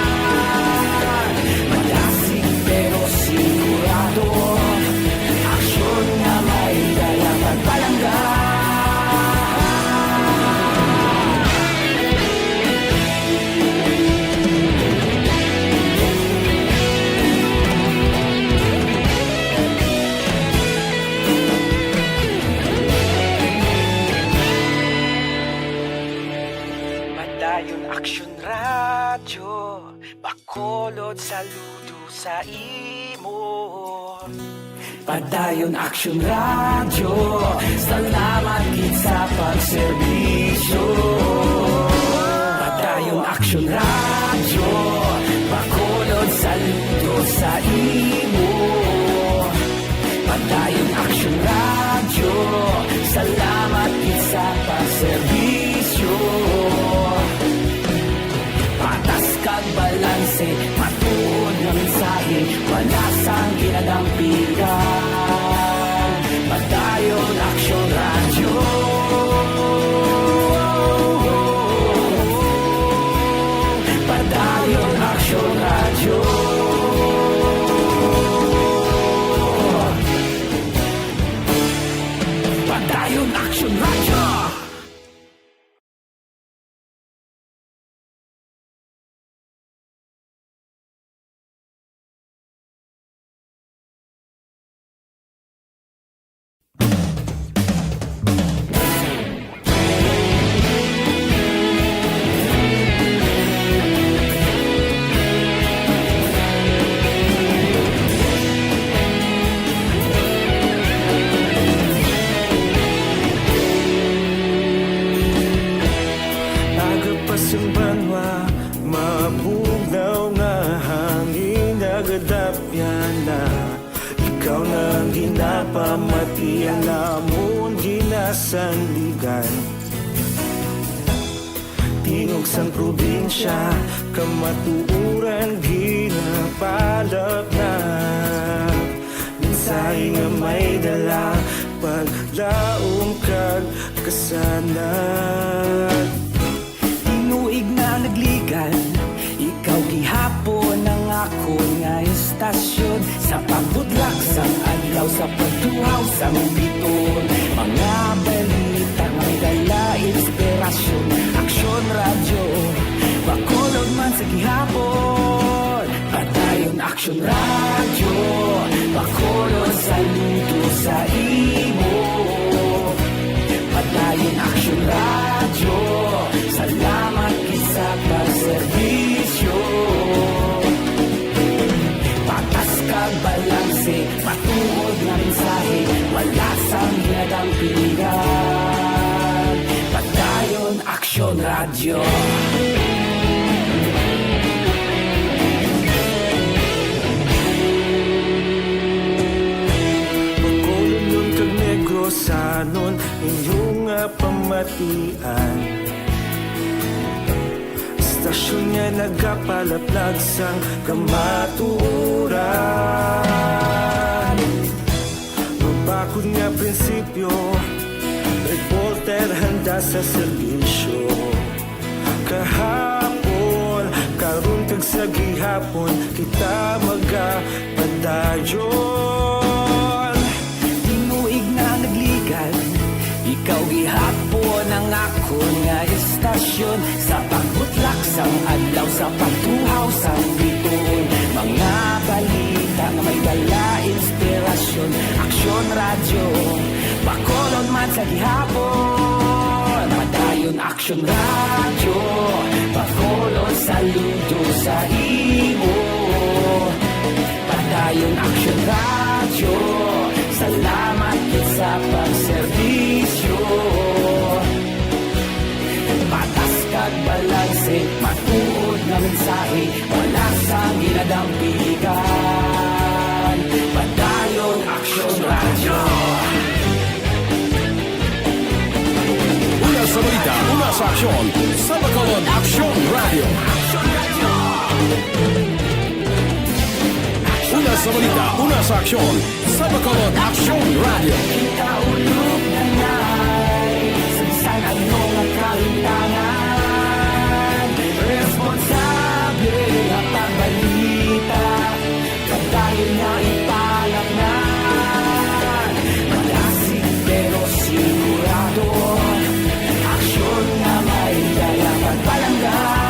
Malasig pero sigurado Aksyon na may dalang pagpalangga Aksyon Radio Bacolod saludo sa imo Padayon Aksyon Radio Salamat gid sa pagserbisyo Padayon Action Radio, Bacolod saludo sa imo. Padayon Action Radio, salamat sa pagserbisyo. Patas kag balanse, matuod ng mensahe, wala sang ginadampigan. Padayon Action Radio. Padayon Action Radio. Padayon Action Radio. Pagpasumbanwa, mabugnaw nga hangin nagadapyan na. Ikaw na ang ginapamatian namon ginasandigan. Tingog sang probinsya, kamatuuran ginapalap na. Minsay nga may dala, paglaong kag kasanan. Tinuig na nagligan, ikaw gihapon ang ako nga istasyon. Sa pagbudlak sang adlaw, sa pagtuhaw sang biton. Mga balita nga may dala inspirasyon. Action Radio, Bacolod man sa gihapon. Padayon Action Radio, Bacolod saludo sa imo. Padayon Action Radio, salamat sa pagserbisyo. Patas kag balanse, matuod na mensahe, wala sang ginadampigan. Padayon Action Radio. Bacolod nun kag Negrosanon, inyong pamatian. Istasyon niya nagapalaplag sang kamaturan. Mabakod nga prinsipyo, reporter handa sa serbisyo. Kahapon, karon kag sa gihapon, kita magapadayon. Tinuig na nagligan, ikaw gihapon ang ako nga istasyon. Sa pagbutlak sang adlaw, sa pagtuhaw sang biton. Mga balita nga may dala inspirasyon. Action Radio, Bacolod man sa gihapon. Padayon Action Radio, Bacolod saludo sa imo. Padayon Action Radio, salamat sa pagserbisyo. Patas kag balanse, matuod na mensahe, wala sang ginadampigan. Padayon Action Radio. Una sa balita, una sa aksyon, sa Bacolod Action Radio. Una sa balita, una sa aksyon, sa Bacolod Action Radio. Kaulog na na'y sansan ano nga kalintangan. Responsable nga pagbalita, pagdayon na ipalak na. Malasig pero sigurado, aksyon na may dalang pagpalanggan.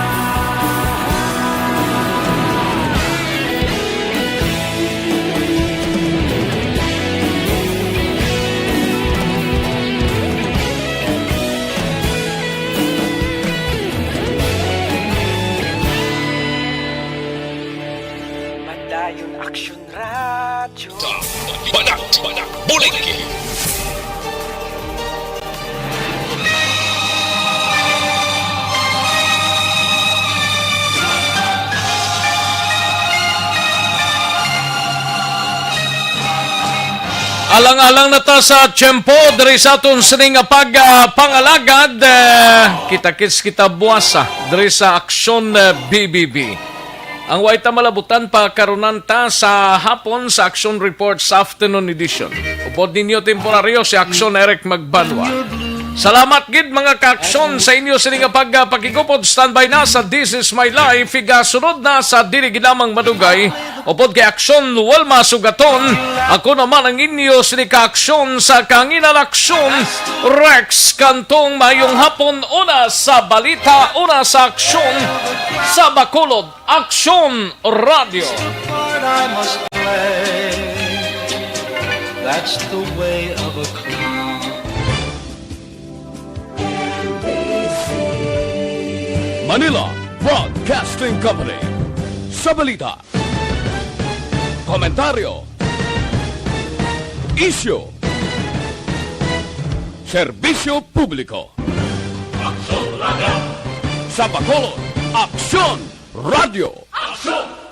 Padayon Action Radio. Banak, bulig. Alang-alang na ta sa tiyempo, diri sa aton sining pangalagad, kita-kits kita buwasa, diri sa Aksyon BBB. Ang way ta malabutan pa karunan ta sa hapon sa Aksyon Report sa afternoon edition. Upod ninyo temporaryo si Aksyon Eric Magbanwa. Salamat gid mga ka-aksyon sa inyo sining pagkikupod. Standby na sa This Is My Life. Sunod na sa dili ginamang madugay. Upod kay Aksyon Walma Sugaton. Ako naman ang inyo sining ka-aksyon sa Kanginan Aksyon Rex Kantong. Mayong hapon, una sa balita, una sa aksyon sa Bacolod Aksyon Radio. That's the way of a Manila Broadcasting Company. Sa balita, komentaryo, isyu, serbisyo publiko. Aksyon Radio. Sa Bacolod, Aksyon Radio. Aksyon